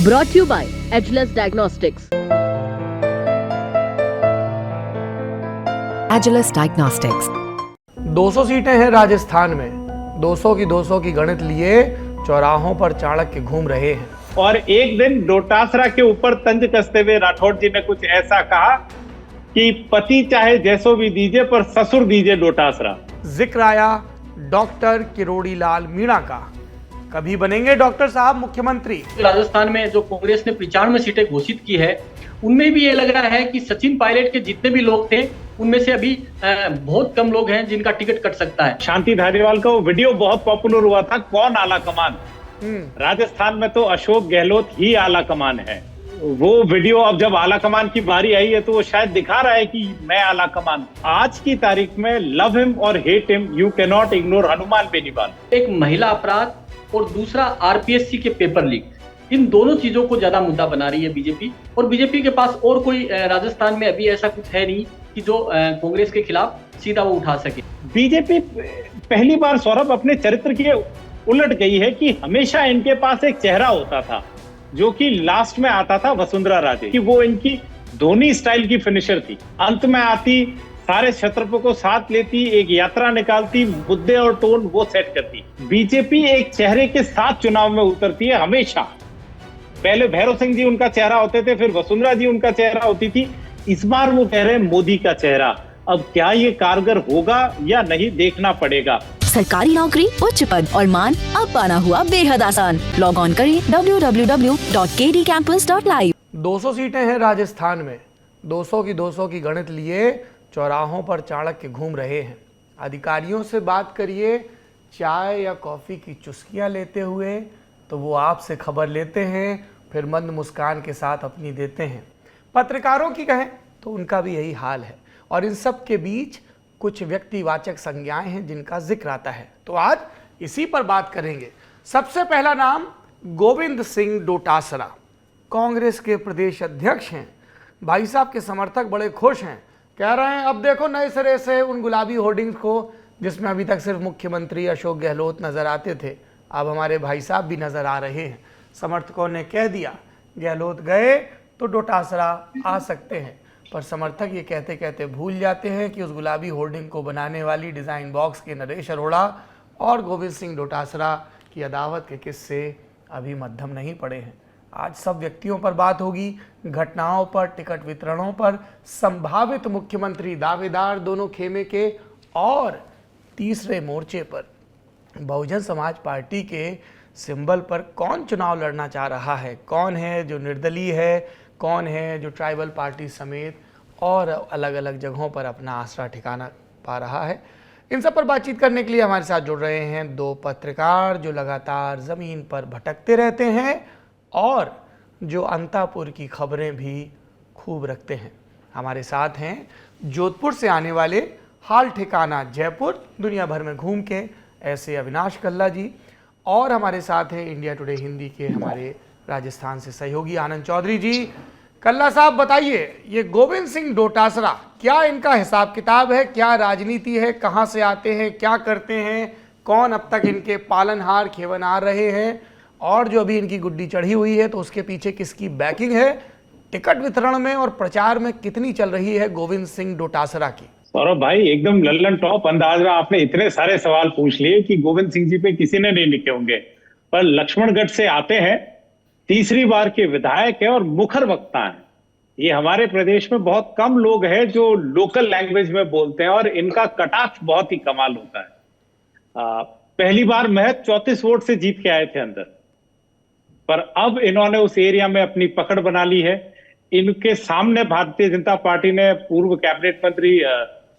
Brought to you by Ageless Diagnostics. Ageless Diagnostics. 200 सीटें हैं राजस्थान में। 200 की गणित लिए चौराहों पर चाणक्य घूम रहे हैं। और एक दिन डोटासरा के ऊपर तंज कसते हुए राठौड़ जी ने कुछ ऐसा कहा कि पति चाहे जैसो भी दीजिए पर ससुर दीजिए डोटासरा। जिक्र आया डॉक्टर किरोड़ी लाल मीणा का। कभी बनेंगे डॉक्टर साहब मुख्यमंत्री। राजस्थान में जो कांग्रेस ने 95 सीटें घोषित की है, उनमें भी ये लग रहा है कि सचिन पायलट के जितने भी लोग थे उनमें से अभी बहुत कम लोग हैं जिनका टिकट कट सकता है। शांति धारीवाल का वो वीडियो बहुत पॉपुलर हुआ था, कौन आला कमान। राजस्थान में तो अशोक गहलोत ही आला कमान है। वो वीडियो अब जब आला कमान की बारी आई है तो वो शायद दिखा रहा है कि मैं आला कमान। आज की तारीख में लव हिम और hate him, you can not ignore Hanuman Beniwal. एक महिला अपराध और दूसरा आरपीएससी के पेपर लीक, इन दोनों चीजों को ज्यादा मुद्दा बना रही है बीजेपी। और बीजेपी के पास और कोई राजस्थान में अभी ऐसा कुछ है नहीं कि जो कांग्रेस के खिलाफ सीधा वो उठा सके। बीजेपी पहली बार सौरभ अपने चरित्र के उलट गई है कि हमेशा इनके पास एक चेहरा होता था जो कि लास्ट में आता था वसुंधरा राजे, कि वो इनकी धोनी स्टाइल की फिनिशर थी। अंत में आती, सारे क्षेत्रफल को साथ लेती, एक यात्रा निकालती, मुद्दे और टोन वो सेट करती। बीजेपी एक चेहरे के साथ चुनाव में उतरती है हमेशा। पहले भैरव सिंह जी उनका चेहरा होते थे, फिर वसुंधरा जी उनका चेहरा होती थी। इस बार वो कह रहे हैं मोदी का चेहरा। अब क्या ये कारगर होगा या नहीं, देखना पड़ेगा। सरकारी नौकरी, उच्च पद और मान अब पाना हुआ बेहद आसान। लॉग ऑन करें www.kdcampus.live। 200 सीटें हैं राजस्थान में। 200 की गणित लिए चौराहों पर चाणक्य घूम रहे हैं। अधिकारियों से बात करिए चाय या कॉफ़ी की चुस्कियां लेते हुए तो वो आपसे खबर लेते हैं, फिर मंद मुस्कान के साथ अपनी देते हैं। पत्रकारों की कहें तो उनका भी यही हाल है। और इन सब के बीच कुछ व्यक्तिवाचक संज्ञाएं हैं जिनका जिक्र आता है, तो आज इसी पर बात करेंगे। सबसे पहला नाम गोविंद सिंह डोटासरा, कांग्रेस के प्रदेश अध्यक्ष हैं। भाई साहब के समर्थक बड़े खुश हैं, कह रहे हैं अब देखो नए सिरे से उन गुलाबी होर्डिंग्स को जिसमें अभी तक सिर्फ मुख्यमंत्री अशोक गहलोत नजर आते थे, अब हमारे भाई साहब भी नजर आ रहे हैं। समर्थकों ने कह दिया गहलोत गए तो डोटासरा आ सकते हैं, पर समर्थक ये कहते कहते भूल जाते हैं कि उस गुलाबी होर्डिंग को बनाने वाली डिज़ाइन बॉक्स के नरेश अरोड़ा और गोविंद सिंह डोटासरा की अदावत के किस्से अभी मध्यम नहीं पड़े हैं। आज सब व्यक्तियों पर बात होगी, घटनाओं पर, टिकट वितरणों पर, संभावित मुख्यमंत्री दावेदार दोनों खेमे के, और तीसरे मोर्चे पर बहुजन समाज पार्टी के सिंबल पर कौन चुनाव लड़ना चाह रहा है, कौन है जो निर्दलीय है, कौन है जो ट्राइबल पार्टी समेत और अलग अलग जगहों पर अपना आसरा ठिकाना पा रहा है। इन सब पर बातचीत करने के लिए हमारे साथ जुड़ रहे हैं दो पत्रकार जो लगातार ज़मीन पर भटकते रहते हैं और जो अंतापुर की खबरें भी खूब रखते हैं। हमारे साथ हैं जोधपुर से आने वाले, हाल ठिकाना जयपुर, दुनिया भर में घूम के ऐसे अविनाश कल्ला जी, और हमारे साथ हैं इंडिया टुडे हिंदी के हमारे राजस्थान से सहयोगी आनंद चौधरी जी। कल्ला साहब बताइए, ये गोविंद सिंह डोटासरा, क्या इनका हिसाब किताब है, क्या राजनीति है, कहाँ से आते हैं, क्या करते हैं, कौन अब तक इनके पालनहार खेवनहार रहे हैं, और जो अभी इनकी गुड्डी चढ़ी हुई है तो उसके पीछे किसकी बैकिंग है, टिकट वितरण में और प्रचार में कितनी चल रही है गोविंद सिंह डोटासरा की। सौरभ भाई एकदम लल्लन टॉप अंदाज में आपने इतने सारे सवाल पूछ लिए कि गोविंद सिंह जी पे किसी ने नहीं लिखे होंगे। पर लक्ष्मणगढ़ से आते हैं, तीसरी बार के विधायक है और मुखर वक्ता है। ये हमारे प्रदेश में बहुत कम लोग हैं जो लोकल लैंग्वेज में बोलते हैं और इनका कटाक्ष बहुत ही कमाल होता है। पहली बार महज 34 वोट से जीत के आए थे अंदर, पर अब इन्होंने उस एरिया में अपनी पकड़ बना ली है। इनके सामने भारतीय जनता पार्टी ने पूर्व कैबिनेट मंत्री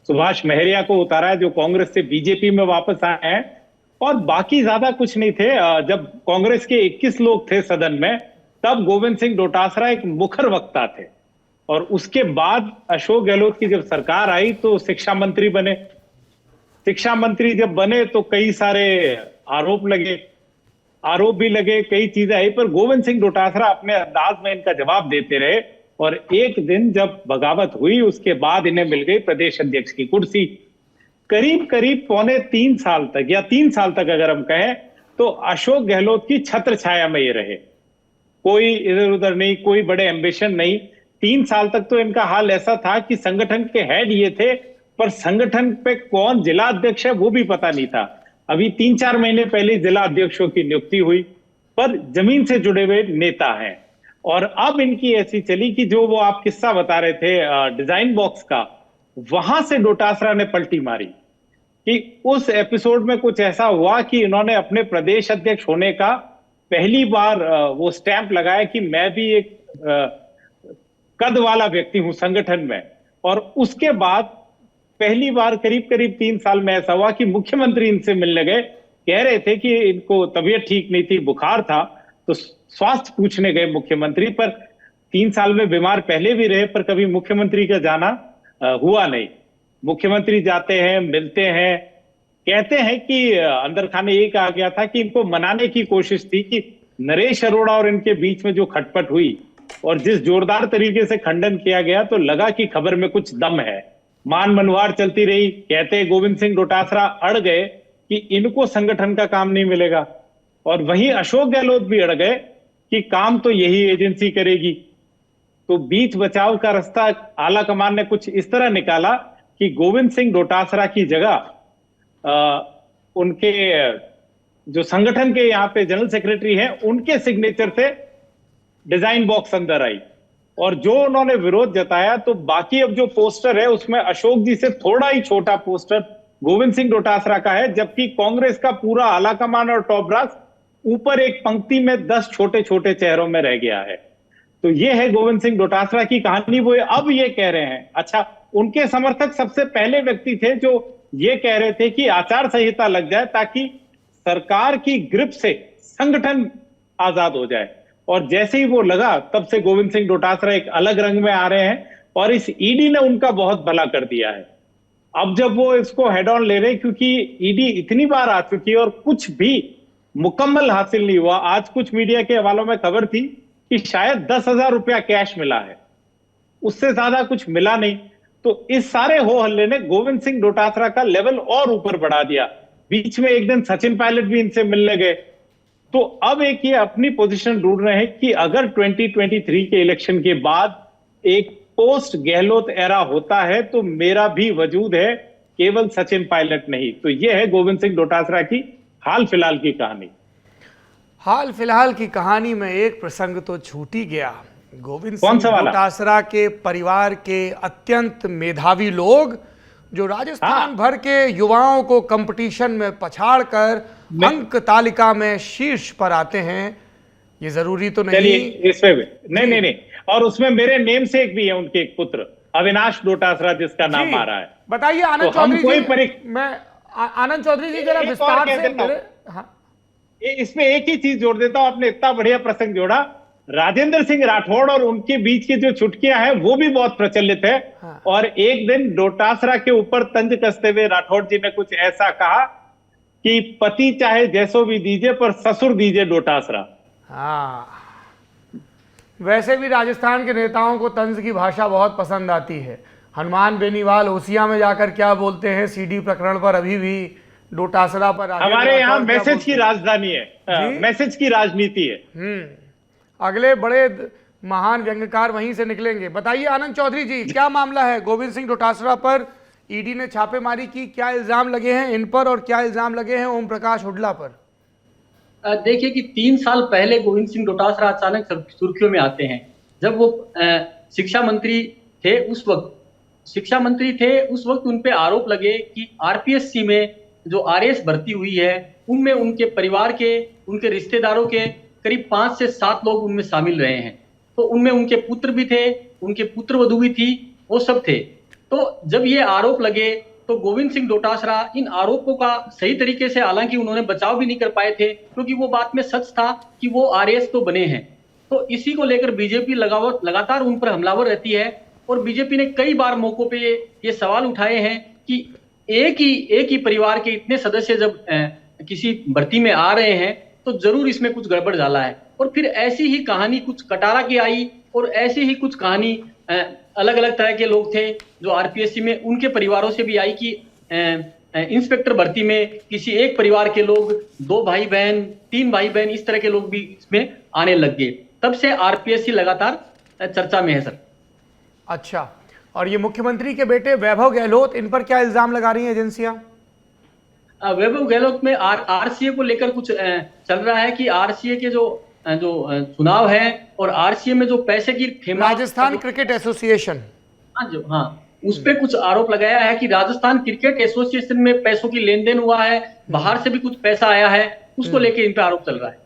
सुभाष महरिया को उतारा है जो कांग्रेस से बीजेपी में वापस आए हैं, और बाकी ज्यादा कुछ नहीं थे। जब कांग्रेस के 21 लोग थे सदन में तब गोविंद सिंह डोटासरा एक मुखर वक्ता थे, और उसके बाद अशोक गहलोत की जब सरकार आई तो शिक्षा मंत्री बने। शिक्षा मंत्री जब बने तो कई सारे आरोप भी लगे, कई चीजें आई, पर गोविंद सिंह डोटासरा अपने अंदाज में इनका जवाब देते रहे। और एक दिन जब बगावत हुई उसके बाद इन्हें मिल गई प्रदेश अध्यक्ष की कुर्सी। करीब करीब पौने 3 साल तक, या 3 साल तक अगर हम कहें, तो अशोक गहलोत की छत्र छाया में ये रहे। कोई इधर उधर नहीं, कोई बड़े एम्बिशन नहीं। 3 साल तक तो इनका हाल ऐसा था कि संगठन के हेड ये थे, पर संगठन पे कौन जिला अध्यक्ष है वो भी पता नहीं था। अभी 3-4 महीने पहले जिला अध्यक्षों की नियुक्ति हुई, पर जमीन से जुड़े हुए नेता हैं। और अब इनकी ऐसी चली कि जो वो आप किस्सा बता रहे थे डिजाइन बॉक्स का, वहां से डोटासरा ने पलटी मारी कि उस एपिसोड में कुछ ऐसा हुआ कि इन्होंने अपने प्रदेश अध्यक्ष होने का पहली बार वो स्टैंप लगाया कि मैं भी एक कद वाला व्यक्ति हूं संगठन में। और उसके बाद पहली बार करीब करीब 3 साल में ऐसा हुआ कि मुख्यमंत्री इनसे मिलने गए, कह रहे थे कि इनको तबीयत ठीक नहीं थी, बुखार था, तो स्वास्थ्य पूछने गए मुख्यमंत्री। पर 3 साल में बीमार पहले भी रहे, पर कभी मुख्यमंत्री का जाना हुआ नहीं। मुख्यमंत्री जाते हैं, मिलते हैं, कहते हैं कि अंदर खाने ये कहा गया था कि इनको मनाने की कोशिश थी कि नरेश अरोड़ा और इनके बीच में जो खटपट हुई और जिस जोरदार तरीके से खंडन किया गया, तो लगा कि खबर में कुछ दम है। मान मनवार चलती रही। कहते गोविंद सिंह डोटासरा अड़ गए कि इनको संगठन का काम नहीं मिलेगा, और वहीं अशोक गहलोत भी अड़ गए कि काम तो यही एजेंसी करेगी। तो बीच बचाव का रास्ता आला कमान ने कुछ इस तरह निकाला कि गोविंद सिंह डोटासरा की जगह उनके जो संगठन के यहाँ पे जनरल सेक्रेटरी हैं, उनके सिग्नेचर से डिजाइन बॉक्स अंदर आई। और जो उन्होंने विरोध जताया, तो बाकी अब जो पोस्टर है उसमें अशोक जी से थोड़ा ही छोटा पोस्टर गोविंद सिंह डोटासरा का है, जबकि कांग्रेस का पूरा आला कमान और टॉप ब्रास ऊपर एक पंक्ति में 10 छोटे छोटे चेहरों में रह गया है। तो ये है गोविंद सिंह डोटासरा की कहानी। वो अब ये कह रहे हैं, अच्छा, उनके समर्थक सबसे पहले व्यक्ति थे जो ये कह रहे थे कि आचार संहिता लग जाए ताकि सरकार की ग्रिप से संगठन आजाद हो जाए। और जैसे ही वो लगा, तब से गोविंद सिंह डोटासरा एक अलग रंग में आ रहे हैं, और इस ईडी ने उनका बहुत भला कर दिया है। अब जब वो इसको हेड ऑन ले रहे, क्योंकि ईडी इतनी बार आ चुकी है और कुछ भी मुकम्मल हासिल नहीं हुआ। आज कुछ मीडिया के हवालों में खबर थी कि शायद 10,000 रुपया कैश मिला है, उससे ज्यादा कुछ मिला नहीं। तो इस सारे हो हल्ले ने गोविंद सिंह डोटासरा का लेवल और ऊपर बढ़ा दिया। बीच में एक दिन सचिन पायलट भी इनसे मिलने गए। तो अब एक ये अपनी पोजीशन ढूंढ रहे हैं कि अगर 2023 के इलेक्शन के बाद एक पोस्ट गहलोत एरा होता है तो मेरा भी वजूद है, केवल सचिन पायलट नहीं। तो ये है गोविंद सिंह डोटासरा की हाल फिलहाल की कहानी। हाल फिलहाल की कहानी में एक प्रसंग तो छूट ही गया। गोविंद कौन सिंह सा वाला? डोटासरा के परिवार के अत्यंत मेधावी लोग जो राजस्थान भर के युवाओं को कंपटीशन में पछाड़कर अंक तालिका में शीर्ष पर आते हैं, ये जरूरी तो नहीं। चलिए इसमें भी नहीं, और उसमें मेरे नेम से एक भी है, उनके एक पुत्र अविनाश डोटासरा जिसका नाम आ रहा है। बताइए आनंद तो हम चौधरी कोई जी, मैं आनंद चौधरी जी जरा विस्तार से। हाँ, इसमें एक ही चीज जोड़ देता हूं, आपने इतना बढ़िया प्रसंग जोड़ा। राजेंद्र सिंह राठौड़ और उनके बीच की जो चुटकियां हैं वो भी बहुत प्रचलित है। हाँ। और एक दिन डोटासरा के ऊपर तंज कसते हुए राठौड़ जी ने कुछ ऐसा कहा कि पति चाहे जैसो भी दीजिए पर ससुर दीजिए डोटासरा। हाँ, वैसे भी राजस्थान के नेताओं को तंज की भाषा बहुत पसंद आती है। हनुमान बेनीवाल ओसिया में जाकर क्या बोलते हैं सीडी प्रकरण पर, अभी भी डोटासरा पर हमारे यहाँ मैसेज की राजधानी है, मैसेज की राजनीति है। अगले बड़े महान व्यंग्यकार वहीं से निकलेंगे। बताइए आनंद चौधरी जी, क्या मामला है? गोविंद सिंह डोटासरा पर ईडी ने छापेमारी की, क्या इल्जाम लगे हैं इन पर और क्या इल्जाम लगे हैं ओम प्रकाश हुड्डा पर? देखिए कि 3 साल पहले गोविंद सिंह डोटासरा अचानक सुर्खियों में आते हैं। जब वो शिक्षा मंत्री थे, उस वक्त उन पे आरोप लगे कि आरपीएससी में जो आरएस भर्ती हुई है उनमें उनके परिवार के, उनके रिश्तेदारों के करीब 5 से 7 लोग उनमें शामिल रहे हैं। तो उनमें उनके पुत्र भी थे, उनके पुत्रवधू भी थी, वो सब थे। तो जब ये आरोप लगे तो गोविंद सिंह डोटासरा इन आरोपों का सही तरीके से, हालांकि उन्होंने बचाव भी नहीं कर पाए थे क्योंकि वो बात में सच था कि वो आरएस तो बने हैं। तो इसी को लेकर बीजेपी लगातार उन पर हमलावर रहती है। और बीजेपी ने कई बार मौकों पे ये सवाल उठाए हैं कि एक ही परिवार के इतने सदस्य जब किसी भर्ती में आ रहे हैं तो जरूर इसमें कुछ गड़बड़ झाला है। और फिर ऐसी ही कहानी कुछ कटारा की आई और ऐसी ही कुछ कहानी अलग अलग तरह के लोग थे जो आरपीएससी में, उनके परिवारों से भी आई कि इंस्पेक्टर भर्ती में किसी एक परिवार के लोग, 2 भाई बहन, 3 भाई बहन, इस तरह के लोग भी इसमें आने लग गए। तब से आरपीएससी लगातार चर्चा में है सर। अच्छा, और ये मुख्यमंत्री के बेटे वैभव गहलोत, इन पर क्या इल्जाम लगा रही हैं एजेंसियां? वैभव गहलोत में आरसीए को लेकर कुछ चल रहा है कि आरसीए के जो चुनाव है और आरसीए में जो पैसे की राजस्थान क्रिकेट एसोसिएशन, हाँ, उस पे कुछ आरोप लगाया है कि राजस्थान क्रिकेट एसोसिएशन में पैसों की लेन देन हुआ है, बाहर से भी कुछ पैसा आया है, उसको लेके इन पे आरोप चल रहा है।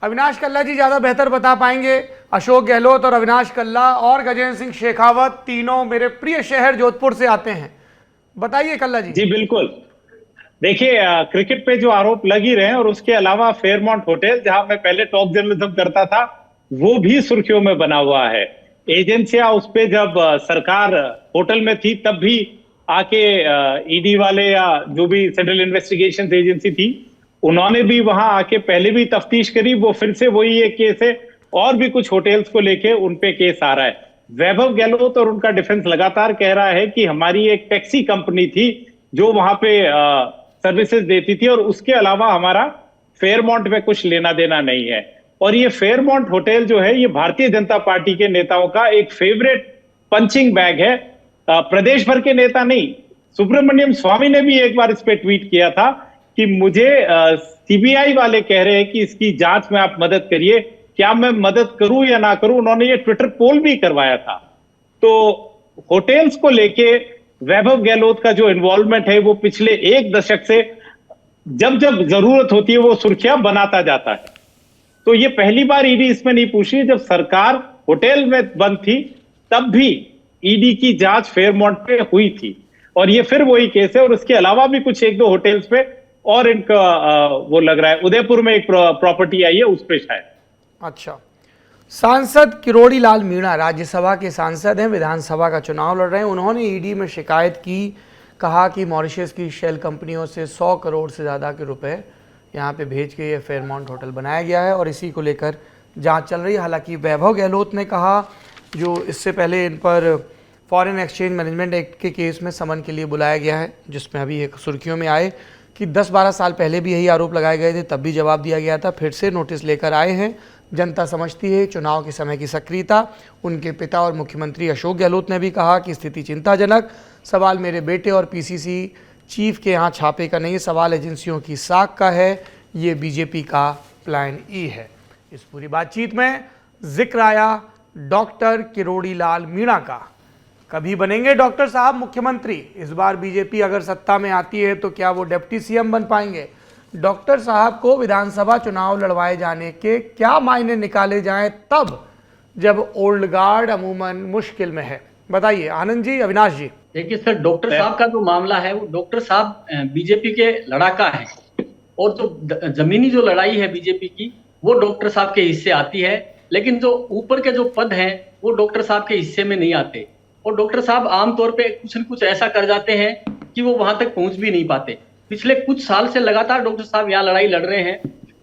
अविनाश कल्ला जी ज्यादा बेहतर बता पाएंगे। अशोक गहलोत और अविनाश कल्ला और गजेंद्र सिंह शेखावत तीनों मेरे प्रिय शहर जोधपुर से आते हैं, बताइए कल्ला जी। जी बिल्कुल, देखिए क्रिकेट पे जो आरोप लग ही रहे हैं और उसके अलावा फेयरमाउंट होटल जहां मैं पहले टॉप जर्नलिज्म करता था वो भी सुर्खियों में बना हुआ है। एजेंसियां उस पे जब सरकार होटल में थी तब भी आके ईडी वाले या जो भी सेंट्रल इन्वेस्टिगेशन एजेंसी थी उन्होंने भी वहां आके पहले भी तफ्तीश करी, वो फिर से वही एक केस है और भी कुछ होटल्स को लेके उनपे केस आ रहा है। वैभव गहलोत और उनका डिफेंस लगातार कह रहा है कि हमारी एक टैक्सी कंपनी थी जो वहां पे सर्विसेज देती थी और उसके अलावा हमारा फेयरमाउंट में कुछ लेना देना नहीं है। और ये फेयरमाउंट होटल जो है ये भारतीय जनता पार्टी के नेताओं का एक फेवरेट पंचिंग बैग है, प्रदेश भर के नेता नहीं। सुब्रमण्यम स्वामी ने भी एक बार इस पे ट्वीट किया था कि मुझे सीबीआई वाले कह रहे हैं कि इसकी जांच में आप मदद करिए, क्या मैं मदद करूं या ना करूं। उन्होंने ये ट्विटर पोल भी करवाया था। तो होटल्स को लेके वैभव गहलोत का जो इन्वॉल्वमेंट है वो पिछले एक दशक से जब जब जरूरत होती है वो सुर्खियां बनाता जाता है। तो ये पहली बार ईडी इसमें नहीं पूछी, जब सरकार होटल में बंद थी तब भी ईडी की जांच फेयरमाउंट पे हुई थी और ये फिर वही केस है। और उसके अलावा भी कुछ एक दो होटल्स पे और इनका वो लग रहा है, उदयपुर में एक प्रॉपर्टी आई है उस पे शायद। अच्छा, सांसद किरोड़ी लाल मीणा राज्यसभा के सांसद हैं, विधानसभा का चुनाव लड़ रहे हैं। उन्होंने ईडी में शिकायत की, कहा कि मॉरिशस की शेल कंपनियों से 100 करोड़ से ज़्यादा के रुपए यहाँ पे भेज के ये फेयरमाउंट होटल बनाया गया है और इसी को लेकर जांच चल रही है। हालांकि वैभव गहलोत ने कहा, जो इससे पहले इन पर फॉरेन एक्सचेंज मैनेजमेंट एक्ट के केस में समन के लिए बुलाया गया है, जिसमें अभी एक सुर्खियों में आए कि 10-12 साल पहले भी यही आरोप लगाए गए थे, तब भी जवाब दिया गया था, फिर से नोटिस लेकर आए हैं। जनता समझती है चुनाव के समय की सक्रियता। उनके पिता और मुख्यमंत्री अशोक गहलोत ने भी कहा कि स्थिति चिंताजनक, सवाल मेरे बेटे और पीसीसी चीफ के यहाँ छापे का नहीं, सवाल एजेंसियों की साख का है, ये बीजेपी का प्लान ई है। इस पूरी बातचीत में जिक्र आया डॉक्टर किरोड़ी लाल मीणा का। कभी बनेंगे डॉक्टर साहब मुख्यमंत्री? इस बार बीजेपी अगर सत्ता में आती है तो क्या वो डिप्टी सीएम बन पाएंगे? डॉक्टर साहब को विधानसभा चुनाव लड़वाए जाने के क्या मायने निकाले जाएं तब जब ओल्ड गार्ड अमूमन मुश्किल में है? बताइए आनंद जी, अविनाश जी। देखिए सर, डॉक्टर साहब का जो मामला है वो डॉक्टर साहब बीजेपी के लड़ाका है और जो जमीनी जो लड़ाई है बीजेपी की वो डॉक्टर साहब के हिस्से आती है, लेकिन जो ऊपर के जो पद हैं वो डॉक्टर साहब के हिस्से में नहीं आते और डॉक्टर साहब आमतौर पे कुछ न कुछ ऐसा कर जाते हैं कि वो वहां तक पहुंच भी नहीं पाते। पिछले कुछ साल से लगातार डॉक्टर साहब यहाँ लड़ाई लड़ रहे हैं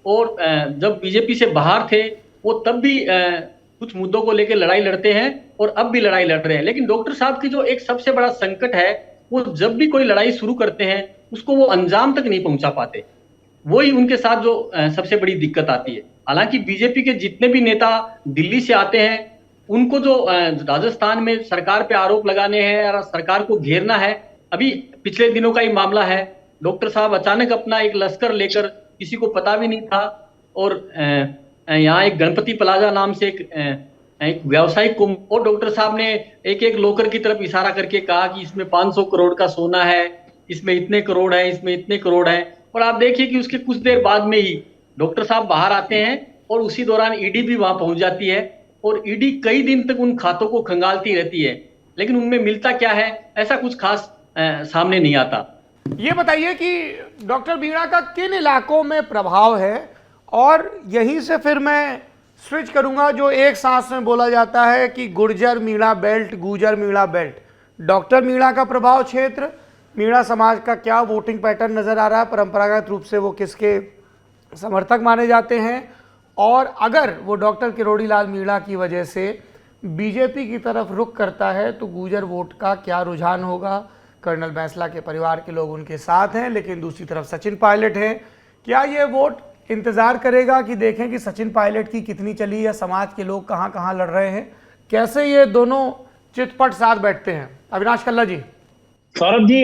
और जब बीजेपी से बाहर थे वो तब भी कुछ मुद्दों को लेकर लड़ाई लड़ते हैं और अब भी लड़ाई लड़ रहे हैं। लेकिन डॉक्टर साहब की जो एक सबसे बड़ा संकट है वो जब भी कोई लड़ाई शुरू करते हैं उसको वो अंजाम तक नहीं पहुंचा पाते, वही उनके साथ जो सबसे बड़ी दिक्कत आती है। हालांकि बीजेपी के जितने भी नेता दिल्ली से आते हैं उनको जो राजस्थान में सरकार पे आरोप लगाने हैं या सरकार को घेरना है, अभी पिछले दिनों का ही मामला है, डॉक्टर साहब अचानक अपना एक लश्कर लेकर, किसी को पता भी नहीं था, और यहाँ एक गणपति प्लाजा नाम से एक व्यावसायिक को, और डॉक्टर साहब ने एक एक लोकर की तरफ इशारा करके कहा कि इसमें 500 करोड़ का सोना है, इसमें इतने करोड़ है, इसमें इतने करोड़ है। और आप देखिए कि उसके कुछ देर बाद में ही डॉक्टर साहब बाहर आते हैं और उसी दौरान ईडी भी वहां पहुंच जाती है और ईडी कई दिन तक उन खातों को खंगालती रहती है, लेकिन उनमें मिलता क्या है ऐसा कुछ खास सामने नहीं आता। ये बताइए कि डॉक्टर मीणा का किन इलाकों में प्रभाव है, और यहीं से फिर मैं स्विच करूंगा जो एक सांस में बोला जाता है कि Gurjar Meena belt, Gurjar Meena belt. Doctor Meena का प्रभाव क्षेत्र, मीणा समाज का क्या वोटिंग पैटर्न नजर आ रहा है, परंपरागत रूप से वो किसके समर्थक माने जाते हैं, और अगर वो डॉक्टर किरोड़ी लाल मीणा की वजह से बीजेपी की तरफ रुख करता है तो गुर्जर वोट का क्या रुझान होगा? कर्नल बैंसला के परिवार के लोग उनके साथ हैं, लेकिन दूसरी तरफ सचिन पायलट हैं। क्या ये वोट इंतज़ार करेगा कि देखें कि सचिन पायलट की कितनी चली या समाज के लोग कहाँ कहाँ लड़ रहे हैं, कैसे ये दोनों चितपट साथ बैठते हैं। अविनाश कल्ला जी। सौरभ जी,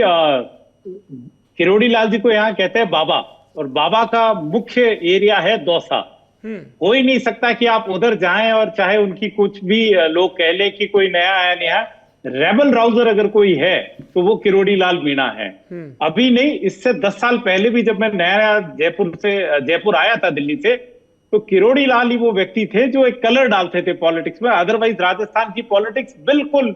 किरोड़ी लाल जी को यहाँ कहते हैं बाबा, और बाबा का मुख्य एरिया है दौसा। हो ही नहीं सकता कि आप उधर जाएं और चाहे उनकी कुछ भी लोग कह ले कि कोई नया आया नया रेबल राउजर अगर कोई है तो वो किरोड़ी लाल मीणा है। अभी नहीं, इससे 10 साल पहले भी जब मैं नया जयपुर आया था दिल्ली से, तो किरोड़ी लाल ही वो व्यक्ति थे जो एक कलर डालते थे पॉलिटिक्स में। अदरवाइज राजस्थान की पॉलिटिक्स बिल्कुल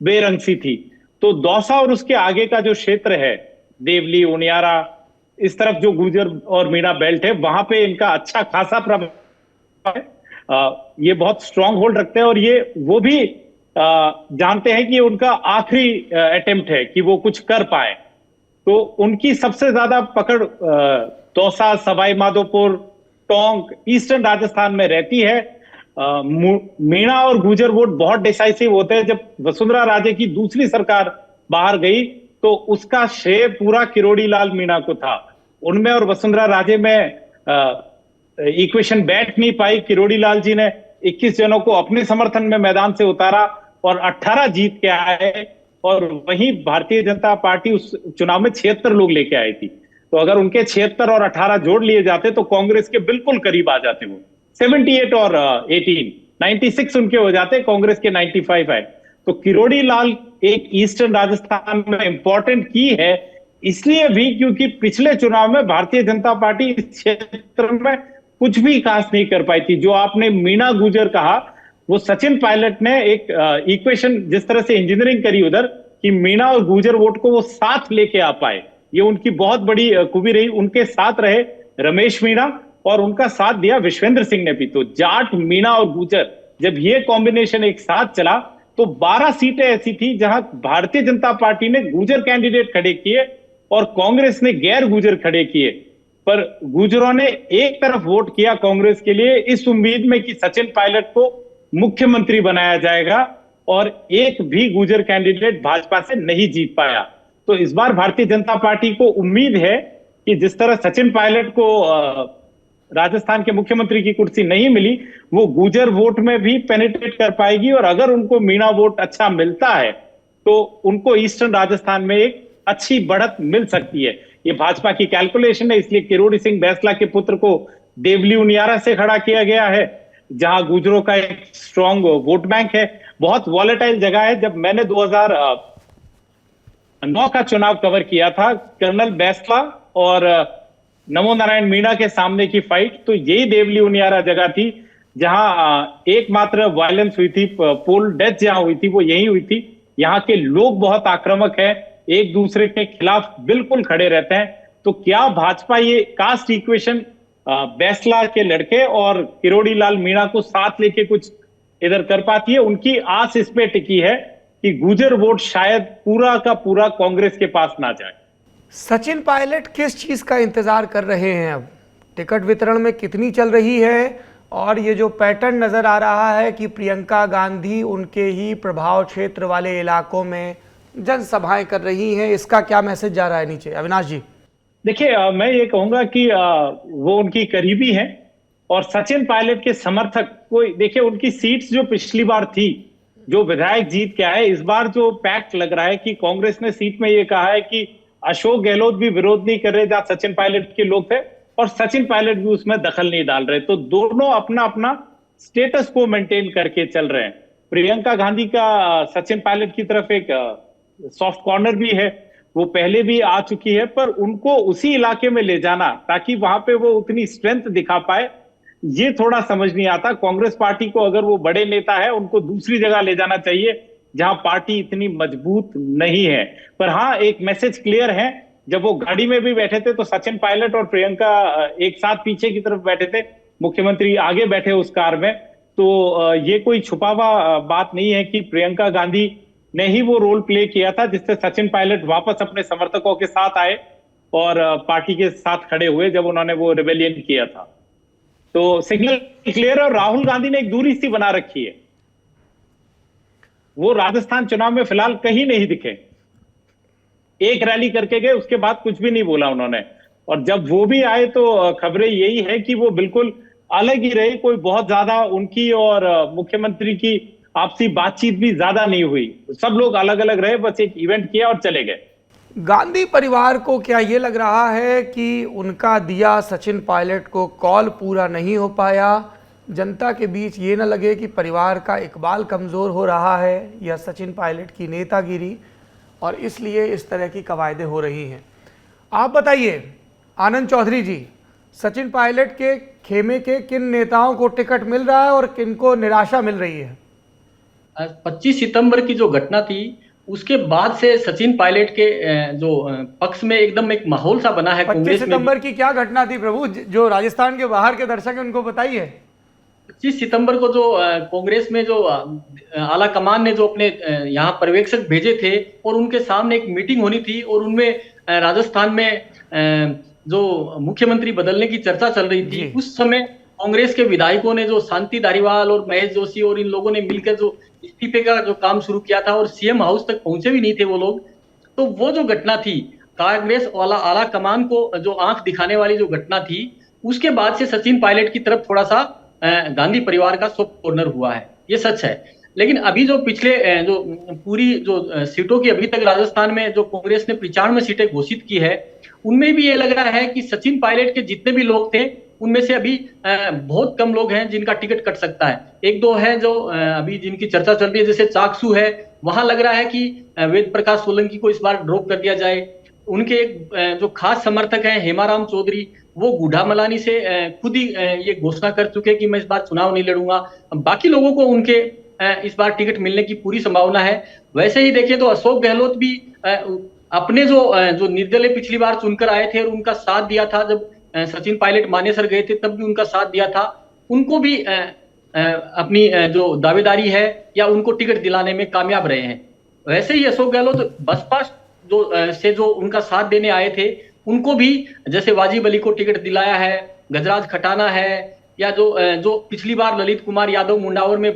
बेरंग सी थी। तो दौसा और उसके आगे का जो क्षेत्र है, देवली, उनियारा, इस तरफ जो गुर्जर और मीणा बेल्ट है, वहां पे इनका अच्छा खासा प्रभाव है। ये बहुत स्ट्रांग होल्ड रखते हैं और ये वो भी जानते हैं कि उनका आखिरी अटेम्प्ट है कि वो कुछ कर पाए। तो उनकी सबसे ज्यादा पकड़ दौसा, सवाई माधोपुर, टोंक, ईस्टर्न राजस्थान में रहती है। मीणा और गुर्जर वोट बहुत डिसाइसिव होते हैं। जब वसुंधरा राजे की दूसरी सरकार बाहर गई तो उसका श्रेय पूरा किरोड़ी लाल मीणा को था। उनमें और वसुंधरा राजे में इक्वेशन बैठ नहीं पाई। किरोड़ी लाल जी ने 21 जनों को अपने समर्थन में मैदान से उतारा और 18 जीत के आए, और वहीं भारतीय जनता पार्टी उस चुनाव में 76 लोग लेके आई थी। तो अगर उनके 76 और 18 जोड़ लिए जाते तो कांग्रेस के बिल्कुल करीब आ जाते वो। 78 और 18, 96 उनके हो जाते, कांग्रेस के 95 आए। तो किरोड़ी लाल एक ईस्टर्न राजस्थान में इंपॉर्टेंट की है, इसलिए भी क्योंकि पिछले चुनाव में भारतीय जनता पार्टी इस क्षेत्र में कुछ भी खास नहीं कर पाई थी। जो आपने मीणा गुर्जर कहा, वो सचिन पायलट ने एक इक्वेशन जिस तरह से इंजीनियरिंग करी उधर कि मीणा और गुर्जर वोट को वो साथ लेके आ पाए, ये उनकी बहुत बड़ी खूबी रही। उनके साथ रहे रमेश मीणा और उनका साथ दिया विश्वेंद्र सिंह ने भी। तो जाट, मीणा और गुर्जर जब ये कॉम्बिनेशन एक साथ चला तो 12 सीटें ऐसी थी जहां भारतीय जनता पार्टी ने गुर्जर कैंडिडेट खड़े किए और कांग्रेस ने गैर गुर्जर खड़े किए। पर गुर्जरों ने एक तरफ वोट किया कांग्रेस के लिए इस उम्मीद में कि सचिन पायलट को मुख्यमंत्री बनाया जाएगा, और एक भी गुर्जर कैंडिडेट भाजपा से नहीं जीत पाया। तो इस बार भारतीय जनता पार्टी को उम्मीद है कि जिस तरह सचिन पायलट को राजस्थान के मुख्यमंत्री की कुर्सी नहीं मिली, वो गुर्जर वोट में भी पेनिट्रेट कर पाएगी, और अगर उनको मीणा वोट अच्छा मिलता है तो उनको ईस्टर्न राजस्थान में एक अच्छी बढ़त मिल सकती है। ये भाजपा की कैलकुलेशन है, इसलिए किरोड़ी सिंह बैंसला के पुत्र को देवली उनियारा से खड़ा किया गया है, जहां गुर्जरों का एक स्ट्रॉन्ग वोट बैंक है। बहुत वॉलेटाइल जगह है। जब मैंने 2009 का चुनाव कवर किया था, कर्नल बैंसला और नमो नारायण मीणा के सामने की फाइट, तो यही देवली उनियारा जगह थी जहां एकमात्र वायलेंस हुई थी, पोल डेथ जहां हुई थी वो यही हुई थी। यहाँ के लोग बहुत आक्रामक हैं, एक दूसरे के खिलाफ बिल्कुल खड़े रहते हैं। तो क्या भाजपा ये कास्ट इक्वेशन बैंसला के लड़के और किरोड़ी लाल मीणा को साथ लेके कुछ इधर कर पाती है? उनकी आस इस पे टिकी है कि गुर्जर वोट शायद पूरा का पूरा कांग्रेस के पास ना जाए। सचिन पायलट किस चीज का इंतजार कर रहे हैं? अब टिकट वितरण में कितनी चल रही है, और ये जो पैटर्न नजर आ रहा है कि प्रियंका गांधी उनके ही प्रभाव क्षेत्र वाले इलाकों में जनसभाएं कर रही हैं, इसका क्या मैसेज जा रहा है नीचे? अविनाश जी। देखिए, मैं ये कहूंगा कि वो उनकी करीबी हैं, और सचिन पायलट के समर्थक कोई, देखिए उनकी सीट्स जो पिछली बार थी, जो विधायक जीत के आए, इस बार जो पैक्ट लग रहा है कि कांग्रेस ने सीट में ये कहा है कि अशोक गहलोत भी विरोध नहीं कर रहे जहां सचिन पायलट के लोग थे, और सचिन पायलट भी उसमें दखल नहीं डाल रहे। तो दोनों अपना अपना स्टेटस को मेंटेन करके चल रहे हैं। प्रियंका गांधी का सचिन पायलट की तरफ एक सॉफ्ट कॉर्नर भी है, वो पहले भी आ चुकी है, पर उनको उसी इलाके में ले जाना ताकि वहां पे वो उतनी स्ट्रेंथ दिखा पाए, ये थोड़ा समझ नहीं आता। कांग्रेस पार्टी को अगर वो बड़े नेता है, उनको दूसरी जगह ले जाना चाहिए जहां पार्टी इतनी मजबूत नहीं है। पर हाँ, एक मैसेज क्लियर है, जब वो गाड़ी में भी बैठे थे तो सचिन पायलट और प्रियंका एक साथ पीछे की तरफ बैठे थे, मुख्यमंत्री आगे बैठे उस कार में। तो ये कोई छुपा हुआ बात नहीं है कि प्रियंका गांधी ने ही वो रोल प्ले किया था जिससे सचिन पायलट वापस अपने समर्थकों के साथ आए और पार्टी के साथ खड़े हुए जब उन्होंने वो रिबेलियन किया था। तो सिग्नल क्लियर है, और राहुल गांधी ने एक दूरी सी बना रखी है। वो राजस्थान चुनाव में फिलहाल कहीं नहीं दिखे, एक रैली करके गए, उसके बाद कुछ भी नहीं बोला उन्होंने। और जब वो भी आए तो खबरें यही है कि वो बिल्कुल अलग ही रहे, कोई बहुत ज्यादा उनकी और मुख्यमंत्री की आपसी बातचीत भी ज्यादा नहीं हुई, सब लोग अलग अलग रहे, बस एक इवेंट किया और चले गए। गांधी परिवार को क्या ये लग रहा है कि उनका दिया सचिन पायलट को कॉल पूरा नहीं हो पाया, जनता के बीच ये न लगे कि परिवार का इकबाल कमज़ोर हो रहा है या सचिन पायलट की नेतागिरी, और इसलिए इस तरह की कवायदें हो रही हैं? आप बताइए आनंद चौधरी जी, सचिन पायलट के खेमे के किन नेताओं को टिकट मिल रहा है और किन को निराशा मिल रही है? 25 सितंबर की जो घटना थी उसके बाद से सचिन पायलट के जो पक्ष में एकदम एक माहौल सा बना है। 25 सितंबर की क्या घटना थी प्रभु, जो राजस्थान के बाहर के दर्शक हैं उनको बताइए। 25 सितंबर को जो कांग्रेस में जो आला कमान ने जो अपने यहाँ पर्यवेक्षक भेजे थे और उनके सामने एक मीटिंग होनी थी और उनमें राजस्थान में जो मुख्यमंत्री बदलने की चर्चा चल रही थी, उस समय कांग्रेस के विधायकों ने जो शांति धारीवाल और महेश जोशी और इन लोगों ने मिलकर जो इस्तीफे का जो काम शुरू किया था और सीएम हाउस तक पहुंचे भी नहीं थे वो लोग, तो वो जो घटना थी कांग्रेस वाला आला कमान को जो आंख दिखाने वाली जो घटना थी, उसके बाद से सचिन पायलट की तरफ थोड़ा सा गांधी परिवार का सॉफ्ट कॉर्नर हुआ है, ये सच है। लेकिन अभी जो पिछले जो पूरी जो सीटों की अभी तक राजस्थान में जो कांग्रेस ने 95 सीटें घोषित की है, उनमें भी ये लग रहा है कि सचिन पायलट के जितने भी लोग थे उनमें से अभी बहुत कम लोग हैं जिनका टिकट कट सकता है। एक दो है जो अभी जिनकी चर्चा चल रही है, जैसे चाकसू है, वहां लग रहा है कि वेद प्रकाश सोलंकी को इस बार ड्रॉप कर दिया जाए। उनके एक जो खास समर्थक हैं हेमाराम चौधरी, वो गुढ़ामलानी से खुद ही ये घोषणा कर चुके हैं कि मैं इस बार चुनाव नहीं लड़ूंगा। बाकी लोगों को उनके इस बार टिकट मिलने की पूरी संभावना है। वैसे ही देखें तो अशोक गहलोत भी अपने जो निर्दलीय पिछली बार चुनकर आए थे और उनका साथ दिया था, जब सचिन पायलट मानेसर गए थे तब भी उनका साथ दिया था, उनको भी अपनी जो दावेदारी है या उनको टिकट दिलाने में कामयाब रहे हैं। वैसे ही अशोक गहलोत बसपा जो उनका साथ देने आए थे उनको भी, जैसे वाजिब अली को टिकट दिलाया है, गजराज खटाना है, या जो पिछली बार ललित कुमार यादव मुंडावर में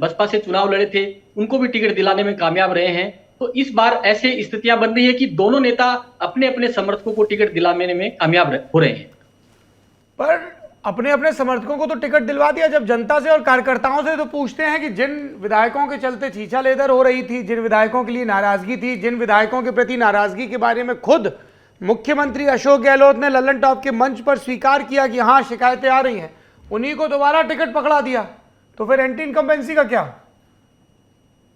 बसपा से चुनाव लड़े थे, उनको भी टिकट दिलाने में कामयाब रहे हैं। तो इस बार ऐसे स्थितियां बन रही है कि दोनों नेता अपने अपने समर्थकों को टिकट दिलाने में कामयाब हो रहे हैं। पर अपने अपने समर्थकों को तो टिकट दिलवा दिया, जब जनता से और कार्यकर्ताओं से तो पूछते हैं कि जिन विधायकों के चलते छीछा लेदर हो रही थी, जिन विधायकों के लिए नाराजगी थी, जिन विधायकों के प्रति नाराजगी के बारे में खुद मुख्यमंत्री अशोक गहलोत ने लल्लन टॉप के मंच पर स्वीकार किया कि हाँ शिकायतें आ रही हैं, उन्हीं को दोबारा टिकट पकड़ा दिया, तो फिर एंटी इनकम्बेंसी का क्या?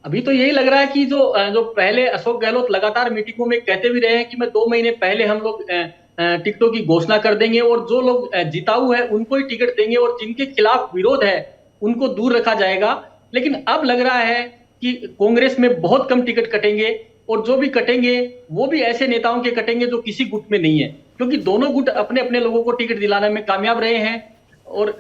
अभी तो यही लग रहा है कि जो पहले अशोक गहलोत लगातार मीटिंगों में कहते भी रहे हैं कि मैं 2 महीने पहले हम लोग टिकटों की घोषणा कर देंगे और जो लोग जिताऊ है उनको ही टिकट देंगे और जिनके खिलाफ विरोध है उनको दूर रखा जाएगा। लेकिन अब लग रहा है कि कांग्रेस में बहुत कम टिकट कटेंगे और जो भी कटेंगे वो भी ऐसे नेताओं के कटेंगे जो किसी गुट में नहीं है, क्योंकि दोनों गुट अपने अपने लोगों को टिकट दिलाने में कामयाब रहे हैं। और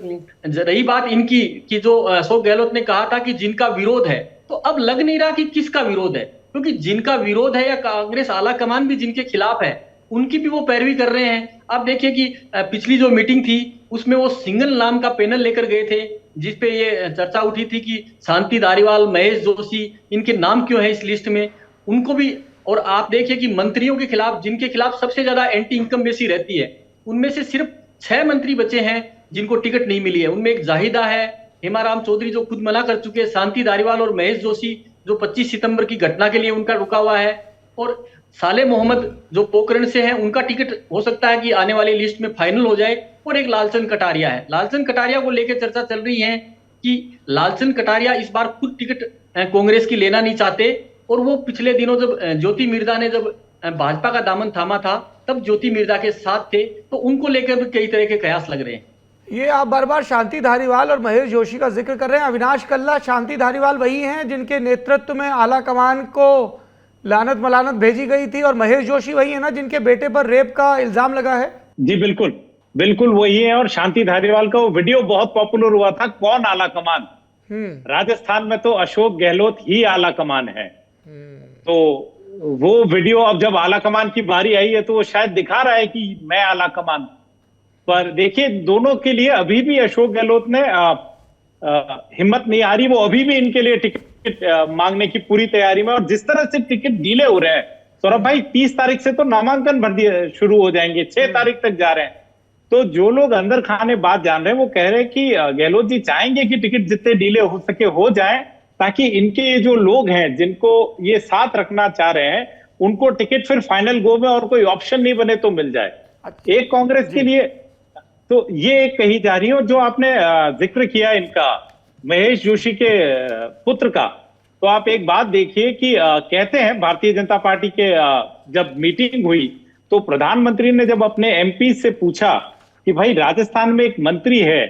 रही बात इनकी कि जो अशोक गहलोत ने कहा था कि जिनका विरोध है, तो अब लग नहीं रहा कि किसका विरोध है, क्योंकि जिनका विरोध है या कांग्रेस आला कमान भी जिनके खिलाफ है उनकी भी वो पैरवी कर रहे हैं। आप देखिए कि पिछली जो मीटिंग थी उसमें वो सिंगल नाम का पैनल लेकर गए थे, जिसपे ये चर्चा उठी थी कि शांति धारीवाल, महेश जोशी, इनके नाम क्यों है इस लिस्ट में, उनको भी। और आप देखिए कि मंत्रियों के खिलाफ, जिनके खिलाफ सबसे ज्यादा एंटी इनकम्बेंसी रहती है, उनमें से सिर्फ 6 मंत्री बचे हैं जिनको टिकट नहीं मिली है। उनमें एक जाहिदा है, हेमाराम चौधरी जो खुद मना कर चुके हैं, शांति धारीवाल और महेश जोशी जो 25 सितंबर की घटना के लिए उनका रुका हुआ है, और साले मोहम्मद जो पोखरण से हैं उनका टिकट हो सकता है कि आने वाली लिस्ट में फाइनल हो जाए। और एक लालचंद कटारिया है, लालचंद कटारिया को लेकर चर्चा चल रही है कि लालचंद कटारिया इस बार खुद टिकट कांग्रेस की लेना नहीं चाहते, और वो पिछले दिनों जब ज्योति मिर्जा ने जब भाजपा का दामन थामा था तब ज्योति मिर्जा के साथ थे, तो उनको लेकर भी कई तरह के कयास लग रहे हैं। ये आप बार बार शांति धारीवाल और महेश जोशी का जिक्र कर रहे हैं। अविनाश कल्ला, शांति धारीवाल वही हैं जिनके नेतृत्व में आला कमान को लानत मलानत भेजी गई थी, और महेश जोशी वही है ना जिनके बेटे पर रेप का इल्जाम लगा है? जी बिल्कुल बिल्कुल वही है। और शांति धारीवाल का वो वीडियो बहुत पॉपुलर हुआ था, कौन आला कमान। राजस्थान में तो अशोक गहलोत ही आला कमान है। तो वो वीडियो अब जब आला कमान की बारी आई है तो वो शायद दिखा रहा है कि मैं आला कमान। पर देखिए दोनों के लिए अभी भी अशोक गहलोत ने हिम्मत नहीं आ रही, वो अभी भी इनके लिए टिकट मांगने की पूरी तैयारी में। और जिस तरह से टिकट डीले हो रहे हैं, सौरभ भाई 30 तारीख से तो नामांकन भर दिए शुरू हो जाएंगे, 6 तारीख तक जा रहे हैं। तो जो लोग अंदर खाने बात जान रहे हैं वो कह रहे हैं कि गहलोत जी चाहेंगे कि टिकट जितने डिले हो सके हो जाए, ताकि इनके ये जो लोग हैं जिनको ये साथ रखना चाह रहे हैं उनको टिकट फिर फाइनल गो में और कोई ऑप्शन नहीं बने तो मिल जाए। एक कांग्रेस के लिए तो ये एक कही जा रही है। जो आपने जिक्र किया इनका महेश जोशी के पुत्र का, तो आप एक बात देखिए कि कहते हैं भारतीय जनता पार्टी के जब मीटिंग हुई तो प्रधानमंत्री ने जब अपने एमपी से पूछा कि भाई राजस्थान में एक मंत्री है,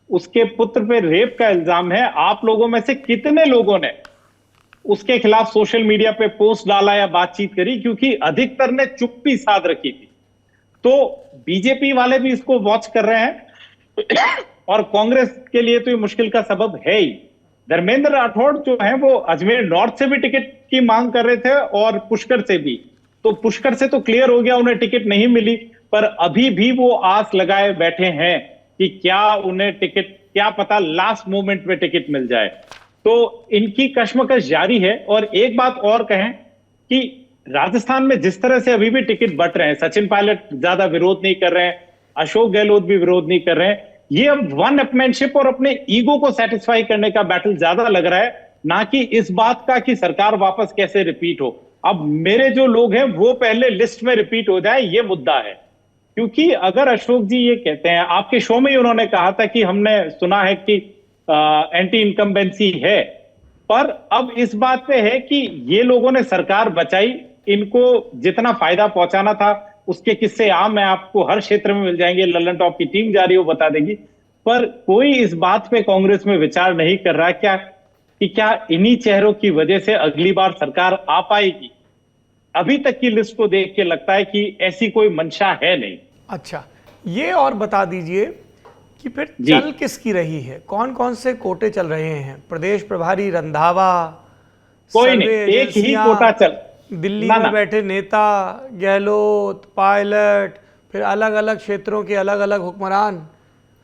उसके पुत्र पे रेप का इल्जाम है, आप लोगों में से कितने लोगों ने उसके खिलाफ सोशल मीडिया पे पोस्ट डाला या बातचीत करी, क्योंकि अधिकतर ने चुप्पी साध रखी थी। तो बीजेपी वाले भी इसको वॉच कर रहे हैं और कांग्रेस के लिए तो ये मुश्किल का सबब है ही। धर्मेंद्र राठौड़ जो है वो अजमेर नॉर्थ से भी टिकट की मांग कर रहे थे और पुष्कर से भी। तो पुष्कर से तो क्लियर हो गया उन्हें टिकट नहीं मिली, पर अभी भी वो आस लगाए बैठे हैं कि क्या उन्हें टिकट, क्या पता लास्ट मोमेंट में टिकट मिल जाए। तो इनकी कश्मकश जारी है। और एक बात और कहें कि राजस्थान में जिस तरह से अभी भी टिकट बंट रहे हैं, सचिन पायलट ज्यादा विरोध नहीं कर रहे हैं, अशोक गहलोत भी विरोध नहीं कर रहे हैं, ये अब वन अपमैनशिप और अपने ईगो को सेटिस्फाई करने का बैटल ज्यादा लग रहा है, ना कि इस बात का कि सरकार वापस कैसे रिपीट हो। अब मेरे जो लोग हैं वो पहले लिस्ट में रिपीट हो जाए, ये मुद्दा है। क्योंकि अगर अशोक जी ये कहते हैं, आपके शो में ही उन्होंने कहा था कि हमने सुना है कि एंटी इनकम्बेंसी है, पर अब इस बात पे है कि ये लोगों ने सरकार बचाई, इनको जितना फायदा पहुंचाना था उसके किस्से आम है, आपको हर क्षेत्र में मिल जाएंगे, लल्लन टॉप की टीम जा रही है वो बता देगी। पर कोई इस बात पे कांग्रेस में विचार नहीं कर रहा क्या इन्हीं चेहरों की वजह से अगली बार सरकार आ पाएगी। अभी तक की लिस्ट को देख के लगता है कि ऐसी कोई मंशा है नहीं। अच्छा, ये और बता दीजिए कि फिर चल किसकी रही है, कौन कौन से कोटे चल रहे हैं? प्रदेश प्रभारी रंधावा, कोई नहीं, एक ही कोटा चल, दिल्ली में बैठे नेता गहलोत, पायलट, फिर अलग अलग क्षेत्रों के अलग अलग हुक्मरान,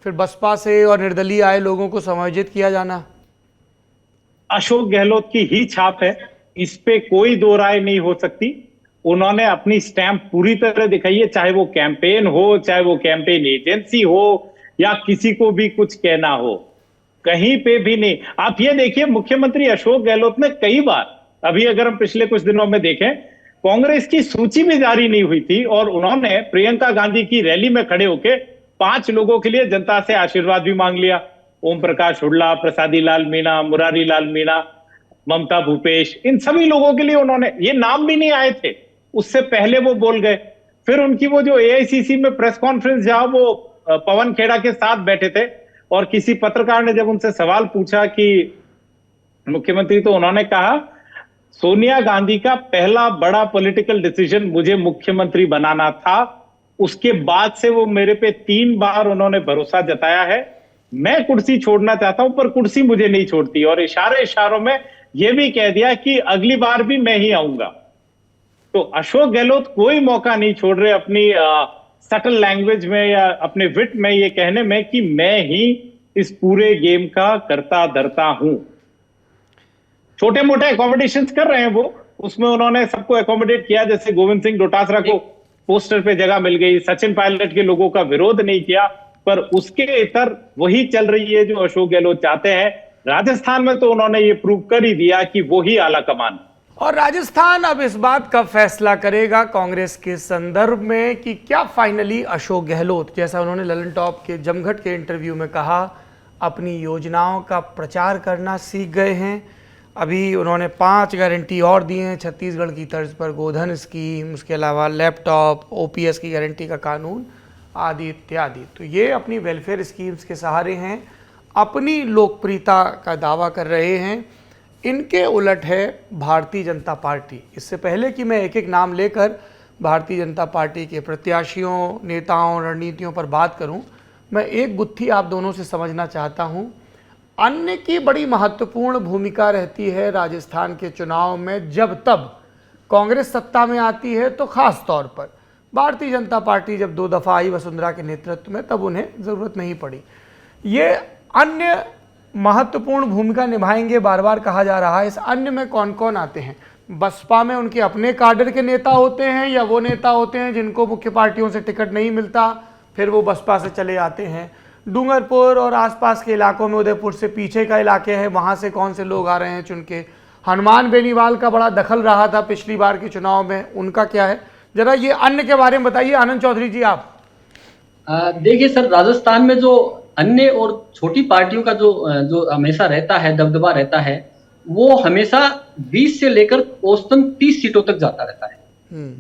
फिर बसपा से और निर्दलीय आए लोगों को समायोजित किया जाना। अशोक गहलोत की ही छाप है, इस पे कोई दो राय नहीं हो सकती। उन्होंने अपनी स्टैंप पूरी तरह दिखाई है, चाहे वो कैंपेन हो, चाहे वो कैंपेन एजेंसी हो, या किसी को भी कुछ कहना हो, कहीं पे भी नहीं। आप ये देखिए, मुख्यमंत्री अशोक गहलोत ने कई बार, अभी अगर हम पिछले कुछ दिनों में देखें, कांग्रेस की सूची भी जारी नहीं हुई थी और उन्होंने प्रियंका गांधी की रैली में खड़े होकर 5 लोगों के लिए जनता से आशीर्वाद भी मांग लिया। ओम प्रकाश हुड्डा, प्रसादी लाल मीणा, मुरारी लाल मीणा, ममता भूपेश, इन सभी लोगों के लिए उन्होंने, ये नाम भी नहीं आए थे उससे पहले वो बोल गए। फिर उनकी वो जो एआईसीसी में प्रेस कॉन्फ्रेंस जहां वो पवन खेड़ा के साथ बैठे थे और किसी पत्रकार ने जब उनसे सवाल पूछा कि मुख्यमंत्री, तो उन्होंने कहा सोनिया गांधी का पहला बड़ा पॉलिटिकल डिसीजन मुझे मुख्यमंत्री बनाना था, उसके बाद से वो मेरे पे 3 बार उन्होंने भरोसा जताया है, मैं कुर्सी छोड़ना चाहता हूं पर कुर्सी मुझे नहीं छोड़ती। और इशारों में यह भी कह दिया कि अगली बार भी मैं ही आऊंगा। तो अशोक गहलोत कोई मौका नहीं छोड़ रहे अपनी सटल लैंग्वेज में या अपने विट में ये कहने में कि मैं ही इस पूरे गेम का करता धरता हूं। छोटे मोटे अकोमोडेशंस कर रहे हैं वो, उसमें उन्होंने सबको अकोमोडेट किया, जैसे गोविंद सिंह डोटासरा को पोस्टर पे जगह मिल गई, सचिन पायलट के लोगों का विरोध नहीं किया, पर उसके इतर वही चल रही है जो अशोक गहलोत चाहते हैं। राजस्थान में तो उन्होंने ये प्रूव कर ही दिया कि वो ही आला कमान। और राजस्थान अब इस बात का फैसला करेगा कांग्रेस के संदर्भ में कि क्या फाइनली अशोक गहलोत, जैसा उन्होंने ललन टॉप के जमघट के इंटरव्यू में कहा, अपनी योजनाओं का प्रचार करना सीख गए हैं। अभी उन्होंने 5 गारंटी और दी हैं छत्तीसगढ़ की तर्ज पर, गोधन स्कीम, उसके अलावा लैपटॉप, ओपीएस की गारंटी का कानून आदि इत्यादि। तो ये अपनी वेलफेयर स्कीम्स के सहारे हैं, अपनी लोकप्रियता का दावा कर रहे हैं। इनके उलट है भारतीय जनता पार्टी। इससे पहले कि मैं एक एक नाम लेकर भारतीय जनता पार्टी के प्रत्याशियों, नेताओं, रणनीतियों पर बात करूं, मैं एक गुत्थी आप दोनों से समझना चाहता हूं। अन्य की बड़ी महत्वपूर्ण भूमिका रहती है राजस्थान के चुनाव में, जब तब कांग्रेस सत्ता में आती है तो खास तौर पर। भारतीय जनता पार्टी जब 2 दफ़ा आई वसुंधरा के नेतृत्व में, तब उन्हें ज़रूरत नहीं पड़ी। ये अन्य महत्वपूर्ण भूमिका निभाएंगे, बार बार कहा जा रहा है। इस अन्य में कौन कौन आते हैं? बसपा में उनके अपने काडर के नेता होते हैं या वो नेता होते हैं जिनको मुख्य पार्टियों से टिकट नहीं मिलता, फिर वो बसपा से चले आते हैं? डूंगरपुर और आसपास के इलाकों में, उदयपुर से पीछे का इलाके हैं, वहाँ से कौन से लोग आ रहे हैं चुन के? हनुमान बेनीवाल का बड़ा दखल रहा था पिछली बार के चुनाव में, उनका क्या है? जरा ये अन्य के बारे में बताइए आनंद चौधरी जी आप। देखिए सर, राजस्थान में जो अन्य और छोटी पार्टियों का जो हमेशा रहता है, दबदबा रहता है, वो हमेशा 20 से लेकर औसतन 30 सीटों तक जाता रहता है।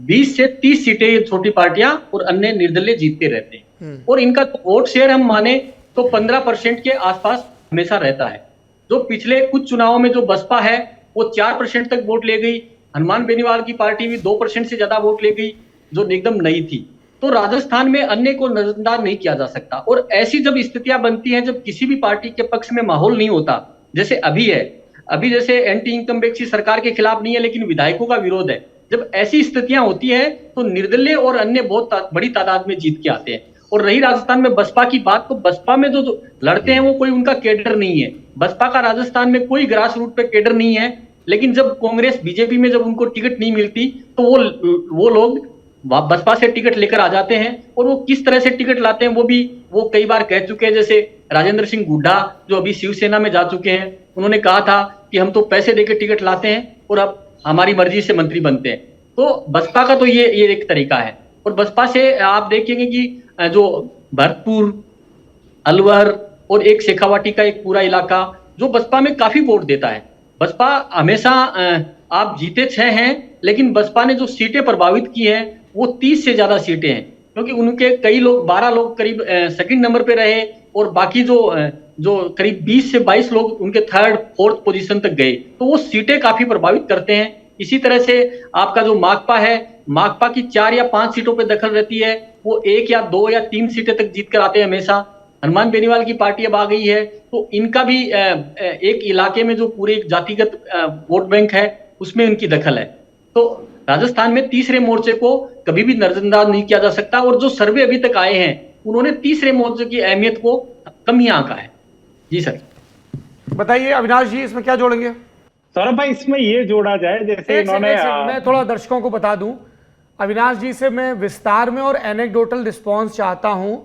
20 से 30 सीटें ये छोटी पार्टियां और अन्य निर्दलीय जीतते रहते हैं। और इनका वोट शेयर हम माने तो 15% के आसपास हमेशा रहता है। जो पिछले कुछ चुनावों में जो बसपा है वो 4% तक वोट ले गई, हनुमान बेनीवाल की पार्टी भी 2% से ज्यादा वोट ले गई, जो एकदम नई थी। तो राजस्थान में अन्य को नजरअंदाज नहीं किया जा सकता। और ऐसी जब स्थितियां बनती हैं, जब किसी भी पार्टी के पक्ष में माहौल नहीं होता, जैसे अभी है, अभी जैसे एंटी इनकम टैक्स सरकार के खिलाफ नहीं है लेकिन विधायकों का विरोध है, जब ऐसी स्थितियां होती है तो निर्दलीय और अन्य बहुत बड़ी तादाद में जीत के आते हैं। और रही राजस्थान में बसपा की बात, तो बसपा में जो लड़ते हैं वो कोई उनका कैडर नहीं है। बसपा का राजस्थान में कोई ग्रास रूट पे कैडर नहीं है। लेकिन जब कांग्रेस बीजेपी में जब उनको टिकट नहीं मिलती तो वो लोग बसपा से टिकट लेकर आ जाते हैं। और वो किस तरह से टिकट लाते हैं वो कई बार कह चुके हैं। जैसे राजेंद्र सिंह हुड्डा जो अभी शिवसेना में जा चुके हैं, उन्होंने कहा था कि हम तो पैसे देकर टिकट लाते हैं और अब हमारी मर्जी से मंत्री बनते हैं। तो बसपा का तो ये एक तरीका है। और बसपा से आप देखेंगे कि जो भरतपुर, अलवर और एक शेखावाटी का एक पूरा इलाका जो बसपा में काफी वोट देता है। बसपा हमेशा आप जीते 6 हैं, लेकिन बसपा ने जो सीटें प्रभावित की हैं वो 30 से ज्यादा सीटें हैं, क्योंकि उनके कई लोग 12 लोग करीब सेकंड नंबर पे रहे और बाकी जो करीब 20 से 22 लोग उनके थर्ड फोर्थ पोजीशन तक गए। तो वो सीटें काफी प्रभावित करते हैं। इसी तरह से आपका जो माकपा है, माकपा की 4 या 5 सीटों पे दखल रहती है, वो 1 या 2 या 3 सीटें तक जीत कर आते हैं हमेशा। हनुमान बेनीवाल की पार्टी अब आ गई है तो इनका भी एक इलाके में जो पूरे जातिगत वोट बैंक है उसमें उनकी दखल है। तो राजस्थान में तीसरे मोर्चे को कभी भी नजरअंदाज नहीं किया जा सकता। और जो सर्वे अभी तक आए हैं उन्होंने तीसरे मोर्चे की अहमियत को कम ही आंका है। जी सर, बताइए अविनाश जी, इसमें क्या जोड़ेंगे? सौरभ भाई, इसमें ये जोड़ा जाए जैसे इन्होंने मैं थोड़ा दर्शकों को बता दूं, अविनाश जी से मैं विस्तार में और एनेक्डोटल रिस्पॉन्स चाहता हूं,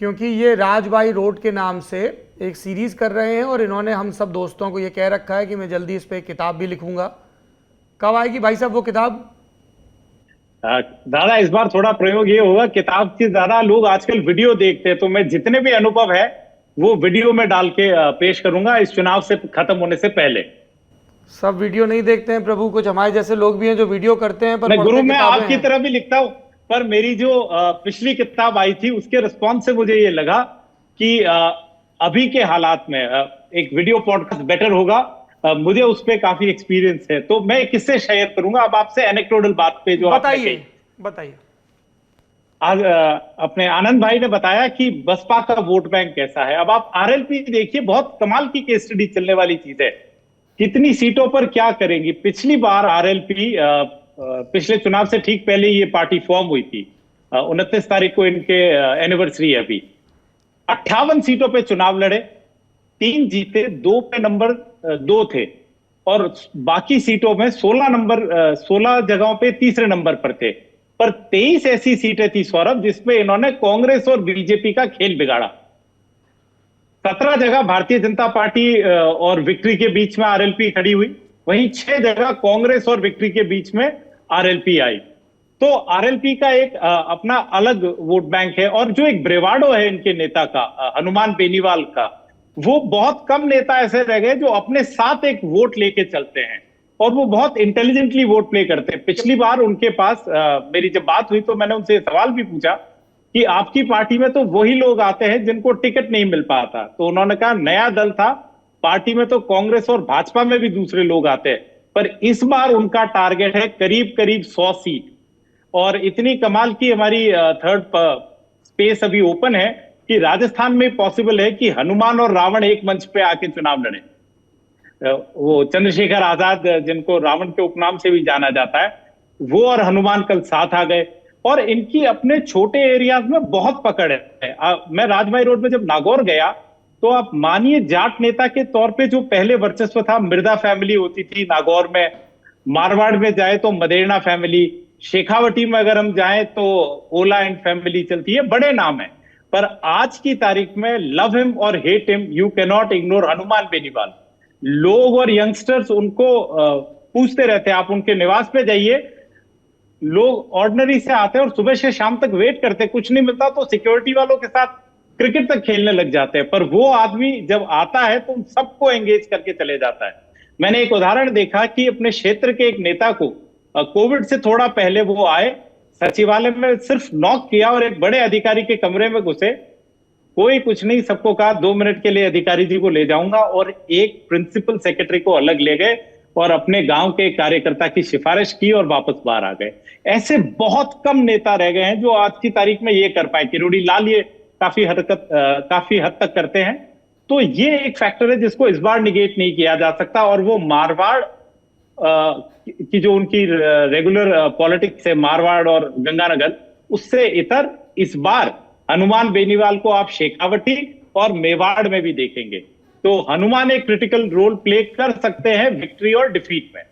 क्योंकि ये राजबाई रोड के नाम से एक सीरीज कर रहे हैं और इन्होंने हम सब दोस्तों को ये कह रखा है कि मैं जल्दी इस पर एक किताब भी लिखूंगा। कब आएगी भाई साहब वो किताब? दादा, इस बार थोड़ा प्रयोग ये होगा, किताब से ज्यादा लोग आजकल वीडियो देखते हैं, तो मैं जितने भी अनुभव है वो वीडियो में डाल के पेश करूंगा इस चुनाव से खत्म होने से पहले। सब वीडियो नहीं देखते हैं प्रभु, कुछ हमारे जैसे लोग भी हैं जो वीडियो करते हैं। पर गुरु, मैं आपकी तरह भी लिखता हूं, पर मेरी जो पिछली किताब आई थी उसके रिस्पॉन्स से मुझे ये लगा कि अभी के हालात में एक वीडियो पॉडकास्ट बेटर होगा। मुझे उस पर काफी एक्सपीरियंस है, तो मैं किससे शेयर करूंगा अब आपसे एनेक्डोटल बात पे जो बताइए। आज अपने आनंद भाई ने बताया कि बसपा का वोट बैंक कैसा है। अब आप आरएलपी देखिए, बहुत कमाल की केस स्टडी चलने वाली चीज है। कितनी सीटों पर क्या करेंगी? पिछली बार आरएलपी पिछले चुनाव से ठीक पहले ये पार्टी फॉर्म हुई थी, 29 तारीख को इनके एनिवर्सरी है अभी। 58 सीटों पे चुनाव लड़े, 3 जीते, 2 पे नंबर 2 थे और बाकी सीटों में 16 जगहों पे तीसरे नंबर पर थे। पर 23 ऐसी सीटें थी सौरभ जिसमें इन्होंने कांग्रेस और बीजेपी का खेल बिगाड़ा। 17 जगह भारतीय जनता पार्टी और विक्ट्री के बीच में आरएलपी खड़ी हुई, वहीं 6 जगह कांग्रेस और विक्ट्री के बीच में आरएलपी आई। तो आरएलपी का एक अपना अलग वोट बैंक है। और जो एक ब्रेवाडो है इनके नेता का, हनुमान बेनीवाल का, वो बहुत कम नेता ऐसे रह गए जो अपने साथ एक वोट लेके चलते हैं और वो बहुत इंटेलिजेंटली वोट प्ले करते हैं। पिछली बार उनके पास मेरी जब बात हुई तो मैंने उनसे सवाल भी पूछा कि आपकी पार्टी में तो वही लोग आते हैं जिनको टिकट नहीं मिल पाता। तो उन्होंने कहा नया दल था, पार्टी में तो कांग्रेस और भाजपा में भी दूसरे लोग आते हैं, पर इस बार उनका टारगेट है करीब 100 सीट। और इतनी कमाल की हमारी थर्ड स्पेस अभी ओपन है कि राजस्थान में पॉसिबल है कि हनुमान और रावण एक मंच पे आके चुनाव लड़े। वो चंद्रशेखर आजाद, जिनको रावण के उपनाम से भी जाना जाता है, वो और हनुमान कल साथ आ गए और इनकी अपने छोटे एरियाज में बहुत पकड़ है। मैं राजबाई रोड में जब नागौर गया तो आप मानिए, जाट नेता के तौर पे जो पहले वर्चस्व था, मिर्जा फैमिली होती थी नागौर में, मारवाड़ में जाए तो मदेरणा फैमिली, शेखावटी में अगर हम जाएं तो ओला एंड फैमिली चलती है, बड़े नाम है। पर आज की तारीख में लव हिम और hate him, you can not ignore Hanuman Beniwal. लोग और यंगस्टर्स उनको पूछते रहते हैं, आप उनके निवास पे जाइए, लोग ऑर्डिनरी से आते हैं और सुबह से शाम तक वेट करते हैं, कुछ नहीं मिलता तो सिक्योरिटी वालों के साथ क्रिकेट तक खेलने लग जाते हैं। पर वो आदमी जब आता है तो सबको एंगेज करके चले जाता है। मैंने एक उदाहरण देखा कि अपने क्षेत्र के एक नेता को कोविड से थोड़ा पहले वो आए, सचिवालय में सिर्फ नॉक किया और एक बड़े अधिकारी के कमरे में घुसे, कोई कुछ नहीं, सबको कहा 2 मिनट के लिए अधिकारी जी को ले जाऊंगा, और एक प्रिंसिपल सेक्रेटरी को अलग ले गए और अपने गांव के कार्यकर्ता की सिफारिश की और वापस बाहर आ गए। ऐसे बहुत कम नेता रह गए हैं जो आज की तारीख में ये कर पाए। किरोड़ी लाल ये काफी हद तक करते हैं। तो ये एक फैक्टर है जिसको इस बार निगेट नहीं किया जा सकता। और वो मारवाड़ की जो उनकी रेगुलर पॉलिटिक्स है, मारवाड़ और गंगानगर, उससे इतर इस बार हनुमान बेनीवाल को आप शेखावटी और मेवाड़ में भी देखेंगे। तो हनुमान एक क्रिटिकल रोल प्ले कर सकते हैं विक्ट्री और डिफीट में।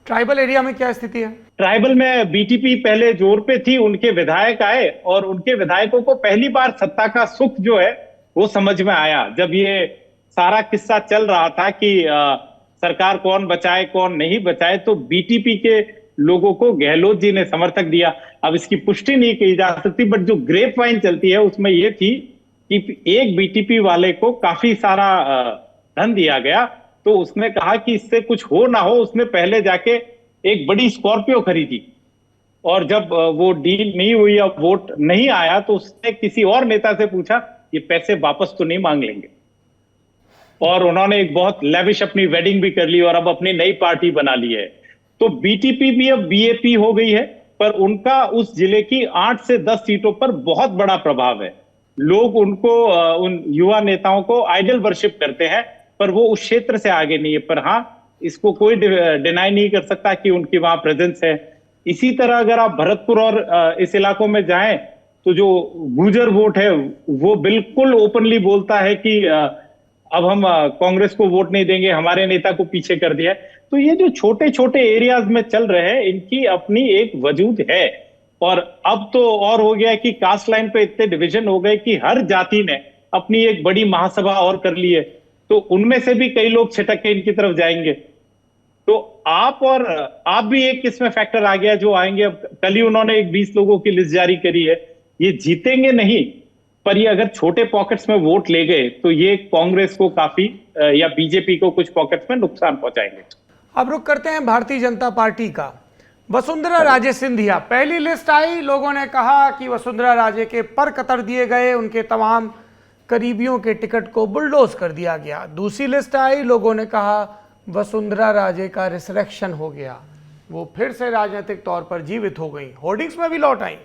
ट्राइबल एरिया में क्या स्थिति है? ट्राइबल में बीटीपी पहले जोर पे थी, उनके विधायक आए और उनके विधायकों को पहली बार सत्ता का सुख जो है वो समझ में आया। जब ये सारा किस्सा चल रहा था कि सरकार कौन बचाए कौन नहीं बचाए, तो बीटीपी के लोगों को गहलोत जी ने समर्थक दिया। अब इसकी पुष्टि नहीं की जा सकती, बट जो ग्रेप वाइन चलती है उसमें ये थी कि एक बीटीपी वाले को काफी सारा धन दिया गया, तो उसने कहा कि इससे कुछ हो ना हो, उसने पहले जाके एक बड़ी स्कॉर्पियो खरीदी, और जब वो डील नहीं हुई या वोट नहीं आया तो उसने किसी और नेता से पूछा ये पैसे वापस तो नहीं मांग लेंगे, और उन्होंने एक बहुत लेविश अपनी वेडिंग भी कर ली और अब अपनी नई पार्टी बना ली है। तो बीटीपी भी अब बीएपी हो गई है, पर उनका उस जिले की 8 से 10 सीटों पर बहुत बड़ा प्रभाव है। लोग उनको, उन युवा नेताओं को आइडल वर्शिप करते हैं, पर वो उस क्षेत्र से आगे नहीं है। पर हाँ, इसको कोई डिनाई नहीं कर सकता कि उनकी वहां प्रेजेंस है। इसी तरह अगर आप भरतपुर और इस इलाकों में जाएं तो जो गुर्जर वोट है वो बिल्कुल ओपनली बोलता है कि अब हम कांग्रेस को वोट नहीं देंगे, हमारे नेता को पीछे कर दिया है। तो ये जो छोटे छोटे एरियाज में चल रहे हैं, इनकी अपनी एक वजूद है। और अब तो और हो गया कि कास्ट लाइन पे इतने डिवीजन हो गए कि हर जाति ने अपनी एक बड़ी महासभा और कर ली है, तो उनमें से भी कई लोग छिटक के इनकी तरफ जाएंगे। तो आप भी एक इसमें फैक्टर आ गया जो आएंगे। अब कल ही उन्होंने एक 20 लोगों की लिस्ट जारी करी है। ये जीतेंगे नहीं, पर ये अगर छोटे पॉकेट्स में वोट ले गए तो ये कांग्रेस को काफी या बीजेपी को कुछ पॉकेट्स में नुकसान पहुंचाएंगे। अब रुक करते हैं भारतीय जनता पार्टी का। वसुंधरा राजे सिंधिया, पहली लिस्ट आई, लोगों ने कहा कि वसुंधरा राजे के पर कतर दिए गए, उनके तमाम करीबियों के टिकट को बुलडोज कर दिया गया। दूसरी लिस्ट आई, लोगों ने कहा वसुंधरा राजे का रिसरेक्शन हो गया, वो फिर से राजनीतिक तौर पर जीवित हो गई, होर्डिंग्स में भी लौट आई।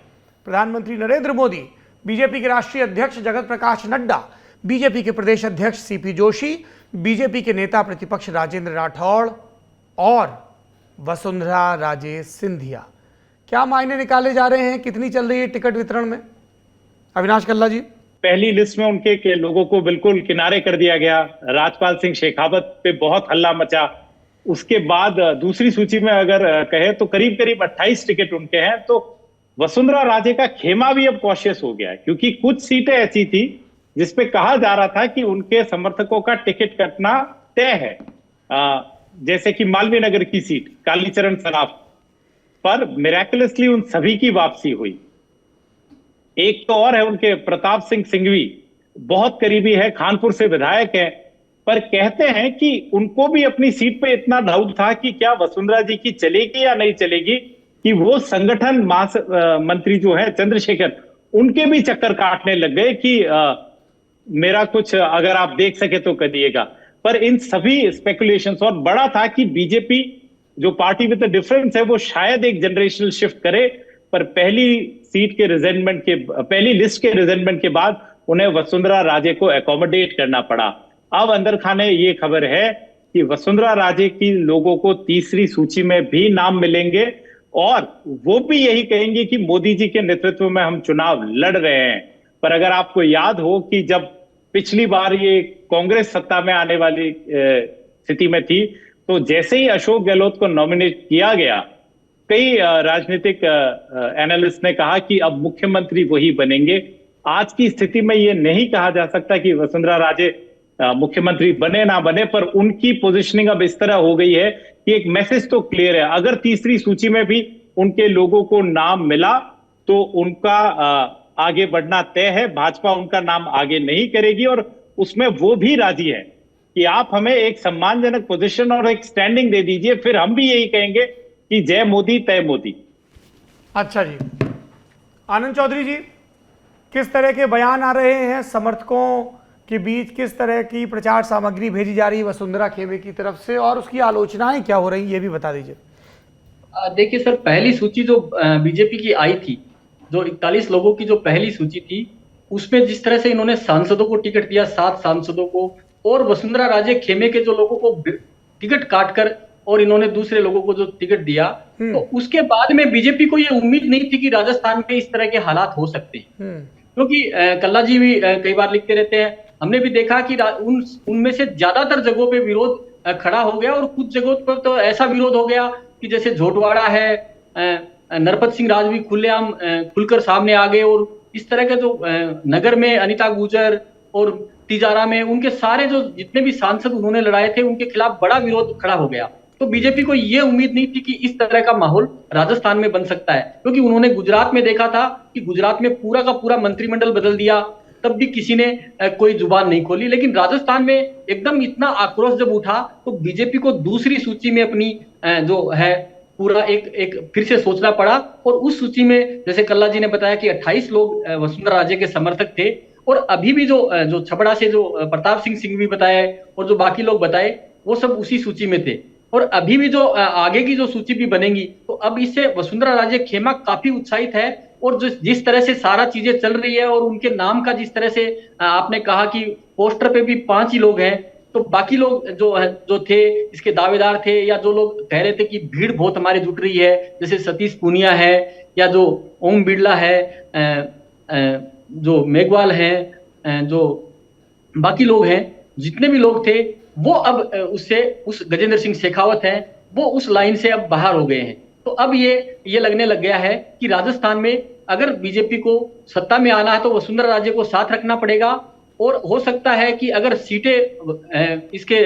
प्रधानमंत्री नरेंद्र मोदी, बीजेपी के राष्ट्रीय अध्यक्ष जगत प्रकाश नड्डा, बीजेपी के प्रदेश अध्यक्ष सीपी जोशी, बीजेपी के नेता प्रतिपक्ष राजेंद्र राठौड़ और वसुंधरा राजे सिंधिया। क्या मायने निकाले जा रहे हैं, कितनी चल रही है टिकट वितरण में? अविनाश कल्ला जी। पहली लिस्ट में उनके के लोगों को बिल्कुल किनारे कर दिया गया। राजपाल सिंह शेखावत पे बहुत हल्ला मचा। उसके बाद दूसरी सूची में अगर कहे तो करीब करीब 28 टिकट उनके हैं। तो वसुंधरा राजे का खेमा भी अब कॉशियस हो गया है, क्योंकि कुछ सीटें ऐसी थी जिसपे कहा जा रहा था कि उनके समर्थकों का टिकट कटना तय है, जैसे कि मालवीय नगर की सीट कालीचरण सराफ पर मिरेकुलसली उन सभी की वापसी हुई। एक तो और है उनके प्रताप सिंह सिंघवी, बहुत करीबी है, खानपुर से विधायक है, पर कहते हैं कि उनको भी अपनी सीट पे इतना डाउट था कि क्या वसुंधरा जी की चलेगी या नहीं चलेगी, कि वो संगठन मंत्री जो है चंद्रशेखर, उनके भी चक्कर काटने लग गए कि मेरा कुछ अगर आप देख सके तो करिएगा। पर इन सभी स्पेकुलेशंस, और बड़ा था कि बीजेपी जो पार्टी विद द डिफरेंस है वो शायद एक जनरेशनल शिफ्ट करे, पर पहली लिस्ट के रिजेंटमेंट के बाद उन्हें वसुंधरा राजे को एकोमोडेट करना पड़ा। अब अंदर खाने ये खबर है कि वसुंधरा राजे की लोगों को तीसरी सूची में भी नाम मिलेंगे, और वो भी यही कहेंगे कि मोदी जी के नेतृत्व में हम चुनाव लड़ रहे हैं। पर अगर आपको याद हो कि जब पिछली बार ये कांग्रेस सत्ता में आने वाली स्थिति में थी, तो जैसे ही अशोक गहलोत को नॉमिनेट किया गया, कई राजनीतिक एनालिस्ट ने कहा कि अब मुख्यमंत्री वही बनेंगे। आज की स्थिति में यह नहीं कहा जा सकता कि वसुंधरा राजे मुख्यमंत्री बने ना बने, पर उनकी पोजीशनिंग अब इस तरह हो गई है कि एक मैसेज तो क्लियर है, अगर तीसरी सूची में भी उनके लोगों को नाम मिला तो उनका आगे बढ़ना तय है। भाजपा उनका नाम आगे नहीं करेगी और उसमें वो भी राजी है कि आप हमें एक सम्मानजनक पोजीशन और एक स्टैंडिंग दे दीजिए, फिर हम भी यही कहेंगे कि जय मोदी तय मोदी। अच्छा जी, आनंद चौधरी जी, किस तरह के बयान आ रहे हैं समर्थकों के बीच, किस तरह की प्रचार सामग्री भेजी जा रही है वसुंधरा खेमे की तरफ से और उसकी आलोचनाएं क्या हो रही ये भी बता दीजिए। देखिए सर, पहली सूची जो बीजेपी की आई थी, जो 41 लोगों की जो पहली सूची थी, उसमें जिस तरह से इन्होंने सांसदों को टिकट दिया, 7 सांसदों को, और वसुंधरा राजे खेमे के जो लोगों को टिकट काटकर और इन्होंने दूसरे लोगों को जो टिकट दिया, तो उसके बाद में बीजेपी को ये उम्मीद नहीं थी कि राजस्थान में इस तरह के हालात हो सकते हैं। क्योंकि कल्ला जी भी कई बार लिखते रहते हैं, हमने भी देखा कि उनमें से ज्यादातर जगहों पे विरोध खड़ा हो गया और कुछ जगहों पर तो ऐसा विरोध हो गया कि जैसे झोटवाड़ा है, नरपत सिंह राज भी खुलेआम खुलकर सामने आ गए, और इस तरह के जो नगर में अनिता गुर्जर और तिजारा में उनके सारे जो जितने भी सांसद उन्होंने लड़ाए थे, उनके खिलाफ बड़ा विरोध खड़ा हो गया। तो बीजेपी को ये उम्मीद नहीं थी कि इस तरह का माहौल राजस्थान में बन सकता है, क्योंकि उन्होंने गुजरात में देखा था कि गुजरात में पूरा का पूरा मंत्रिमंडल बदल दिया, तब भी किसी ने कोई जुबान नहीं खोली। लेकिन राजस्थान में एकदम इतना आक्रोश जब उठा तो बीजेपी को दूसरी सूची में अपनी जो है पूरा एक फिर से सोचना पड़ा, और उस सूची में जैसे कल्ला जी ने बताया कि 28 लोग वसुंधरा राजे के समर्थक थे, और अभी भी जो छपड़ा से जो प्रताप सिंह भी बताए और जो बाकी लोग बताए, वो सब उसी सूची में थे। और अभी भी जो आगे की जो सूची भी बनेगी, तो अब इससे वसुंधरा राजे खेमा काफी उत्साहित है, और जिस तरह से सारा चीजें चल रही है और उनके नाम का जिस तरह से आपने कहा कि पोस्टर पे भी 5 ही लोग हैं, तो बाकी लोग जो थे इसके दावेदार थे, या जो लोग कह रहे थे कि भीड़ बहुत हमारे जुट रही है, जैसे सतीश पूनिया है या जो ओम बिरला है, जो मेघवाल हैं, जो बाकी लोग हैं, जितने भी लोग थे वो अब उस गजेंद्र सिंह शेखावत हैं, वो उस लाइन से अब बाहर हो गए हैं। तो अब ये लगने लग गया है कि राजस्थान में अगर बीजेपी को सत्ता में आना है तो वसुंधरा राजे को साथ रखना पड़ेगा, और हो सकता है कि अगर सीटें इसके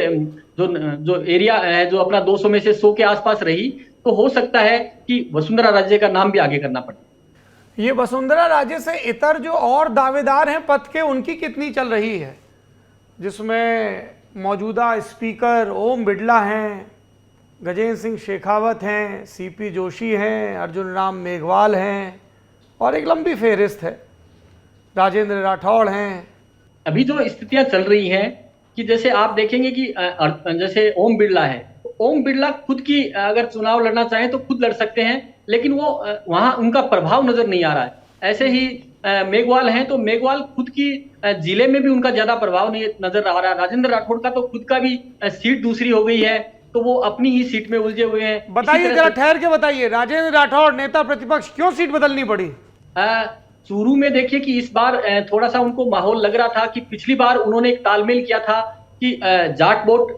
जो एरिया है जो अपना 200 में से 100 के आसपास रही, तो हो सकता है कि वसुंधरा राजे का नाम भी आगे करना पड़े। ये वसुंधरा राजे से इतर जो और दावेदार हैं पद के, उनकी कितनी चल रही है, जिसमें मौजूदा स्पीकर ओम बिरला हैं, गजेंद्र सिंह शेखावत हैं, सीपी जोशी हैं, अर्जुन राम मेघवाल हैं, और एक लंबी फेहरिस्त है, राजेंद्र राठौड़ हैं। अभी जो स्थितियां चल रही हैं कि जैसे आप देखेंगे कि जैसे ओम बिरला है, ओम बिरला खुद की अगर चुनाव लड़ना चाहें तो खुद लड़ सकते हैं, लेकिन वो वहां उनका प्रभाव नजर नहीं आ रहा है। ऐसे ही मेघवाल हैं, तो मेघवाल खुद की जिले में भी उनका ज्यादा प्रभाव नहीं नजर आ रहा है। राजेंद्र राठौड़ का तो खुद का भी सीट दूसरी हो गई है, तो वो अपनी ही सीट में उलझे हुए हैं। बताइए जरा, ठहर के बताइए, राजेंद्र राठौड़ नेता प्रतिपक्ष, क्यों सीट बदलनी पड़ी? शुरू में देखिए कि इस बार थोड़ा सा उनको माहौल लग रहा था कि पिछली बार उन्होंने एक तालमेल किया था कि जाट वोट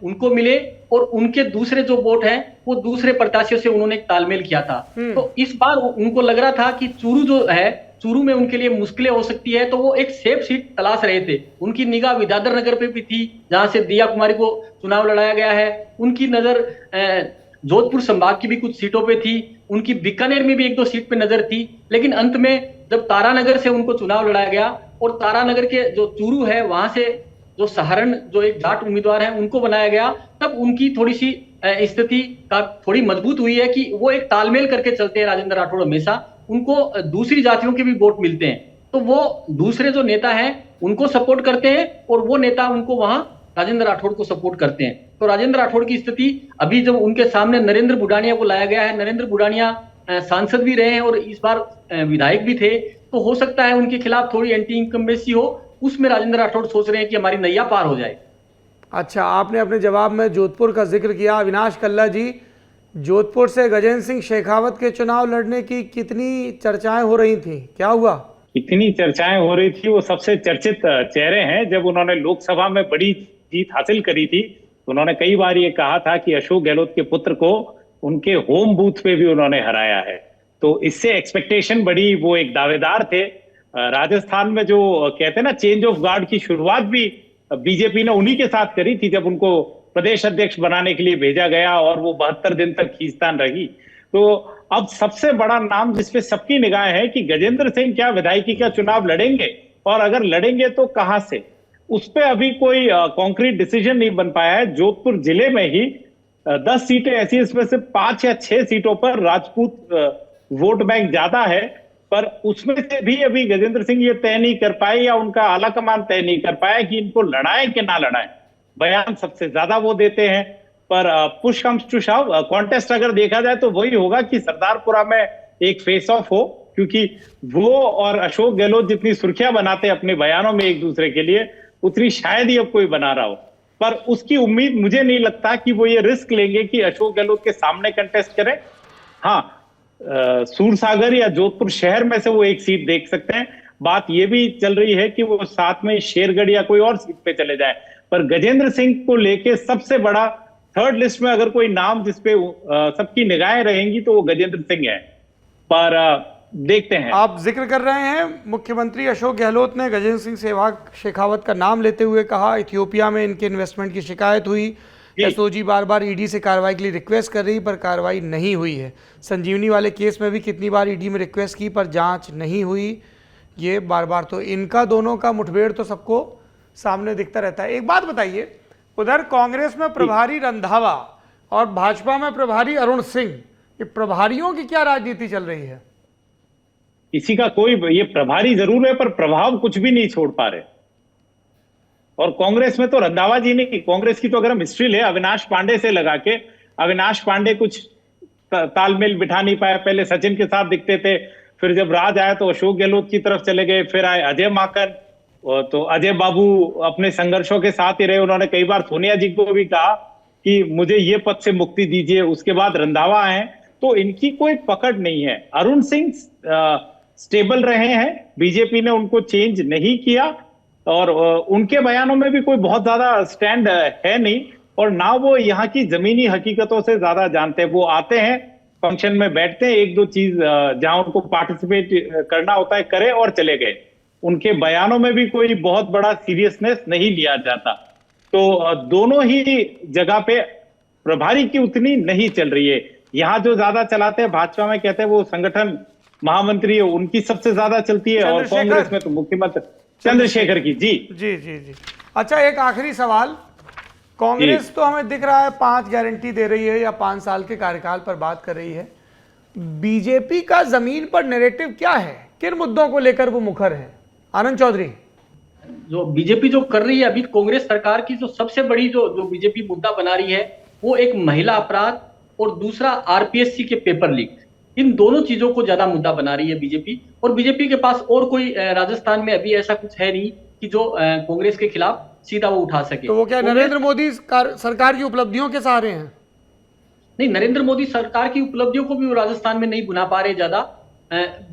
उनको मिले और उनके दूसरे जो वोट हैं वो दूसरे प्रत्याशियों से उन्होंने एक तालमेल किया था। तो इस बार उनको लग रहा था कि चूरू जो है, चूरू में उनके लिए मुश्किलें हो सकती है, तो वो एक सेफ सीट तलाश रहे थे। उनकी निगाह विद्याधर नगर पे भी थी, जहां से दिया कुमारी को चुनाव लड़ाया गया है। उनकी नजर जोधपुर संभाग की भी कुछ सीटों पे थी, उनकी बीकानेर में भी 1-2 सीट पे नजर थी, लेकिन अंत में जब तारानगर से उनको चुनाव लड़ाया गया और तारानगर के जो चूरू है वहां से जो सहारण जो एक जाट उम्मीदवार है उनको बनाया गया, तब उनकी थोड़ी सी स्थिति का थोड़ी मजबूत हुई है कि वो एक तालमेल करके चलते हैं। राजेंद्र राठौड़ हमेशा उनको दूसरी जातियों के भी वोट मिलते हैं, तो वो दूसरे जो नेता हैं उनको सपोर्ट करते हैं और वो नेता उनको वहां राजेंद्र राठौड़ को सपोर्ट करते हैं। तो राजेंद्र राठौड़ की स्थिति अभी जब उनके सामने नरेंद्र बुडानिया को लाया गया है, नरेंद्र बुडानिया सांसद भी रहे हैं और इस बार विधायक भी थे, तो हो सकता है उनके खिलाफ थोड़ी एंटी इनकम्बेंसी हो, उसमें राजेंद्र राठौड़ सोच रहे हैं कि हमारी नैया पार हो जाए। अच्छा, आपने अपने जवाब में जोधपुर का जिक्र किया। अविनाश कल्ला जी, जोधपुर से गजेंद्र सिंह शेखावत के चुनाव लड़ने की कितनी चर्चाएं हो रही थी, क्या हुआ? इतनी चर्चाएं हो रही थी, वो सबसे चर्चित चेहरे हैं। जब उन्होंने लोकसभा में बड़ी जीत हासिल करी थी तो उन्होंने कई बार ये कहा था कि अशोक गहलोत के पुत्र को उनके होम बूथ पे भी उन्होंने हराया है। तो इससे एक्सपेक्टेशन बढ़ी, वो एक दावेदार थे। राजस्थान में जो कहते हैं ना चेंज ऑफ गार्ड की शुरुआत भी बीजेपी ने उन्हीं के साथ करी थी, जब उनको प्रदेश अध्यक्ष बनाने के लिए भेजा गया और वो 72 दिन तक खींचतान रही। तो अब सबसे बड़ा नाम जिसपे सबकी निगाह है कि गजेंद्र सिंह क्या विधायकी का चुनाव लड़ेंगे, और अगर लड़ेंगे तो कहां से, उस पर अभी कोई कॉन्क्रीट डिसीजन नहीं बन पाया है। जोधपुर जिले में ही 10 सीटें ऐसी, इसमें से 5 या 6 सीटों पर राजपूत वोट बैंक ज्यादा है, पर उसमें से भी अभी गजेंद्र सिंह ये तय नहीं कर पाए या उनका आला कमान तय नहीं कर पाया कि इनको लड़ाएं कि ना लड़ाएं। बयान सबसे ज्यादा वो देते हैं, पर push comes to shove, contest अगर देखा जाए तो वही होगा कि सरदारपुरा में एक फेस ऑफ हो, क्योंकि वो और अशोक गहलोत जितनी सुर्खियां बनाते हैं अपने बयानों में एक दूसरे के लिए, उतनी शायद ही अब कोई बना रहा हो। पर उसकी उम्मीद मुझे नहीं लगता कि वो ये रिस्क लेंगे कि अशोक गहलोत के सामने कंटेस्ट करें। हाँ, सूरसागर या जोधपुर शहर में से वो एक सीट देख सकते हैं। बात ये भी चल रही है कि वो साथ में शेरगढ़ या कोई और सीट पे चले जाए, पर गजेंद्र सिंह को लेके सबसे बड़ा थर्ड लिस्ट में अगर कोई नाम जिसपे सबकी निगाहें रहेंगी तो वो गजेंद्र सिंह है। पर देखते हैं। आप जिक्र कर रहे हैं, मुख्यमंत्री अशोक गहलोत ने गजेंद्र सिंह सहवाग शेखावत का नाम लेते हुए कहा इथियोपिया में इनके इन्वेस्टमेंट की शिकायत हुई, एसओजी बार बार ईडी से कार्रवाई के लिए रिक्वेस्ट कर रही पर कार्रवाई नहीं हुई है। संजीवनी वाले केस में भी कितनी बार ईडी में रिक्वेस्ट की पर जांच नहीं हुई, ये बार बार। तो इनका दोनों का मुठभेड़ तो सबको सामने दिखता रहता है। एक बात बताइए, उधर कांग्रेस में प्रभारी रंधावा और भाजपा में प्रभारी अरुण सिंह, ये प्रभारियों की क्या राजनीति चल रही है? किसी का कोई, ये प्रभारी जरूर है पर प्रभाव कुछ भी नहीं छोड़ पा रहे। और कांग्रेस में तो रंधावा जी ने, कांग्रेस की तो अगर हम हिस्ट्री ले, अविनाश पांडे से लगा के, अविनाश पांडे कुछ तालमेल बिठा नहीं पाया। पहले सचिन के साथ दिखते थे, फिर जब राज आया तो अशोक गहलोत की तरफ चले गए, फिर आए अजय माकन, तो अजय बाबू अपने संघर्षों के साथ ही रहे। उन्होंने कई बार सोनिया जी को भी कहा कि मुझे ये पद से मुक्ति दीजिए। उसके बाद रंधावा आए, तो इनकी कोई पकड़ नहीं है। अरुण सिंह स्टेबल रहे हैं, बीजेपी ने उनको चेंज नहीं किया और उनके बयानों में भी कोई बहुत ज्यादा स्टैंड है नहीं, और ना वो यहाँ की जमीनी हकीकतों से ज्यादा जानते हैं। वो आते हैं, फंक्शन में बैठते हैं, एक दो चीज जहां उनको पार्टिसिपेट करना होता है करे और चले गए। उनके बयानों में भी कोई बहुत बड़ा सीरियसनेस नहीं लिया जाता। तो दोनों ही जगह पे प्रभारी की उतनी नहीं चल रही है। यहाँ जो ज्यादा चलाते हैं भाजपा में कहते हैं वो संगठन महामंत्री है, उनकी सबसे ज्यादा चलती है, और कांग्रेस में तो मुख्यमंत्री चंद्रशेखर की। जी जी जी जी। अच्छा, एक आखिरी सवाल, कांग्रेस तो हमें दिख रहा है 5 गारंटी दे रही है या 5 साल के कार्यकाल पर बात कर रही है, बीजेपी का जमीन पर नैरेटिव क्या है, किन मुद्दों को लेकर वो मुखर है? आनंद चौधरी, जो बीजेपी जो कर रही है अभी, कांग्रेस सरकार की जो सबसे बड़ी जो बीजेपी मुद्दा बना रही है वो एक महिला अपराध और दूसरा आरपीएससी के पेपर लीक, इन दोनों चीजों को ज्यादा मुद्दा बना रही है बीजेपी। और बीजेपी के पास और कोई राजस्थान में अभी ऐसा कुछ है नहीं कि जो कांग्रेस के खिलाफ सीधा वो उठा सके। तो वो क्या नरेंद्र मोदी सरकार की उपलब्धियों के सहारे हैं? नहीं, नरेंद्र मोदी सरकार की उपलब्धियों को भी वो राजस्थान में नहीं बुना पा रहे ज्यादा।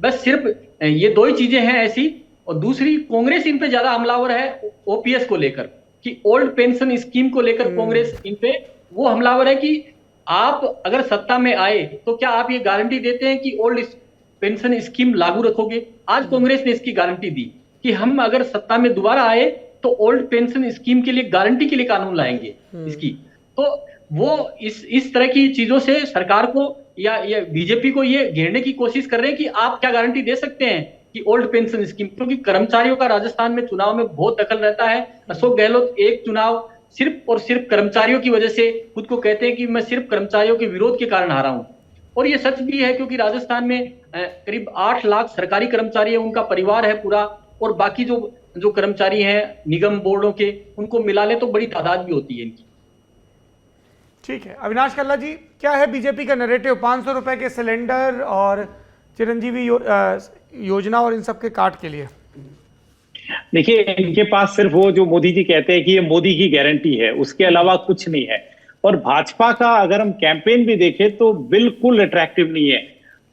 बस सिर्फ ये दो ही चीजें हैं ऐसी। और दूसरी, कांग्रेस इन पे ज्यादा हमलावर है ओपीएस को लेकर, कि ओल्ड पेंशन स्कीम को लेकर कांग्रेस इन पे वो हमलावर है कि आप अगर सत्ता में आए तो क्या आप ये गारंटी देते हैं कि ओल्ड पेंशन स्कीम लागू रखोगे? आज कांग्रेस ने इसकी गारंटी दी कि हम अगर सत्ता में दोबारा आए तो ओल्ड पेंशन स्कीम के लिए गारंटी के लिए कानून लाएंगे इसकी। तो वो इस तरह की चीजों से सरकार को या बीजेपी को ये घेरने की कोशिश कर रहे हैं कि आप क्या गारंटी दे सकते हैं कि ओल्ड पेंशन स्कीम, क्योंकि कर्मचारियों का राजस्थान में चुनाव में बहुत दखल रहता है। अशोक गहलोत एक चुनाव सिर्फ और सिर्फ कर्मचारियों की वजह से खुद को कहते हैं कि मैं सिर्फ कर्मचारियों के विरोध के कारण हारा हूं, और ये सच भी है, क्योंकि राजस्थान में करीब 8 लाख सरकारी कर्मचारी है, उनका परिवार है पूरा, और बाकी जो कर्मचारी हैं निगम बोर्डों के, उनको मिला ले तो बड़ी तादाद भी होती है इनकी। ठीक है, अविनाश कल्ला जी, क्या है बीजेपी का नैरेटिव 500 रुपए के सिलेंडर और चिरंजीवी योजना और इन सब के काट के लिए? देखिए, इनके पास सिर्फ वो जो मोदी जी कहते हैं कि ये मोदी की गारंटी है, उसके अलावा कुछ नहीं है। और भाजपा का अगर हम कैंपेन भी देखें तो बिल्कुल अट्रैक्टिव नहीं है।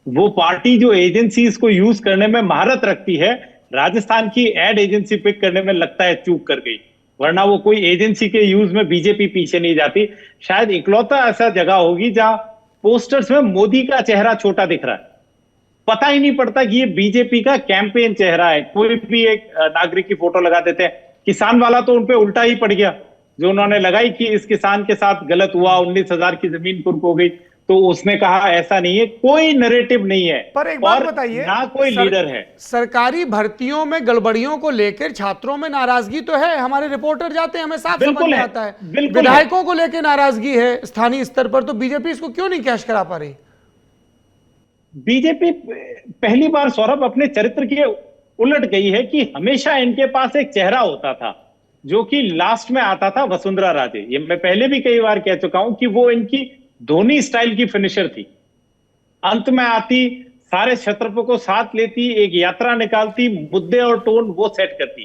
वो पार्टी जो एजेंसीज को यूज करने में महारत रखती है, राजस्थान की एड एजेंसी पिक करने में लगता है चूक कर गई। वरना वो कोई एजेंसी के यूज में बीजेपी पीछे नहीं जाती। शायद इकलौता ऐसा जगह होगी जहां पोस्टर्स में मोदी का चेहरा छोटा दिख रहा है, पता ही नहीं पड़ता कि ये बीजेपी का कैंपेन चेहरा है। कोई भी एक नागरिक की फोटो लगा देते हैं। किसान वाला तो उनपे उल्टा ही पड़ गया, जो उन्होंने लगाई कि इस किसान के साथ गलत हुआ, 19,000 की जमीन कुर्क हो गई, तो उसने कहा ऐसा नहीं है, कोई नैरेटिव नहीं है। पर एक बात और बताइए, ना कोई लीडर है। सरकारी भर्तियों में गड़बड़ियों को लेकर छात्रों में नाराजगी तो है, हमारे रिपोर्टर जाते हैं, हमें साफ समझ बिल्कुल में है, आता है। बिल्कुल है। विधायकों को लेकर नाराजगी है स्थानीय स्तर पर, तो बीजेपी इसको क्यों नहीं कैश करा पा रही? बीजेपी पहली बार सौरभ अपने चरित्र के उलट गई है कि हमेशा इनके पास एक चेहरा होता था जो कि लास्ट में आता था, वसुंधरा राजे। ये मैं पहले भी कई बार कह चुका हूं कि वो इनकी धोनी स्टाइल की फिनिशर थी। अंत में आती, सारे क्षेत्रफल को साथ लेती, एक यात्रा निकालती, मुद्दे और टोन वो सेट करती।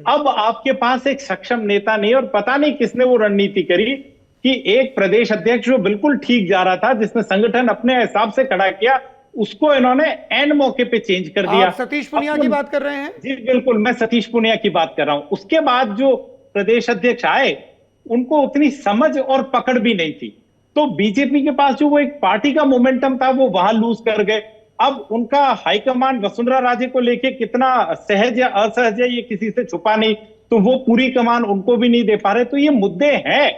अब आपके पास एक सक्षम नेता नहीं, और पता नहीं किसने वो रणनीति करी कि एक प्रदेश अध्यक्ष जो बिल्कुल ठीक जा रहा था, जिसने संगठन अपने हिसाब से खड़ा किया, उसको इन्होंने एंड मौके पे चेंज कर दिया। आप सतीश पुनिया की बात कर रहे हैं? जी बिल्कुल, मैं सतीश पुनिया की बात कर रहा हूं। उसके बाद जो प्रदेश अध्यक्ष आए, उनको उतनी समझ और पकड़ भी नहीं थी, तो बीजेपी के पास जो वो एक पार्टी का मोमेंटम था वो वहां लूज कर गए। अब उनका हाईकमान वसुंधरा राजे को लेके कितना सहज या असहज है, ये किसी से छुपा नहीं, तो वो पूरी कमान उनको भी नहीं दे पा रहे। तो ये मुद्दे हैं,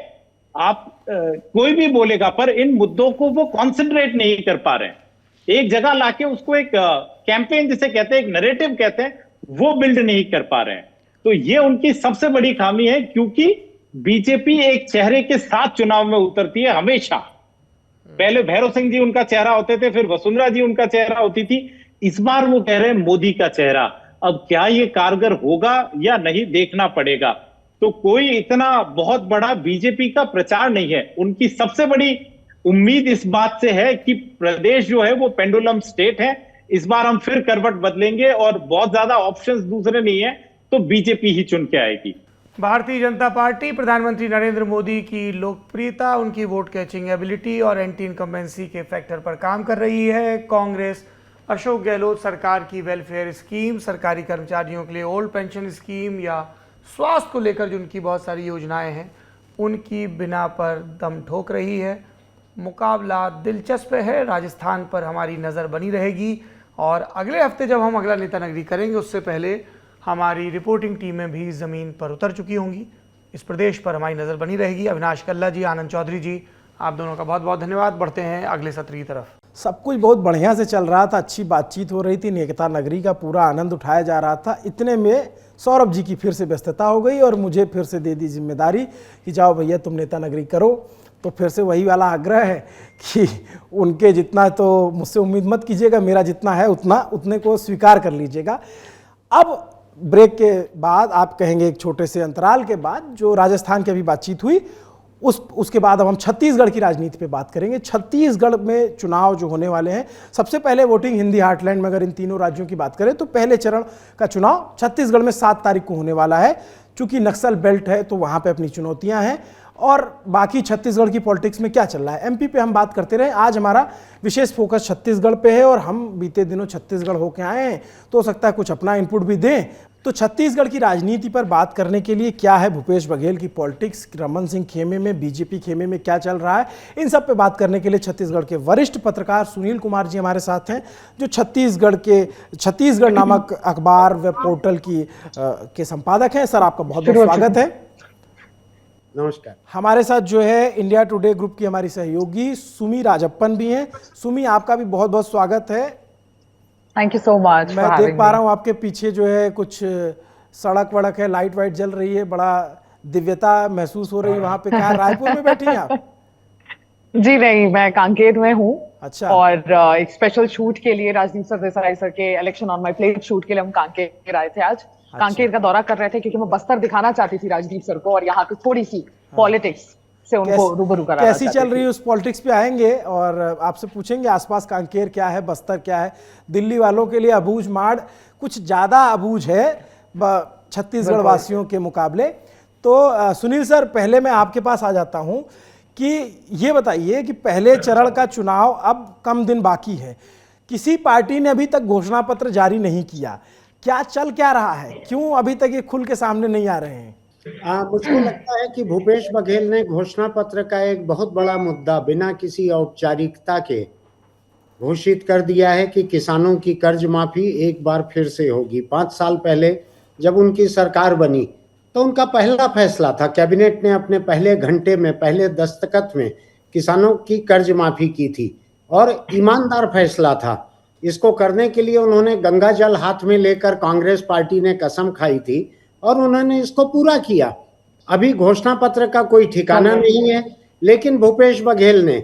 आप कोई भी बोलेगा, पर इन मुद्दों को वो कॉन्सेंट्रेट नहीं कर पा रहे हैं। एक जगह लाके उसको एक कैंपेन जिसे कहते हैं, एक नैरेटिव कहते हैं, वो बिल्ड नहीं कर पा रहे हैं। तो ये उनकी सबसे बड़ी खामी है, क्योंकि बीजेपी एक चेहरे के साथ चुनाव में उतरती है हमेशा। पहले भैरव सिंह जी उनका चेहरा होते थे, फिर वसुंधरा जी उनका चेहरा होती थी। इस बार वो कह रहे हैं मोदी का चेहरा। अब क्या ये कारगर होगा या नहीं, देखना पड़ेगा। तो कोई इतना बहुत बड़ा बीजेपी का प्रचार नहीं है। उनकी सबसे बड़ी उम्मीद इस बात से है कि प्रदेश जो है वो पेंडुलम स्टेट है, इस बार हम फिर करवट बदलेंगे और बहुत ज्यादा ऑप्शंस दूसरे नहीं है, तो बीजेपी ही चुन के आएगी। भारतीय जनता पार्टी, प्रधानमंत्री नरेंद्र मोदी की लोकप्रियता, उनकी वोट कैचिंग एबिलिटी और एंटी इनकम्बेंसी के फैक्टर पर काम कर रही है। कांग्रेस अशोक गहलोत सरकार की वेलफेयर स्कीम, सरकारी कर्मचारियों के लिए ओल्ड पेंशन स्कीम या स्वास्थ्य को लेकर जो उनकी बहुत सारी योजनाएं हैं, उनकी बिना पर दम ठोक रही है। मुकाबला दिलचस्प है, राजस्थान पर हमारी नज़र बनी रहेगी, और अगले हफ्ते जब हम अगला नेता नगरी करेंगे, उससे पहले हमारी रिपोर्टिंग टीमें भी ज़मीन पर उतर चुकी होंगी। इस प्रदेश पर हमारी नज़र बनी रहेगी। अविनाश कल्ला जी, आनंद चौधरी जी, आप दोनों का बहुत बहुत धन्यवाद। बढ़ते हैं अगले सत्र की तरफ। सब कुछ बहुत बढ़िया से चल रहा था, अच्छी बातचीत हो रही थी, नेता नगरी का पूरा आनंद उठाया जा रहा था। इतने में सौरभ जी की फिर से व्यस्तता हो गई और मुझे फिर से दे दी जिम्मेदारी कि जाओ भैया तुम नेता नगरी करो। तो फिर से वही वाला आग्रह है कि उनके जितना तो मुझसे उम्मीद मत कीजिएगा, मेरा जितना है उतने को स्वीकार कर लीजिएगा। अब ब्रेक के बाद आप कहेंगे, एक छोटे से अंतराल के बाद, जो राजस्थान की अभी बातचीत हुई उसके बाद अब हम छत्तीसगढ़ की राजनीति पे बात करेंगे। छत्तीसगढ़ में चुनाव जो होने वाले हैं, सबसे पहले वोटिंग हिंदी हार्टलैंड में, अगर इन तीनों राज्यों की बात करें तो पहले चरण का चुनाव छत्तीसगढ़ में 7 तारीख को होने वाला है। चूंकि नक्सल बेल्ट है तो वहाँ पे अपनी चुनौतियाँ हैं। और बाकी छत्तीसगढ़ की पॉलिटिक्स में क्या चल रहा है, एमपी पे हम बात करते रहे। आज हमारा विशेष फोकस छत्तीसगढ़ पे है और हम बीते दिनों छत्तीसगढ़ होके आए हैं, तो हो सकता है कुछ अपना इनपुट भी दें। तो छत्तीसगढ़ की राजनीति पर बात करने के लिए क्या है भूपेश बघेल की पॉलिटिक्स, रमन सिंह खेमे में, बीजेपी खेमे में क्या चल रहा है, इन सब पे बात करने के लिए छत्तीसगढ़ के वरिष्ठ पत्रकार सुनील कुमार जी हमारे साथ हैं, जो छत्तीसगढ़ नामक अखबार वेब पोर्टल के संपादक हैं। सर, आपका बहुत बहुत स्वागत है। नमस्कार। हमारे साथ जो है इंडिया टुडे ग्रुप की हमारी सहयोगी सुमी राजप्पन भी हैं। सुमी, आपका भी बहुत बहुत स्वागत है। Thank you so much. मैं देख पा रहा हूँ आपके पीछे जो है कुछ सड़क वड़क है, लाइट वाइट जल रही है, बड़ा दिव्यता महसूस हो रही है वहाँ पे। क्या रायपुर में बैठी हैं आप? जी नहीं, मैं कांकेर में हूँ। अच्छा। और एक स्पेशल शूट के लिए, राजदीप सर देसाई सर के election on my plate shoot के लिए हम कांकेर आए थे आज। अच्छा। कांकेर का दौरा कर रहे थे क्योंकि मैं बस्तर दिखाना चाहती थी राजदीप सर को, और यहाँ की थोड़ी सी पॉलिटिक्स से उनको रूबरू कराना चाहती थी। कैसी चल रही है उस पॉलिटिक्स पे आएंगे और आपसे पूछेंगे आसपास कांकेर क्या है, बस्तर क्या है। दिल्ली वालों के लिए अबूझ माड़ कुछ ज्यादा अबूझ है छत्तीसगढ़ वासियों के मुकाबले। तो सुनील सर, पहले मैं आपके पास आ जाता हूं कि ये बताइए कि पहले चरण का चुनाव अब कम दिन बाकी है, किसी पार्टी ने अभी तक घोषणा पत्र जारी नहीं किया, क्या चल क्या रहा है, क्यों अभी तक ये खुल के सामने नहीं आ रहे हैं? मुझको लगता है कि भूपेश बघेल ने घोषणा पत्र का एक बहुत बड़ा मुद्दा बिना किसी औपचारिकता के घोषित कर दिया है कि किसानों की कर्ज माफी एक बार फिर से होगी। 5 साल पहले जब उनकी सरकार बनी तो उनका पहला फैसला था, कैबिनेट ने अपने पहले घंटे में, पहले दस्तखत में किसानों की कर्ज माफी की थी और ईमानदार फैसला था। इसको करने के लिए उन्होंने गंगा जल हाथ में लेकर कांग्रेस पार्टी ने कसम खाई थी और उन्होंने इसको पूरा किया। अभी घोषणा पत्र का कोई ठिकाना नहीं है, लेकिन भूपेश बघेल ने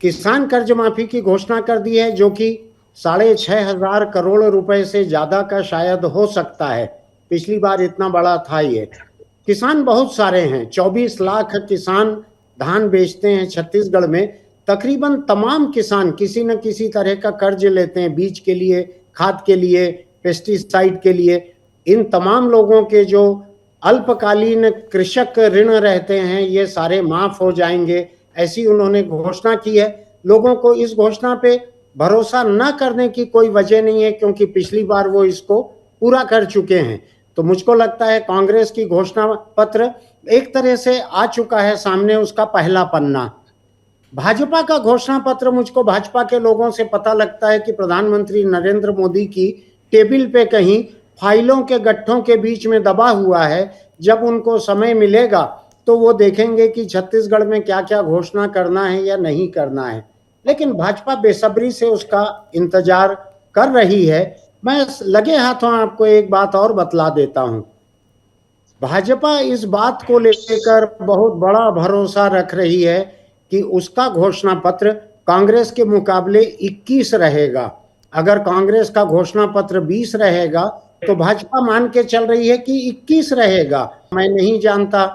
किसान कर्ज माफी की घोषणा कर दी है, जो कि 6,500 करोड़ रुपए से ज्यादा का शायद हो सकता है। पिछली बार इतना बड़ा था ये। किसान बहुत सारे हैं, 24 लाख किसान धान बेचते हैं छत्तीसगढ़ में। तकरीबन तमाम किसान किसी न किसी तरह का कर्ज लेते हैं, बीज के लिए, खाद के लिए, पेस्टिसाइड के लिए। इन तमाम लोगों के जो अल्पकालीन कृषक ऋण रहते हैं ये सारे माफ हो जाएंगे, ऐसी उन्होंने घोषणा की है। लोगों को इस घोषणा पे भरोसा न करने की कोई वजह नहीं है, क्योंकि पिछली बार वो इसको पूरा कर चुके हैं। तो मुझको लगता है कांग्रेस की घोषणा पत्र एक तरह से आ चुका है सामने, उसका पहला पन्ना। भाजपा का घोषणा पत्र, मुझको भाजपा के लोगों से पता लगता है कि प्रधानमंत्री नरेंद्र मोदी की टेबल पे कहीं फाइलों के गट्ठों के बीच में दबा हुआ है। जब उनको समय मिलेगा तो वो देखेंगे कि छत्तीसगढ़ में क्या क्या घोषणा करना है या नहीं करना है। लेकिन भाजपा बेसब्री से उसका इंतजार कर रही है। मैं लगे हाथों आपको एक बात और बतला देता हूं। भाजपा इस बात को लेकर बहुत बड़ा भरोसा रख रही है कि उसका घोषणा पत्र कांग्रेस के मुकाबले 21 रहेगा। अगर कांग्रेस का घोषणा पत्र 20 रहेगा तो भाजपा मान के चल रही है कि 21 रहेगा। मैं नहीं जानता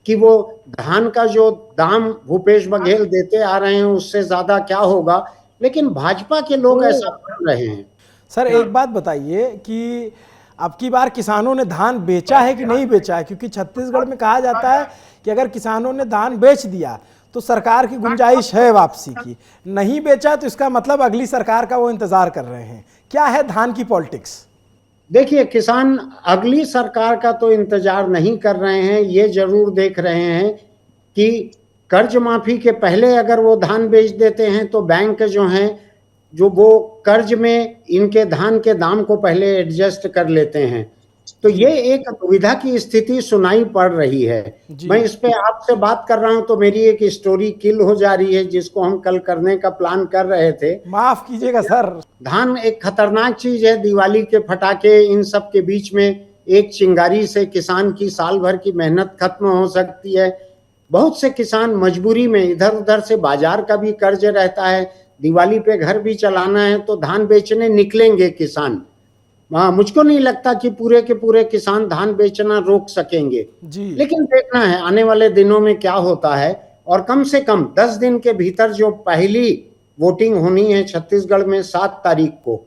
कि वो धान का जो दाम भूपेश बघेल देते आ रहे हैं उससे ज्यादा क्या होगा, लेकिन भाजपा के लोग ऐसा कर रहे हैं। सर एक बात बताइए कि अब की बार किसानों ने धान बेचा है कि नहीं बेचा है? क्योंकि छत्तीसगढ़ में कहा जाता है कि अगर किसानों ने धान बेच दिया तो सरकार की गुंजाइश है वापसी की, नहीं बेचा तो इसका मतलब अगली सरकार का वो इंतजार कर रहे हैं। क्या है धान की पॉलिटिक्स? देखिए, किसान अगली सरकार का तो इंतजार नहीं कर रहे हैं, ये जरूर देख रहे हैं कि कर्ज माफी के पहले अगर वो धान बेच देते हैं तो बैंक जो हैं जो वो कर्ज में इनके धान के दाम को पहले एडजस्ट कर लेते हैं। तो ये एक दुविधा की स्थिति सुनाई पड़ रही है। मैं इस पे आपसे बात कर रहा हूं तो मेरी एक स्टोरी किल हो जा रही है जिसको हम कल करने का प्लान कर रहे थे। माफ कीजिएगा सर। धान एक खतरनाक चीज है। दिवाली के फटाके इन सब के बीच में एक चिंगारी से किसान की साल भर की मेहनत खत्म हो सकती है। बहुत से किसान मजबूरी में इधर उधर से बाजार का भी कर्ज रहता है, दिवाली पे घर भी चलाना है, तो धान बेचने निकलेंगे किसान। मुझको नहीं लगता कि पूरे के पूरे किसान धान बेचना रोक सकेंगे जी। लेकिन देखना है आने वाले दिनों में क्या होता है। और कम से कम 10 दिन के भीतर जो पहली वोटिंग होनी है छत्तीसगढ़ में 7 तारीख को,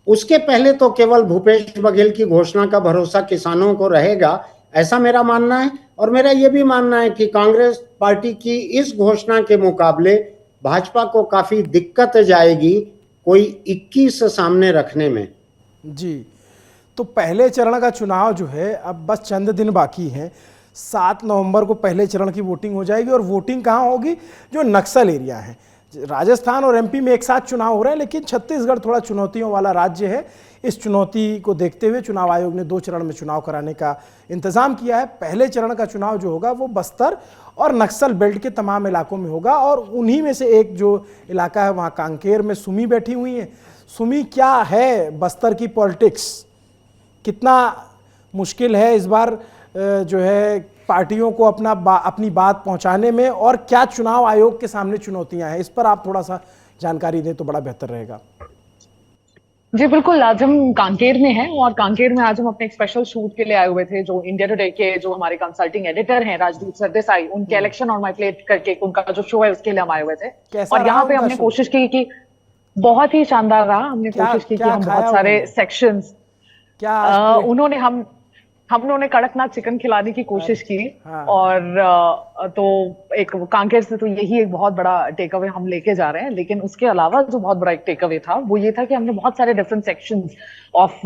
उसके पहले तो केवल भूपेश बघेल की घोषणा का भरोसा किसानों को रहेगा, ऐसा मेरा मानना है। और मेरा यह भी मानना है कि कांग्रेस पार्टी की इस घोषणा के मुकाबले भाजपा को काफी दिक्कत जाएगी कोई 21 सामने रखने में। जी, तो पहले चरण का चुनाव जो है अब बस चंद दिन बाकी हैं। 7 नवंबर को पहले चरण की वोटिंग हो जाएगी। और वोटिंग कहाँ होगी? जो नक्सल एरिया है। राजस्थान और एमपी में एक साथ चुनाव हो रहे हैं, लेकिन छत्तीसगढ़ थोड़ा चुनौतियों वाला राज्य है। इस चुनौती को देखते हुए चुनाव आयोग ने 2 चरण में चुनाव कराने का इंतजाम किया है। पहले चरण का चुनाव जो होगा वो बस्तर और नक्सल बेल्ट के तमाम इलाकों में होगा। और उन्हीं में से एक जो इलाका है वहाँ कांकेर में सुमी बैठी हुई है। सुमी, क्या है बस्तर की पॉलिटिक्स? कितना मुश्किल है इस बार जो है पार्टियों को अपनी बात पहुंचाने में, और क्या चुनाव आयोग के सामने चुनौतियां हैं? इस पर आप थोड़ा सा जानकारी दें तो बड़ा बेहतर रहेगा। जी बिल्कुल, आज हम कांकेर में हैं और कांकेर में आज हम अपने एक स्पेशल शूट के लिए आए हुए थे। जो इंडिया टुडे के जो हमारे कंसल्टिंग एडिटर हैं राजदीप सरदेसाई, उनके इलेक्शन ऑन माय प्लेट करके उनका जो शो है उसके लिए हम आए हुए थे। और यहाँ पे हमने कोशिश की कि बहुत ही शानदार रहा। हमने कोशिश की कि हम बहुत सारे सेक्शंस उन्होंने कड़कनाथ चिकन खिलाने की कोशिश की। और तो एक कांकेर से तो यही एक बहुत बड़ा टेक अवे हम लेके जा रहे हैं, लेकिन उसके अलावा जो बहुत बड़ा एक टेक अवे था वो ये था कि हमने बहुत सारे डिफरेंट सेक्शंस ऑफ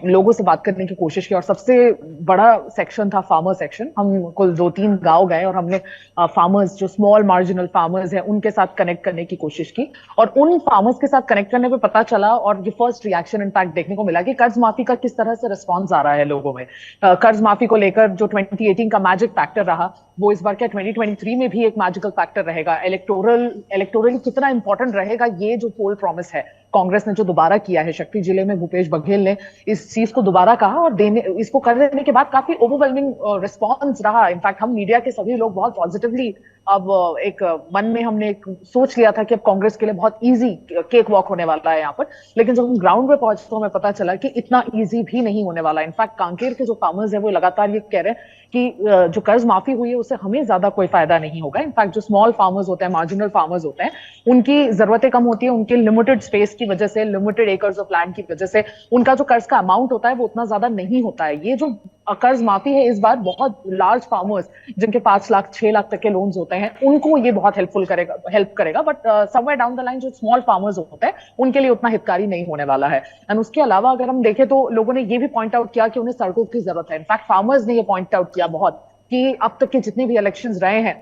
लोगों से बात करने की कोशिश की, और सबसे बड़ा सेक्शन था फार्मर सेक्शन। हम कुल 2-3 गांव गए और हमने फार्मर्स, जो स्मॉल मार्जिनल फार्मर्स हैं, उनके साथ कनेक्ट करने की कोशिश की, और उन फार्मर्स के साथ कनेक्ट करने पे पता चला, और ये फर्स्ट रिएक्शन इनफैक्ट देखने को मिला कि कर्ज माफी का किस तरह से रिस्पॉन्स आ रहा है लोगों में। कर्ज माफी को लेकर जो 2018 का मैजिक फैक्टर रहा, वो इस बार क्या 2023 में भी एक मैजिकल फैक्टर रहेगा। इलेक्टोरली कितना इंपॉर्टेंट रहेगा, ये जो पोल प्रॉमिस है कांग्रेस ने जो दोबारा किया है, शक्ति जिले में भूपेश बघेल ने इस चीज को दोबारा कहा, और इसको कर देने के बाद काफी ओवरवेलमिंग रिस्पॉन्स रहा। इनफैक्ट हम मीडिया के सभी लोग बहुत पॉजिटिवली, अब एक मन में हमने एक सोच लिया था कि अब कांग्रेस के लिए बहुत इजी केक वॉक होने वाला है यहाँ पर, लेकिन जब हम ग्राउंड पे पहुंचे तो हमें पता चला कि इतना इजी भी नहीं होने वाला। इनफैक्ट कांकेर के जो फार्मर्स है वो लगातार ये कह रहे हैं कि जो कर्ज माफी हुई है उससे हमें ज्यादा कोई फायदा नहीं होगा। इनफैक्ट जो स्मॉल फार्मर्स होते हैं, मार्जिनल फार्मर्स होते हैं, उनकी जरूरतें कम होती है, उनके लिमिटेड स्पेस की वजह से, लिमिटेड एकर्स ऑफ लैंड की वजह से उनका जो कर्ज का अमाउंट होता है वो उतना ज्यादा नहीं होता है। ये जो कर्ज माफी है इस बार, बहुत लार्ज फार्मर्स जिनके 5 लाख 6 लाख तक के लोन्स होते हैं, उनको ये बहुत हेल्प करेगा, but somewhere down the line जो स्मॉल फार्मर्स होते हैं उनके लिए उतना हितकारी नहीं होने वाला है। एंड उसके अलावा अगर हम देखें तो लोगों ने ये भी पॉइंट आउट किया कि उन्हें सड़कों की जरूरत है। इनफैक्ट फार्मर्स ने ये पॉइंट आउट किया बहुत कि अब तक के जितने भी इलेक्शंस रहे हैं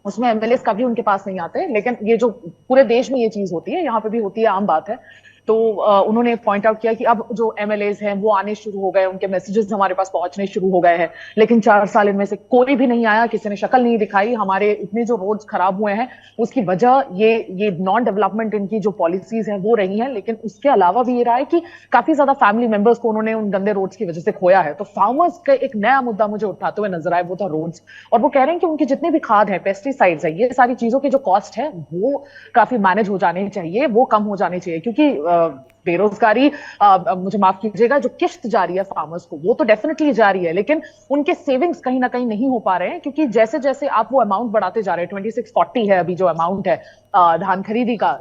उसमें एमएलए कभी उनके पास नहीं आते, लेकिन ये जो पूरे देश में ये चीज होती है, यहाँ पे भी होती है, आम बात है। तो उन्होंने पॉइंट आउट किया कि अब जो एमएलएज हैं वो आने शुरू हो गए, उनके मैसेजेस हमारे पास पहुंचने शुरू हो गए हैं, लेकिन 4 साल इनमें से कोई भी नहीं आया, किसी ने शक्ल नहीं दिखाई। हमारे इतने जो रोड्स खराब हुए हैं उसकी वजह ये नॉन डेवलपमेंट इनकी जो पॉलिसीज हैं वो रही हैं, लेकिन उसके अलावा भी ये रहा है कि काफी ज्यादा फैमिली मेंबर्स को उन्होंने उन गंदे रोड्स की वजह से खोया है। तो फार्मर्स का एक नया मुद्दा मुझे उठाते हुए नजर आया, वो था रोड्स, और वो कह रहे हैं कि उनकी जितनी भी खाद है, पेस्टिसाइड्स है, ये सारी चीजों की जो कॉस्ट है वो काफी मैनेज हो जानी चाहिए, वो कम हो जानी चाहिए, क्योंकि बेरोजगारी, मुझे माफ कीजिएगा, जो किश्त जा रही है फार्मर्स को वो तो डेफिनेटली जा रही है, लेकिन उनके सेविंग्स कहीं ना कहीं नहीं हो पा रहे हैं, क्योंकि जैसे जैसे आप वो अमाउंट बढ़ाते जा रहे हैं, 2640 है अभी जो अमाउंट है धान खरीदी का,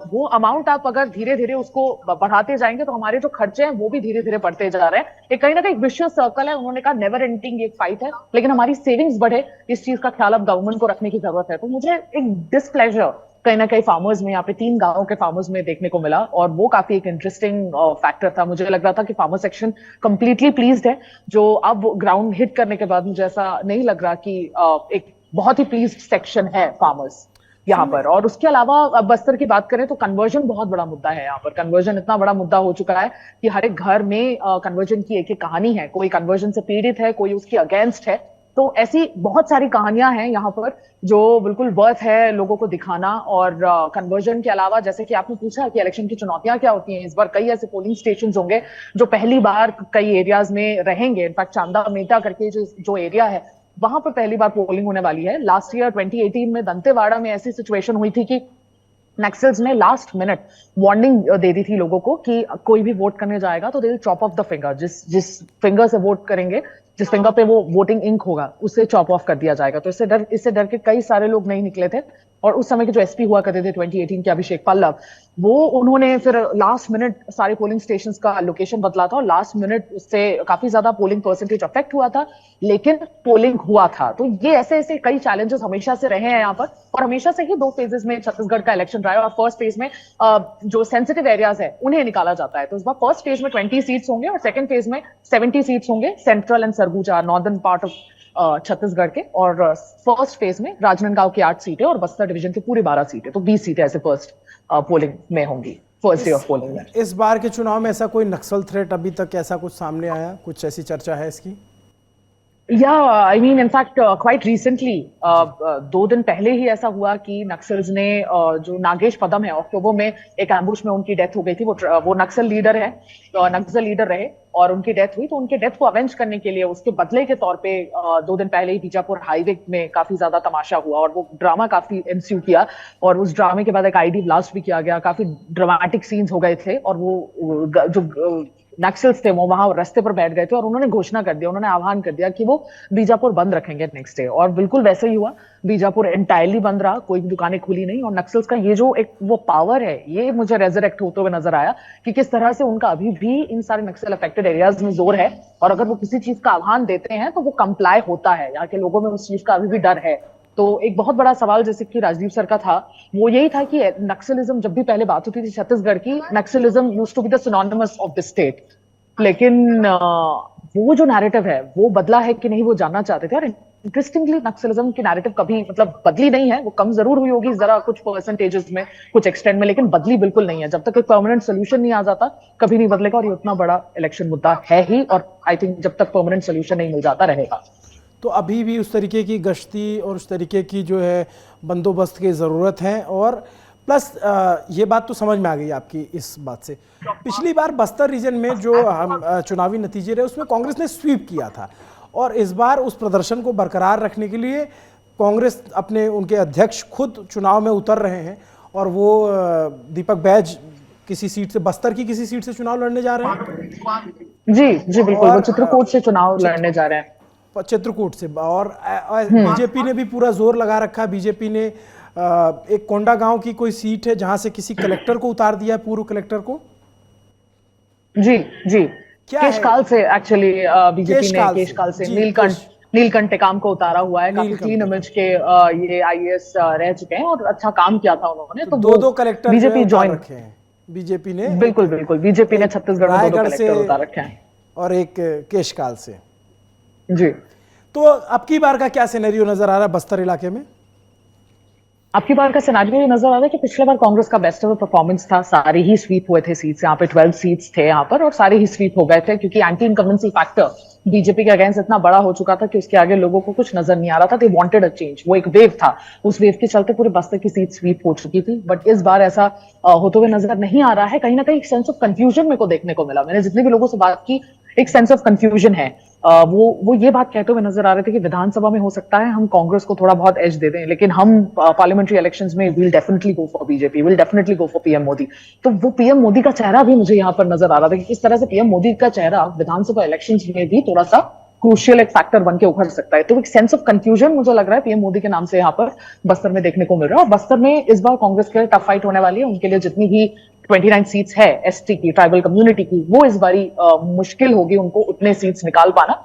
वो अमाउंट आप अगर धीरे धीरे उसको बढ़ाते जाएंगे तो हमारे जो खर्चे हैं वो भी धीरे धीरे बढ़ते जा रहे हैं। एक कहीं ना कहीं विशियस सर्कल है। उन्होंने कहा नेवर एंडिंग एक फाइट है, लेकिन हमारी सेविंग्स बढ़े, इस चीज का ख्याल अब गवर्नमेंट को रखने की जरूरत है। तो मुझे एक डिसप्लेजर कहीं ना कहीं फार्मर्स में, यहाँ पे 3 गांवों के फार्मर्स में देखने को मिला, और वो काफी एक इंटरेस्टिंग फैक्टर था। मुझे लग रहा था कि फार्मर सेक्शन कंप्लीटली प्लीज्ड है, जो अब ग्राउंड हिट करने के बाद मुझे ऐसा नहीं लग रहा कि एक बहुत ही प्लीज्ड सेक्शन है फार्मर्स यहाँ पर। और उसके अलावा अब बस्तर की बात करें तो कन्वर्जन बहुत बड़ा मुद्दा है यहाँ पर। कन्वर्जन इतना बड़ा मुद्दा हो चुका है कि हर एक घर में कन्वर्जन की एक एक कहानी है, कोई कन्वर्जन से पीड़ित है, कोई उसकी अगेंस्ट है। तो ऐसी बहुत सारी कहानियां हैं यहाँ पर जो बिल्कुल वर्थ है लोगों को दिखाना। और कन्वर्जन के अलावा, जैसे कि आपने पूछा कि इलेक्शन की चुनौतियां क्या होती हैं, इस बार कई ऐसे पोलिंग स्टेशन होंगे जो पहली बार कई एरियाज में रहेंगे। इनफैक्ट चांदा मेटा करके जो एरिया है वहां पर पहली बार पोलिंग होने वाली है। लास्ट ईयर 2018 में दंतेवाड़ा में ऐसी सिचुएशन हुई थी कि नक्सल्स ने लास्ट मिनट वार्निंग दे दी थी लोगों को कि कोई भी वोट करने जाएगा तो they will chop of the finger, जिस फिंगर से वोट करेंगे, जिस फिंगर पे वो वोटिंग इंक होगा उससे चॉप ऑफ कर दिया जाएगा। तो इससे डर के कई सारे लोग नहीं निकले थे। और उस समय के जो एसपी हुआ करते थे 2018 के अभिषेक पल्लव, वो उन्होंने फिर लास्ट मिनट सारे पोलिंग स्टेशंस का लोकेशन बदला था और लास्ट मिनट उससे काफी ज्यादा पोलिंग परसेंटेज अफेक्ट हुआ था, लेकिन पोलिंग हुआ था। तो ये ऐसे कई चैलेंजेस हमेशा से रहे हैं यहाँ पर, और हमेशा से ही 2 फेजेस में छत्तीसगढ़ का इलेक्शन रहा है। और फर्स्ट फेज में जो सेंसिटिव एरियाज है उन्हें निकाला जाता है। तो इस बार फर्स्ट फेज में 20 सीट्स होंगे और सेकंड फेज में 70 सीट्स होंगे, central and Surguja, northern part of Chhattisgarh के। और फर्स्ट फेज में राजनांदगांव की 8 सीटें और बस्तर डिवीजन की पूरी 12 सीटें, तो 20 सीटें ऐसे फर्स्ट पोलिंग में होंगी, फर्स्ट डे ऑफ पोलिंग में। इस बार के चुनाव में ऐसा कोई नक्सल थ्रेट अभी तक ऐसा कुछ सामने आया, कुछ ऐसी चर्चा है इसकी? या I mean in fact quite recently 2 दिन पहले ही ऐसा हुआ कि नक्सल्स ने जो नागेश पदम है, अक्टूबर में एक एम्बुश में उनकी डेथ हो गई थी। वो नक्सल लीडर है, नक्सल लीडर रहे और उनकी डेथ हुई। तो उनके डेथ को अवेंज करने के लिए, उसके बदले के तौर पे 2 दिन पहले ही बीजापुर हाईवे में काफी ज्यादा तमाशा हुआ और वो ड्रामा काफी एंस्यू किया। और उस ड्रामे के बाद एक आईडी ब्लास्ट भी किया गया, काफी ड्रामेटिक सीन्स हो गए थे। और वो जो नक्सल्स थे वो वहां रास्ते पर बैठ गए थे और उन्होंने घोषणा कर दिया, उन्होंने आह्वान कर दिया कि वो बीजापुर बंद रखेंगे नेक्स्ट डे। और बिल्कुल वैसे ही हुआ, बीजापुर एंटायरली बंद रहा, कोई भी दुकानें खुली नहीं। और नक्सल्स का ये जो एक वो पावर है, ये मुझे रेजरेक्ट होते हुए नजर आया कि किस तरह से उनका अभी भी इन सारे नक्सल अफेक्टेड एरियाज में जोर है। और अगर वो किसी चीज का आह्वान देते हैं तो वो कंप्लाई होता है, यहाँ के लोगों में उस चीज का अभी भी डर है। तो एक बहुत बड़ा सवाल जैसे कि राजदीप सर का था, वो यही था कि नक्सलिज्म, जब भी पहले बात होती थी छत्तीसगढ़ की, Naxalism used to be the synonymous of the state. लेकिन वो जो नैरेटिव है वो बदला है कि नहीं, वो जानना चाहते थे। और इंटरेस्टिंगली नक्सलिज्म की नैरेटिव कभी मतलब बदली नहीं है, वो कम जरूर हुई होगी जरा कुछ परसेंटेजेस में, कुछ एक्सटेंट में, लेकिन बदली बिल्कुल नहीं है। जब तक एक परमानेंट सोल्यूशन नहीं आ जाता कभी नहीं बदलेगा, और ये उतना बड़ा इलेक्शन मुद्दा है ही, और आई थिंक जब तक परमानेंट सोल्यूशन नहीं मिल जाता रहेगा। तो अभी भी उस तरीके की गश्ती और उस तरीके की जो है बंदोबस्त की ज़रूरत है। और प्लस ये बात तो समझ में आ गई आपकी इस बात से। पिछली बार बस्तर रीजन में जो हम चुनावी नतीजे रहे उसमें कांग्रेस ने स्वीप किया था, और इस बार उस प्रदर्शन को बरकरार रखने के लिए कांग्रेस अपने उनके अध्यक्ष खुद चुनाव में उतर रहे हैं, और वो दीपक बैज किसी सीट से, बस्तर की किसी सीट से चुनाव लड़ने जा रहे हैं। जी जी बिल्कुल, वो चित्रकूट से चुनाव लड़ने जा रहे हैं, चित्रकूट से। और बीजेपी ने भी पूरा जोर लगा रखा है। बीजेपी ने एक कोंडा गांव की कोई सीट है जहां से किसी कलेक्टर को उतार दिया है, पूर्व कलेक्टर को। जी जी, क्या केशकाल से एक्चुअली बीजेपी ने केशकाल से नीलकंठ टेकाम को उतारा हुआ है। काफी क्लीन इमेज के ये आईएएस रह चुके हैं और अच्छा काम किया था उन्होंने। तो दो कलेक्टर बीजेपी ज्वाइन रखे हैं, बीजेपी ने। बिल्कुल बिल्कुल, बीजेपी ने छत्तीसगढ़ में 2 कलेक्टर उतार रखे हैं, और एक केशकाल से। जी, तो अब की बार का क्या सिनेरियो नजर आ रहा है बस्तर इलाके में? आपकी बार का सिनेरियो ये नजर आ रहा है कि पिछले बार कांग्रेस का बेस्ट एवर परफॉर्मेंस था, सारे ही स्वीप हुए थे सीट्स, यहाँ पे 12 सीट्स थे यहाँ पर, और सारे ही स्वीप हो गए थे, क्योंकि एंटी इनकम्बेंसी फैक्टर बीजेपी के अगेंस्ट इतना बड़ा हो चुका था कि उसके आगे लोगों को कुछ नजर नहीं आ रहा था। दे वांटेड अ चेंज, वो एक वेव था, उस वेव के चलते पूरे बस्तर की सीट स्वीप हो चुकी थी। बट इस बार ऐसा होते हुए नजर नहीं आ रहा है। कहीं ना कहीं एक सेंस ऑफ कंफ्यूजन मेरे को देखने को मिला। मैंने जितने भी लोगों से बात की, एक सेंस ऑफ कंफ्यूजन है। वो ये बात कहते हुए नजर आ रहे थे कि विधानसभा में हो सकता है हम कांग्रेस को थोड़ा बहुत एज दे दें, लेकिन हम पार्लियामेंट्री इलेक्शंस में will definitely go for BJP, will definitely go for PM Modi. तो वो पीएम मोदी का चेहरा भी मुझे यहाँ पर नजर आ रहा था कि किस तरह से पीएम मोदी का चेहरा विधानसभा इलेक्शंस में भी थोड़ा सा क्रूशियल एक फैक्टर बन के उभर सकता है। तो एक सेंस ऑफ कंफ्यूजन मुझे लग रहा है पीएम मोदी के नाम से यहाँ पर बस्तर में देखने को मिल रहा है। और बस्तर में इस बार कांग्रेस के लिए टफ फाइट होने वाली है। उनके लिए जितनी भी 29 सीट्स है एसटी की, ट्राइबल कम्युनिटी की, वो इस बारी मुश्किल होगी उनको उतने सीट्स निकाल पाना।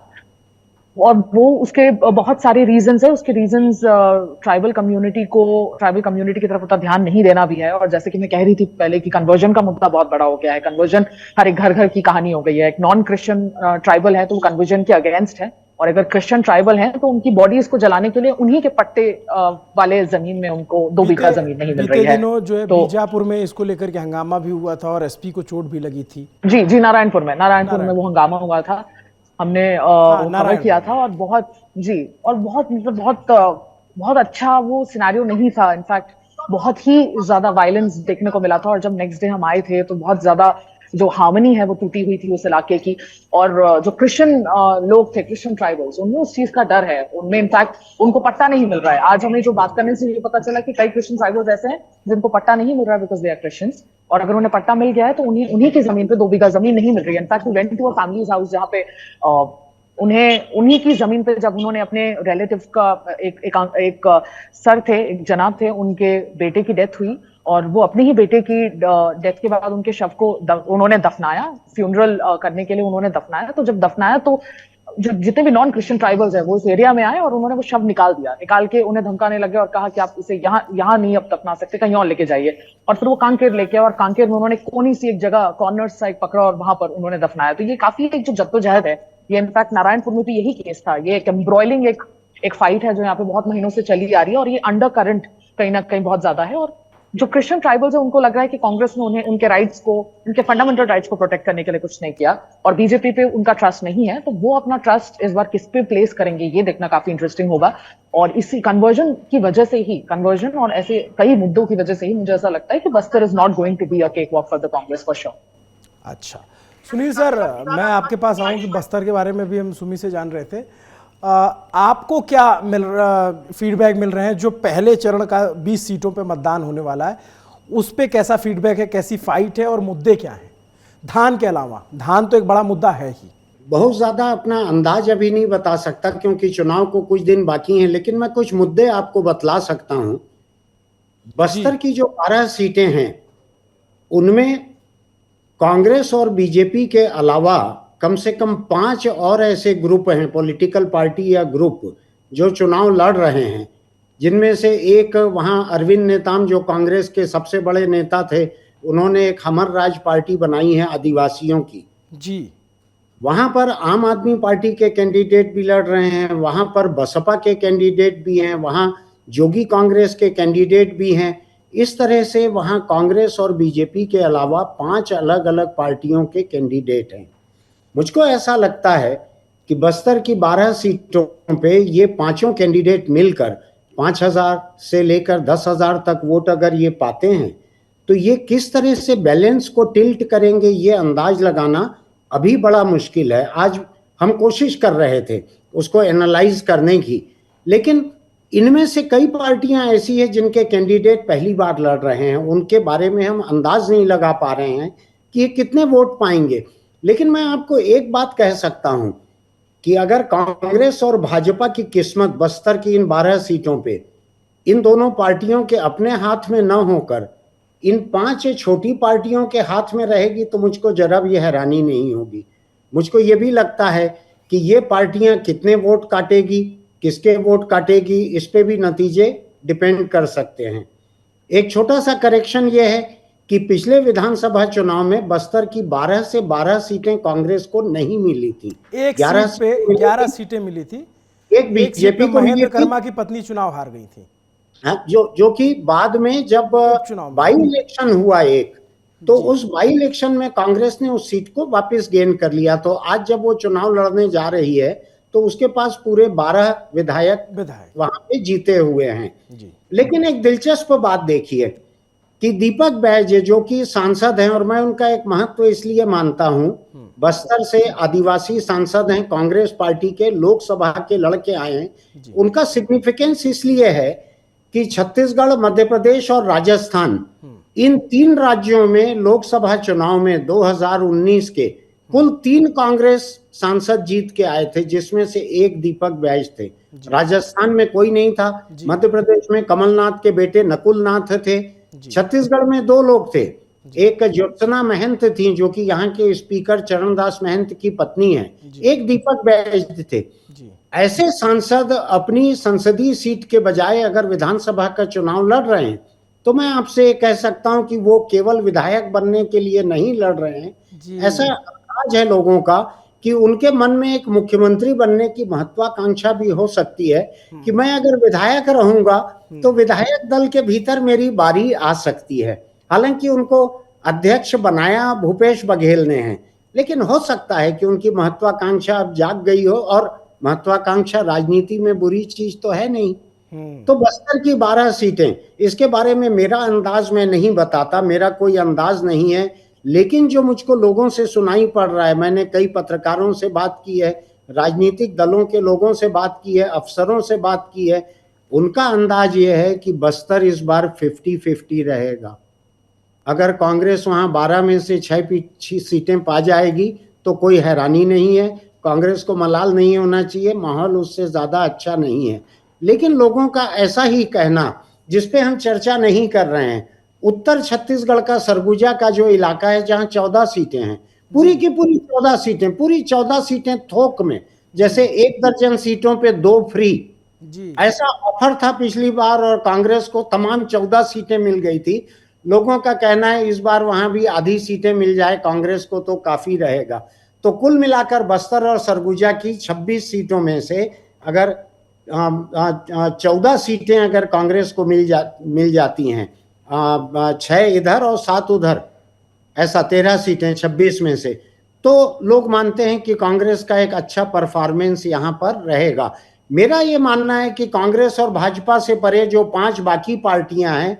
और वो उसके बहुत सारे रीजंस है। उसके रीजंस ट्राइबल कम्युनिटी की तरफ उतना ध्यान नहीं देना भी है। और जैसे कि मैं कह रही थी पहले कि कन्वर्जन का मुद्दा बहुत बड़ा हो गया है। कन्वर्जन हर एक घर घर की कहानी हो गई है। एक नॉन क्रिश्चियन ट्राइबल है तो वो कन्वर्जन के अगेंस्ट है, और अगर क्रिश्चियन ट्राइबल है तो उनकी बॉडीज को जलाने के लिए उन्हीं के पट्टे वाले जमीन में उनको 2 बीघा जमीन नहीं मिल रही है। जो है बीजापुर में इसको लेकर के हंगामा भी हुआ था और एसपी को चोट भी लगी थी। जी जी, नारायणपुर में वो हंगामा हुआ था। हमने कवर किया था, और बहुत बहुत अच्छा वो सिनेरियो नहीं था। इनफैक्ट बहुत ही ज्यादा वायलेंस देखने को मिला था। और जब नेक्स्ट डे हम आए थे तो बहुत ज्यादा जो हार्मनी है वो टूटी हुई थी उस इलाके की। और जो क्रिश्चियन लोग थे, क्रिश्चियन ट्राइबल्स, उनमें उस चीज का डर है। उनमें इनफैक्ट उनको पट्टा नहीं मिल रहा है। आज हमें जो बात करने से ये पता चला कि कई क्रिश्चियन ट्राइबल्स ऐसे हैं जिनको पट्टा नहीं मिल रहा है बिकॉज दे आर क्रिश्चियंस। और अगर उन्हें पट्टा मिल गया है तो उन्हीं की जमीन पे 2 बीघा जमीन नहीं मिल रही है। In fact went to a families house जहाँ पे उन्हें उन्हीं की जमीन पे जब उन्होंने अपने रिलेटिव का एक सर थे, एक जनाब थे, उनके बेटे की डेथ हुई, और वो अपने ही बेटे की डेथ के बाद उनके शव को उन्होंने दफनाया, फ्यूनरल करने के लिए उन्होंने दफनाया। तो जब दफनाया तो जो जितने भी नॉन क्रिश्चियन ट्राइबल्स है वो उस एरिया में आए और उन्होंने वो शव निकाल के उन्हें धमकाने लगे और कहा कि आप इसे यहाँ नहीं अब दफना सकते, कहीं और लेके जाइए। और फिर वो कांकेर लेके, और कांकेर में उन्होंने कोनी सी एक जगह कॉर्नर साइड पकड़ा और वहां पर उन्होंने दफनाया। तो ये काफी एक जो जद्दोजहद है, ये इनफैक्ट नारायणपुर में भी यही केस था। ये एक एम्ब्रॉयलिंग एक फाइट है जो यहाँ पे बहुत महीनों से चली आ रही है, और ये अंडर करंट कहीं ना कहीं बहुत ज्यादा है। और जो क्रिश्चियन ट्राइबल्स है उनको लग रहा है कि कांग्रेस ने उन्हें उनके राइट्स को, उनके फंडामेंटल राइट्स को प्रोटेक्ट करने के लिए कुछ नहीं किया, और बीजेपी पे उनका ट्रस्ट नहीं है। तो वो अपना ट्रस्ट इस बार किस पे प्लेस करेंगे ये देखना काफी इंटरेस्टिंग होगा। और इसी कन्वर्जन की वजह से ही, कन्वर्जन और ऐसे कई मुद्दों की वजह से ही मुझे ऐसा लगता है कि Bastar is not going to be a cakewalk for the Congress for sure. अच्छा सुनील सर, मैं आपके पास आऊँ कि बस्तर के बारे में भी हम सुमी से जान रहे थे। आपको क्या फीडबैक मिल रहे हैं जो पहले चरण का 20 सीटों पे मतदान होने वाला है, उस पे कैसा फीडबैक है, कैसी फाइट है और मुद्दे क्या हैं? धान के अलावा, धान तो एक बड़ा मुद्दा है ही। बहुत ज्यादा अपना अंदाज अभी नहीं बता सकता क्योंकि चुनाव को कुछ दिन बाकी हैं, लेकिन मैं कुछ मुद्दे आपको बतला सकता हूं। बस्तर की जो 12 सीटें हैं उनमें कांग्रेस और बीजेपी के अलावा कम से कम 5 और ऐसे ग्रुप हैं, पॉलिटिकल पार्टी या ग्रुप, जो चुनाव लड़ रहे हैं। जिनमें से एक वहां अरविंद नेताम जो कांग्रेस के सबसे बड़े नेता थे, उन्होंने एक हमर राज पार्टी बनाई है आदिवासियों की जी। वहां पर आम आदमी पार्टी के कैंडिडेट भी लड़ रहे हैं, वहां पर बसपा के कैंडिडेट भी हैं, वहां जोगी कांग्रेस के कैंडिडेट भी हैं। इस तरह से वहां कांग्रेस और बीजेपी के अलावा 5 अलग अलग पार्टियों के कैंडिडेट हैं। मुझको ऐसा लगता है कि बस्तर की 12 सीटों पे ये पांचों कैंडिडेट मिलकर 5,000 से लेकर 10,000 तक वोट अगर ये पाते हैं तो ये किस तरह से बैलेंस को टिल्ट करेंगे, ये अंदाज लगाना अभी बड़ा मुश्किल है। आज हम कोशिश कर रहे थे उसको एनालाइज करने की, लेकिन इनमें से कई पार्टियां ऐसी हैं जिनके कैंडिडेट पहली बार लड़ रहे हैं, उनके बारे में हम अंदाज नहीं लगा पा रहे हैं कि ये कितने वोट पाएंगे। लेकिन मैं आपको एक बात कह सकता हूं कि अगर कांग्रेस और भाजपा की किस्मत बस्तर की इन 12 सीटों पे इन दोनों पार्टियों के अपने हाथ में न होकर इन 5 छोटी पार्टियों के हाथ में रहेगी तो मुझको जरा भी हैरानी नहीं होगी। मुझको ये भी लगता है कि ये पार्टियां कितने वोट काटेगी, किसके वोट काटेगी, इस पे भी नतीजे डिपेंड कर सकते हैं। एक छोटा सा करेक्शन ये है कि पिछले विधानसभा चुनाव में बस्तर की 12 से 12 सीटें कांग्रेस को नहीं मिली थी। एक सीट पे 11 सीटें मिली थी। एक बीजेपी को महेंद्र कर्मा की पत्नी चुनाव हार गई थी। हाँ, जो कि बाद में जब बाई इलेक्शन हुआ एक, तो उस बाई इलेक्शन में कांग्रेस ने उस सीट को वापस गेन कर लिया। तो आज जब वो चुनाव लड़ने जा रही है तो उसके पास पूरे 12 विधायक वहां पे जीते हुए हैं जी। लेकिन एक दिलचस्प बात देखिए कि दीपक बैज जो कि सांसद हैं, और मैं उनका एक महत्व इसलिए मानता हूं, बस्तर से आदिवासी सांसद हैं, कांग्रेस पार्टी के लोकसभा के लड़के आए हैं। उनका सिग्निफिकेंस इसलिए है कि छत्तीसगढ़, मध्य प्रदेश और राजस्थान, इन 3 राज्यों में लोकसभा चुनाव में 2019 के कुल 3 कांग्रेस सांसद जीत के आए थे, जिसमें से एक दीपक बैज थे। राजस्थान में कोई नहीं था, मध्य प्रदेश में कमलनाथ के बेटे नकुल नाथ थे, छत्तीसगढ़ में 2 लोग थे, एक ज्योत्सना महंत थी जो कि यहाँ के स्पीकर चरणदास महंत की पत्नी है, एक दीपक बैज थे। ऐसे सांसद अपनी संसदीय सीट के बजाय अगर विधानसभा का चुनाव लड़ रहे हैं तो मैं आपसे कह सकता हूं कि वो केवल विधायक बनने के लिए नहीं लड़ रहे हैं। ऐसा अंदाज है लोगों का कि उनके मन में एक मुख्यमंत्री बनने की महत्वाकांक्षा भी हो सकती है कि मैं अगर विधायक रहूंगा तो विधायक दल के भीतर मेरी बारी आ सकती है। हालांकि उनको अध्यक्ष बनाया भूपेश बघेल ने है, लेकिन हो सकता है कि उनकी महत्वाकांक्षा अब जाग गई हो, और महत्वाकांक्षा राजनीति में बुरी चीज तो है नहीं। तो बस्तर की 12 सीटें, इसके बारे में मेरा अंदाज मैं नहीं बताता, मेरा कोई अंदाज नहीं है, लेकिन जो मुझको लोगों से सुनाई पड़ रहा है, मैंने कई पत्रकारों से बात की है, राजनीतिक दलों के लोगों से बात की है, अफसरों से बात की है, उनका अंदाज ये है कि बस्तर इस बार 50-50 रहेगा। अगर कांग्रेस वहां 12 में से 6 सीटें पा जाएगी तो कोई हैरानी नहीं है, कांग्रेस को मलाल नहीं होना चाहिए, माहौल उससे ज्यादा अच्छा नहीं है। लेकिन लोगों का ऐसा ही कहना जिसपे हम चर्चा नहीं कर रहे हैं, उत्तर छत्तीसगढ़ का सरगुजा का जो इलाका है जहां 14 सीटें हैं, पूरी की पूरी 14 सीटें थोक में, जैसे 1 दर्जन सीटों पे 2 फ्री, ऐसा ऑफर था पिछली बार और कांग्रेस को तमाम 14 सीटें मिल गई थी। लोगों का कहना है इस बार वहां भी आधी सीटें मिल जाए कांग्रेस को तो काफी रहेगा। तो कुल मिलाकर बस्तर और सरगुजा की 26 सीटों में से अगर 14 सीटें अगर कांग्रेस को मिल जाती हैं, 6 इधर और 7 उधर, ऐसा 13 सीटें 26 में से, तो लोग मानते हैं कि कांग्रेस का एक अच्छा परफॉर्मेंस यहाँ पर रहेगा। मेरा ये मानना है कि कांग्रेस और भाजपा से परे जो 5 बाकी पार्टियां हैं,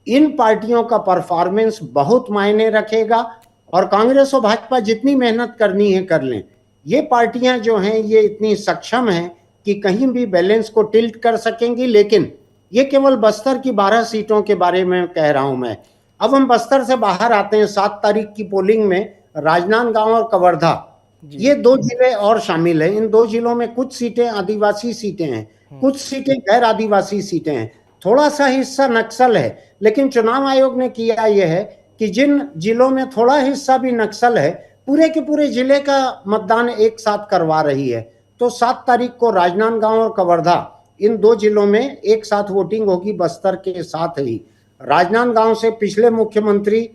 इन पार्टियों का परफॉर्मेंस बहुत मायने रखेगा, और कांग्रेस और भाजपा जितनी मेहनत करनी है कर लें। ये पार्टियां जो हैं ये इतनी सक्षम हैं कि कहीं भी बैलेंस को टिल्ट कर सकेंगी। लेकिन ये केवल बस्तर की 12 सीटों के बारे में कह रहा हूं मैं। अब हम बस्तर से बाहर आते हैं। 7 तारीख की पोलिंग में राजनांदगांव और कवर्धा, ये 2 जिले और शामिल हैं। इन 2 जिलों में कुछ सीटें आदिवासी सीटें हैं, कुछ सीटें गैर आदिवासी सीटें हैं, थोड़ा सा हिस्सा नक्सल है। लेकिन चुनाव आयोग ने किया यह है कि जिन जिलों में थोड़ा हिस्सा भी नक्सल है, पूरे के पूरे जिले का मतदान एक साथ करवा रही है। तो 7 तारीख को राजनांदगांव और कवर्धा इन 2 जिलों में एक साथ वोटिंग होगी, बस्तर के साथ ही। राजनांदगांव से पिछले मुख्यमंत्री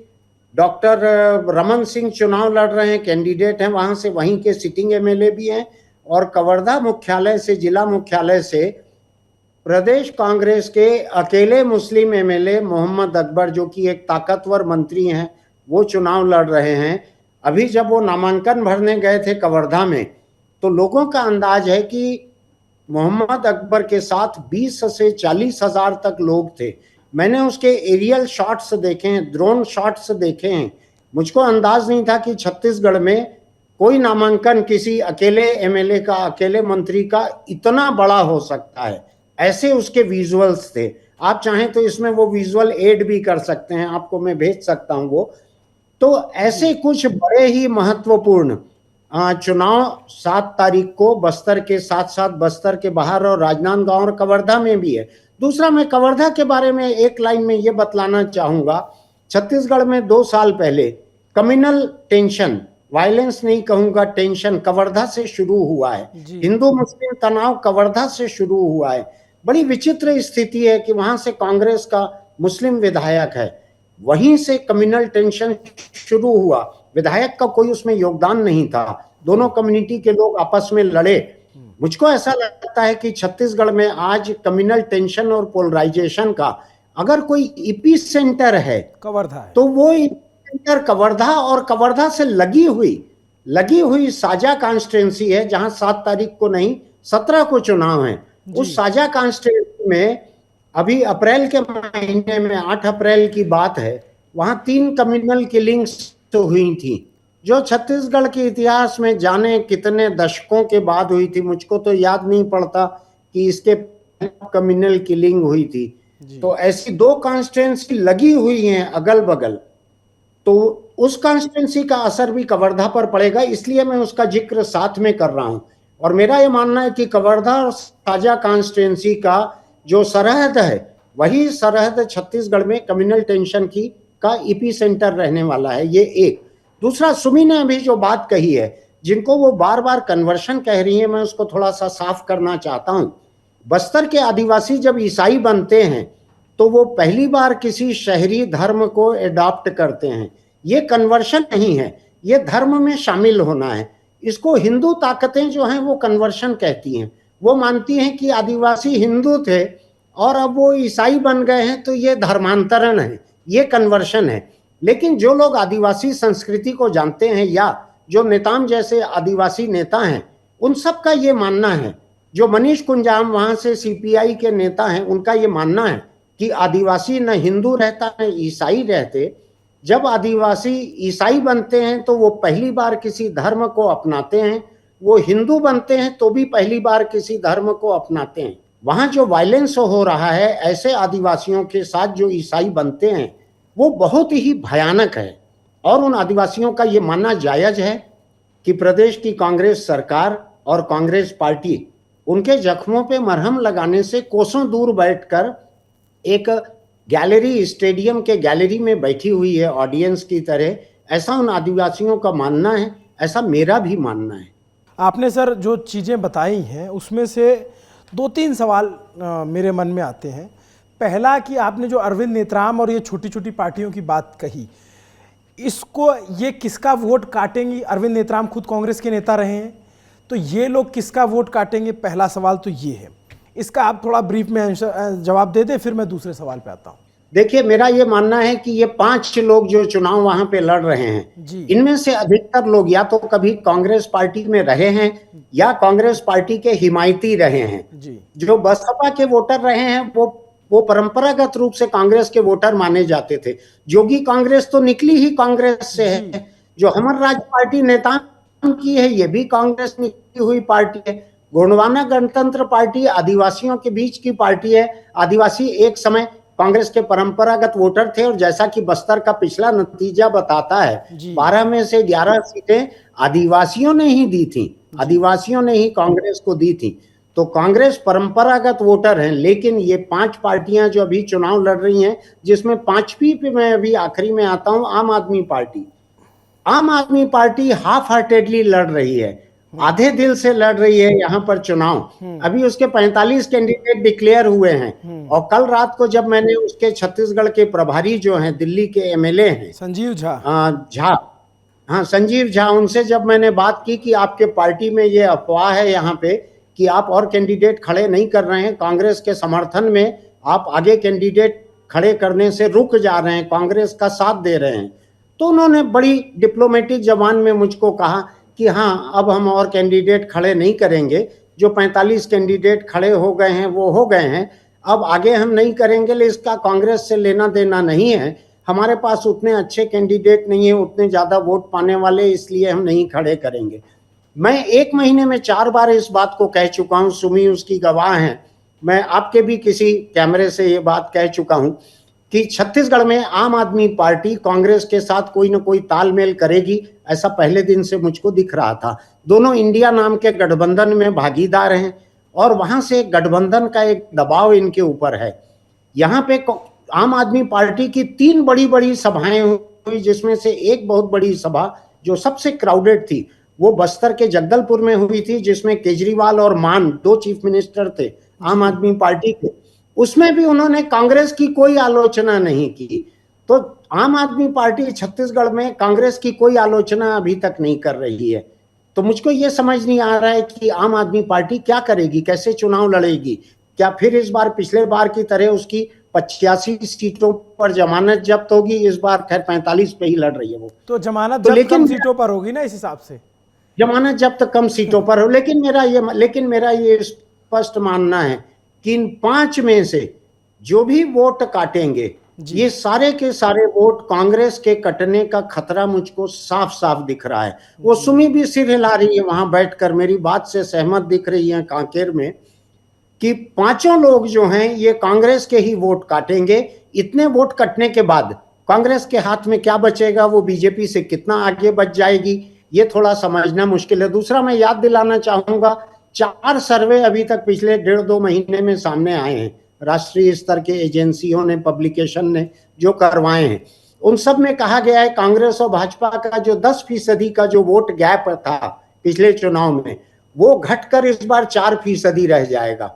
डॉक्टर रमन सिंह चुनाव लड़ रहे हैं, कैंडिडेट हैं वहां से, वहीं के सिटिंग एमएलए भी हैं। और कवर्धा मुख्यालय से, जिला मुख्यालय से प्रदेश कांग्रेस के अकेले मुस्लिम एमएलए मोहम्मद अकबर, जो कि एक ताकतवर मंत्री हैं, वो चुनाव लड़ रहे हैं। अभी जब वो नामांकन भरने गए थे कवर्धा में, तो लोगों का अंदाज है कि मोहम्मद अकबर के साथ 20 से 40 हजार तक लोग थे। मैंने उसके एरियल शॉट्स देखे हैं, ड्रोन शॉट्स देखे हैं। मुझको अंदाज नहीं था कि छत्तीसगढ़ में कोई नामांकन किसी अकेले एमएलए का, अकेले मंत्री का इतना बड़ा हो सकता है। ऐसे उसके विजुअल्स थे। आप चाहें तो इसमें वो विजुअल एड भी कर सकते हैं, आपको मैं भेज सकता हूं वो। तो ऐसे कुछ बड़े ही महत्वपूर्ण चुनाव 7 तारीख को बस्तर के साथ साथ बस्तर के बाहर और राजनांदगांव और कवर्धा में भी है। दूसरा, मैं कवर्धा के बारे में एक लाइन में ये बतलाना चाहूंगा, छत्तीसगढ़ में 2 साल पहले कम्युनल टेंशन, वायलेंस नहीं कहूंगा, टेंशन कवर्धा से शुरू हुआ है। हिंदू मुस्लिम तनाव कवर्धा से शुरू हुआ है। बड़ी विचित्र स्थिति है कि वहां से कांग्रेस का मुस्लिम विधायक है, वहीं से कम्युनल टेंशन शुरू हुआ। विधायक का कोई उसमें योगदान नहीं था, दोनों कम्युनिटी के लोग आपस में लड़े। मुझको ऐसा लगता है कि छत्तीसगढ़ में आज कम्युनल टेंशन और पोलराइजेशन का अगर कोई ईपी सेंटर है, कवर्धा है, तो वो सेंटर कवर्धा और कवर्धा से लगी हुई साजा कॉन्स्टिट्यूंसी है, जहां 7 तारीख को नहीं 17 को चुनाव है। उस साजा कॉन्स्टिट्यूंसी में अभी अप्रैल के महीने में 8 अप्रैल की बात है, वहां 3 कम्युनल किलिंग्स तो हुई थी, जो छत्तीसगढ़ के इतिहास में जाने कितने दशकों के बाद हुई थी। मुझको तो याद नहीं पड़ता कि इसके कम्युनल किलिंग हुई थी। तो ऐसी 2 कॉन्स्टिट्यूंसी लगी हुई हैं अगल बगल, तो उस कॉन्स्टिट्यूंसी का असर भी कवर्धा पर पड़ेगा, इसलिए मैं उसका जिक्र साथ में कर रहा हूं। और मेरा ये मानना है कि कवर्धा और साजा कॉन्स्टिट्यूंसी का जो सरहद है, वही सरहद छत्तीसगढ़ में कम्युनल टेंशन का ईपी सेंटर रहने वाला है। ये एक। दूसरा, सुमी ने अभी जो बात कही है, जिनको वो बार बार कन्वर्शन कह रही है, मैं उसको थोड़ा सा साफ करना चाहता हूं। बस्तर के आदिवासी जब ईसाई बनते हैं तो वो पहली बार किसी शहरी धर्म को एडॉप्ट करते हैं। ये कन्वर्शन नहीं है, ये धर्म में शामिल होना है। इसको हिंदू ताकतें जो हैं वो कन्वर्शन कहती हैं। वो मानती हैं कि आदिवासी हिंदू थे और अब वो ईसाई बन गए हैं, तो ये धर्मांतरण है, ये कन्वर्शन है। लेकिन जो लोग आदिवासी संस्कृति को जानते हैं, या जो नेताम जैसे आदिवासी नेता हैं, उन सब का ये मानना है, जो मनीष कुंजाम वहां से सीपीआई के नेता हैं, उनका ये मानना है कि आदिवासी न हिंदू रहता न ईसाई रहते। जब आदिवासी ईसाई बनते हैं तो वो पहली बार किसी धर्म को अपनाते हैं, वो हिंदू बनते हैं तो भी पहली बार किसी धर्म को अपनाते हैं। वहां जो वायलेंस हो रहा है ऐसे आदिवासियों के साथ जो ईसाई बनते हैं, वो बहुत ही भयानक है। और उन आदिवासियों का ये मानना जायज है कि प्रदेश की कांग्रेस सरकार और कांग्रेस पार्टी उनके जख्मों पे मरहम लगाने से कोसों दूर बैठकर एक गैलरी, स्टेडियम के गैलरी में बैठी हुई है ऑडियंस की तरह। ऐसा उन आदिवासियों का मानना है, ऐसा मेरा भी मानना है। आपने सर जो चीज़ें बताई हैं उसमें से 2-3 सवाल मेरे मन में आते हैं। पहला कि आपने जो अरविंद नेतराम और ये छोटी छोटी पार्टियों की बात कही, इसको ये किसका वोट काटेंगी? अरविंद नेतराम खुद कांग्रेस के नेता रहे हैं, तो ये लोग किसका वोट काटेंगे? पहला सवाल तो ये है। इसका आप थोड़ा ब्रीफ में जवाब दे दें, फिर मैं दूसरे सवाल पे आता हूँ। देखिए, मेरा ये मानना है कि ये 5 लोग जो चुनाव वहां पे लड़ रहे हैं, इनमें से अधिकतर लोग या तो कभी कांग्रेस पार्टी में रहे हैं या कांग्रेस पार्टी के हिमायती रहे हैं। जो बसपा के वोटर रहे हैं वो परंपरागत रूप से कांग्रेस के वोटर माने जाते थे। जोगी कांग्रेस तो निकली ही कांग्रेस से है। जो हमर राज पार्टी नेता की है, ये भी कांग्रेस निकली हुई पार्टी है। गोंडवाना गणतंत्र पार्टी आदिवासियों के बीच की पार्टी है। आदिवासी एक समय कांग्रेस के परंपरागत वोटर थे, और जैसा कि बस्तर का पिछला नतीजा बताता है, 12 में से 11 सीटें आदिवासियों ने ही दी थी, आदिवासियों ने ही कांग्रेस को दी थी। तो कांग्रेस परंपरागत वोटर हैं। लेकिन ये 5 पार्टियां जो अभी चुनाव लड़ रही हैं, जिसमें 5वीं पे मैं अभी आखिरी में आता हूं, आम आदमी पार्टी। आम आदमी पार्टी हाफ हार्टेडली लड़ रही है। आधे दिल से लड़ रही है यहाँ पर चुनाव। अभी उसके 45 कैंडिडेट डिक्लेयर हुए हैं और कल रात को जब मैंने उसके छत्तीसगढ़ के प्रभारी जो हैं, दिल्ली के एमएलए हैं संजीव झा, हाँ संजीव झा, उनसे जब मैंने बात की कि आपके पार्टी में ये अफवाह है यहाँ पे कि आप और कैंडिडेट खड़े नहीं कर रहे हैं, कांग्रेस के समर्थन में आप आगे कैंडिडेट खड़े करने से रुक जा रहे हैं, कांग्रेस का साथ दे रहे हैं, तो उन्होंने बड़ी डिप्लोमेटिक जबान में मुझको कहा कि हाँ अब हम और कैंडिडेट खड़े नहीं करेंगे, जो 45 कैंडिडेट खड़े हो गए हैं वो हो गए हैं, अब आगे हम नहीं करेंगे, लेकिन इसका कांग्रेस से लेना देना नहीं है, हमारे पास उतने अच्छे कैंडिडेट नहीं है, उतने ज्यादा वोट पाने वाले, इसलिए हम नहीं खड़े करेंगे। मैं 1 महीने में 4 बार इस बात को कह चुका हूं, सुमी उसकी गवाह हैं, मैं आपके भी किसी कैमरे से ये बात कह चुका हूं कि छत्तीसगढ़ में आम आदमी पार्टी कांग्रेस के साथ कोई ना कोई तालमेल करेगी, ऐसा पहले दिन से मुझको दिख रहा था। दोनों इंडिया नाम के गठबंधन में भागीदार हैं और वहां से गठबंधन का एक दबाव इनके ऊपर है। यहाँ पे आम आदमी पार्टी की 3 बड़ी बड़ी सभाएं हुई, जिसमें से एक बहुत बड़ी सभा जो सबसे क्राउडेड थी वो बस्तर के जगदलपुर में हुई थी, जिसमें केजरीवाल और मान 2 चीफ मिनिस्टर थे आम आदमी पार्टी के। उसमें भी उन्होंने कांग्रेस की कोई आलोचना नहीं की। तो आम आदमी पार्टी छत्तीसगढ़ में कांग्रेस की कोई आलोचना अभी तक नहीं कर रही है। तो मुझको ये समझ नहीं आ रहा है कि आम आदमी पार्टी क्या करेगी, कैसे चुनाव लड़ेगी। क्या फिर इस बार पिछले बार की तरह उसकी 85 सीटों पर जमानत जब्त होगी? इस बार खैर 45 पे ही लड़ रही है वो। तो जमानत जब्त कम सीटों पर होगी ना, इस हिसाब से जमानत जब्त कम सीटों पर हो। लेकिन मेरा ये स्पष्ट मानना है कि इन 5 में से जो भी वोट काटेंगे, ये सारे के सारे वोट कांग्रेस के कटने का खतरा मुझको साफ साफ दिख रहा है। वो सुमी भी सिर हिला रही है वहां बैठकर, मेरी बात से सहमत दिख रही है कांकेर में, कि 5 लोग जो हैं ये कांग्रेस के ही वोट काटेंगे। इतने वोट कटने के बाद कांग्रेस के हाथ में क्या बचेगा, वो बीजेपी से कितना आगे बच जाएगी, ये थोड़ा समझना मुश्किल है। दूसरा मैं याद दिलाना चाहूंगा, 4 सर्वे अभी तक पिछले 1.5-2 महीने में सामने आए हैं, राष्ट्रीय स्तर के एजेंसियों ने, पब्लिकेशन ने जो करवाए हैं, उन सब में कहा गया है कांग्रेस और भाजपा का जो 10% का जो वोट गैप था पिछले चुनाव में, वो घटकर इस बार 4% रह जाएगा।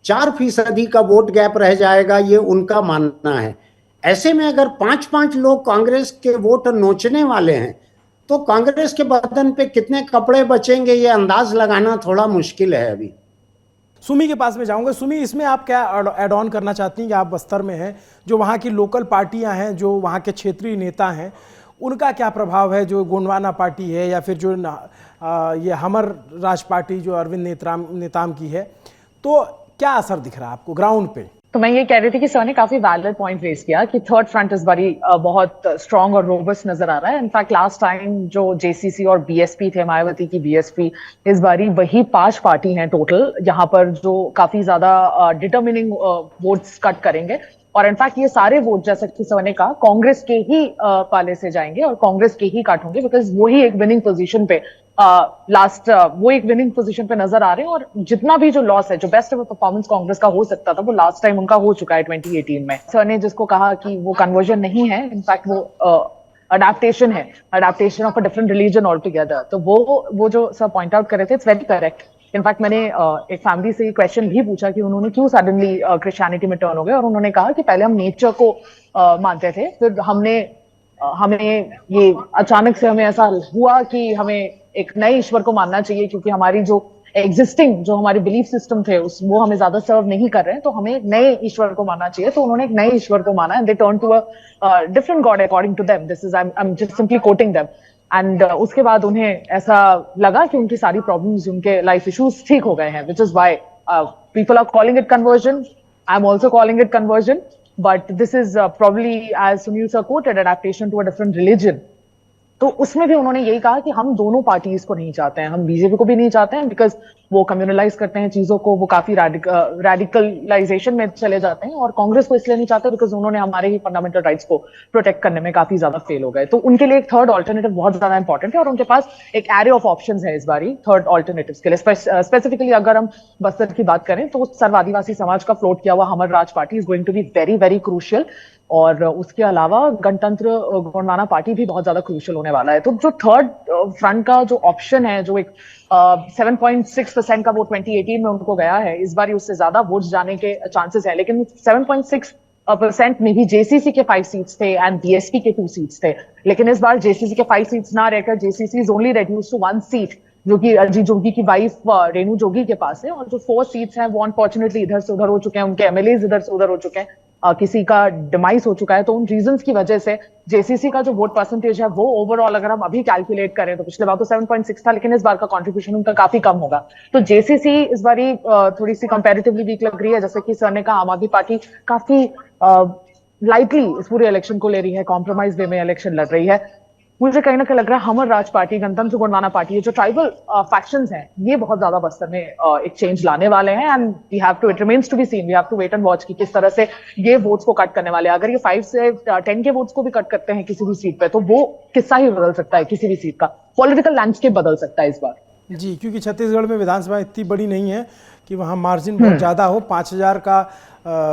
4% का वोट गैप रह जाएगा, ये उनका मानना है। ऐसे में अगर 5-5 लोग कांग्रेस के वोट नोचने वाले हैं तो कांग्रेस के बदन पे कितने कपड़े बचेंगे, ये अंदाज लगाना थोड़ा मुश्किल है अभी। सुमी के पास में जाऊंगा। सुमी, इसमें आप क्या ऐड ऑन करना चाहती हैं कि आप बस्तर में हैं, जो वहाँ की लोकल पार्टियां हैं, जो वहाँ के क्षेत्रीय नेता हैं, उनका क्या प्रभाव है? जो गोंडवाना पार्टी है या फिर जो ये हमर राज पार्टी जो अरविंद नेताम की है, तो क्या असर दिख रहा है आपको ग्राउंड पे? तो मैं ये कह रही थी कि सर ने काफी वैलिड पॉइंट रेज किया कि थर्ड फ्रंट इस बारी बहुत स्ट्रांग और रोबस्ट नजर आ रहा है। इनफैक्ट लास्ट टाइम जो जेसीसी और बीएसपी थे, मायावती की बीएसपी, इस बारी वही 5 पार्टी हैं टोटल यहाँ पर जो काफी ज्यादा डिटर्मिनिंग वोट्स कट करेंगे। और इनफैक्ट ये सारे वोट, जैसा कि सर ने कहा, कांग्रेस के ही पाले से जाएंगे और कांग्रेस के ही काट होंगे, बिकॉज वो ही एक विनिंग पोजीशन पे वो एक विनिंग पोजीशन पे नजर आ रहे हैं। और जितना भी जो लॉस है, जो बेस्ट एवर परफॉर्मेंस कांग्रेस का हो सकता था, वो लास्ट टाइम उनका हो चुका है 2018 में। सर ने जिसको कहा कि वो कन्वर्जन नहीं है, इनफैक्ट वो अडेप्टेशन है, adaptation of a different religion all together. तो वो जो सर पॉइंट आउट कर रहे थे, इट्स वेरी करेक्ट। इनफैक्ट मैंने एक फैमिली से ये क्वेश्चन भी पूछा कि उन्होंने क्यों सडनली क्रिश्चियनिटी में टर्न हो गए, और उन्होंने कहा कि पहले हम नेचर को मानते थे, फिर हमें ये अचानक से हमें ऐसा हुआ कि हमें एक नए ईश्वर को मानना चाहिए, क्योंकि हमारी जो एग्जिस्टिंग जो हमारे बिलीफ सिस्टम थे वो हमें ज्यादा सर्व नहीं कर रहे हैं, तो हमें एक नए ईश्वर को मानना चाहिए। तो उन्होंने एक नए ईश्वर को माना, and they turn to a different god according to them. This is I am just simply quoting them. And उसके बाद उन्हें ऐसा लगा कि उनकी सारी प्रॉब्लम्स, उनके लाइफ इश्यूज ठीक हो गए हैं, which is why people are calling it conversion. I am also calling it conversion, but this is probably, as Sunil sir quoted, adaptation to a different religion. तो उसमें भी उन्होंने यही कहा कि हम दोनों पार्टीज को नहीं चाहते हैं, हम बीजेपी को भी नहीं चाहते हैं, बिकॉज वो कम्युनलाइज करते हैं चीजों को, वो काफी रेडिकलाइजेशन में चले जाते हैं, और कांग्रेस को इसलिए नहीं चाहते बिकॉज उन्होंने हमारे ही फंडामेंटल राइट्स को प्रोटेक्ट करने में काफी ज्यादा फेल हो गए। तो उनके लिए एक थर्ड ऑल्टरनेटिव बहुत ज्यादा इंपॉर्टेंट है, और उनके पास एक एरे ऑफ ऑप्शंस है इस बारी थर्ड ऑल्टरनेटिव्स के लिए। स्पेसिफिकली अगर हम बस्तर की बात करें तो सर्व आदिवासी समाज का फ्लोट किया हुआ Hamar Raj party is going to be very very crucial, और उसके अलावा गणतंत्र गौंडवाना पार्टी भी बहुत ज्यादा क्रूशियल होने वाला है। तो जो थर्ड फ्रंट का जो ऑप्शन है, जो एक 7.6% का वोट 2018 में उनको गया है, इस बार उससे ज्यादा वोट्स जाने के चांसेस है, लेकिन 7.6% में भी जेसीसी के 5 सीट्स थे एंड बीएसपी के 2 सीट्स थे। लेकिन इस बार जेसीसी के 5 सीट्स ना रहकर JCC is only reduce to 1 seat, जो कि अजीत जोगी की वाइफ रेणु जोगी के पास है। और जो 4 सीट्स हैं वो अनफॉर्चुनेटली इधर से उधर हो चुके हैं, उनके एमएलए इधर से उधर हो चुके हैं, किसी का डिमाइस हो चुका है। तो उन रीजंस की वजह से जेसीसी का जो वोट परसेंटेज है वो ओवरऑल अगर हम अभी कैलकुलेट करें तो पिछले बार तो 7.6 था, लेकिन इस बार का कंट्रीब्यूशन उनका काफी कम होगा। तो जेसीसी इस बारी थोड़ी सी कंपैरेटिवली वीक लग रही है। जैसे कि सर ने कहा, आम आदमी पार्टी काफी लाइटली इस पूरे इलेक्शन को ले रही है, कॉम्प्रोमाइज वे में इलेक्शन लड़ रही है। मुझे कहीं ना कहीं लग रहा है हमर राज पार्टी, गणतंत्र गौंडवाना पार्टी, ये जो ट्राइबल फैक्शंस हैं, ये बहुत ज्यादा बस्तर में एक चेंज लाने वाले हैं। And we have to, it remains to be seen, we have to wait and watch कि किस तरह से ये वोट्स को कट करने वाले हैं। अगर ये 5 से 10 के वोट्स को भी कट करते हैं किसी भी सीट पे, तो वो किस्सा ही बदल सकता है, किसी भी सीट का पॉलिटिकल लैंडस्केप बदल सकता है इस बार। जी, क्योंकि छत्तीसगढ़ में विधानसभा इतनी बड़ी नहीं है कि वहाँ मार्जिन बहुत ज़्यादा हो। 5,000 का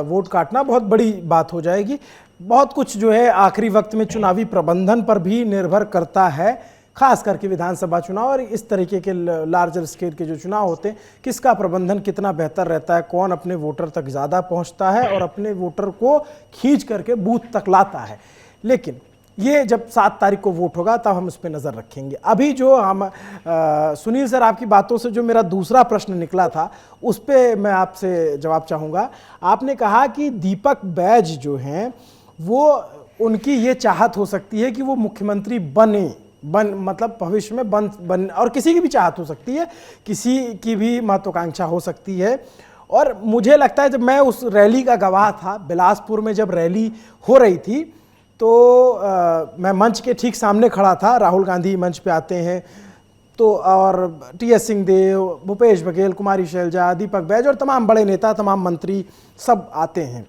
वोट काटना बहुत बड़ी बात हो जाएगी। बहुत कुछ जो है आखिरी वक्त में चुनावी प्रबंधन पर भी निर्भर करता है, खास करके विधानसभा चुनाव और इस तरीके के लार्जर स्केल के जो चुनाव होते हैं, किसका प्रबंधन कितना बेहतर रहता है, कौन अपने वोटर तक ज़्यादा पहुंचता है और अपने वोटर को खींच करके बूथ तक लाता है। लेकिन ये जब 7 तारीख को वोट होगा तब हम उस पर नज़र रखेंगे। अभी जो हम सुनील सर, आपकी बातों से जो मेरा दूसरा प्रश्न निकला था उस पर मैं आपसे जवाब चाहूँगा। आपने कहा कि दीपक बैज जो हैं वो, उनकी ये चाहत हो सकती है कि वो मुख्यमंत्री मतलब भविष्य में बन और किसी की भी चाहत हो सकती है, किसी की भी महत्वाकांक्षा हो सकती है। और मुझे लगता है जब मैं उस रैली का गवाह था, बिलासपुर में जब रैली हो रही थी, तो मैं मंच के ठीक सामने खड़ा था। राहुल गांधी मंच पे आते हैं तो, और टीएस सिंहदेव, भूपेश बघेल, कुमारी शैलजा, दीपक बैज और तमाम बड़े नेता, तमाम मंत्री सब आते हैं।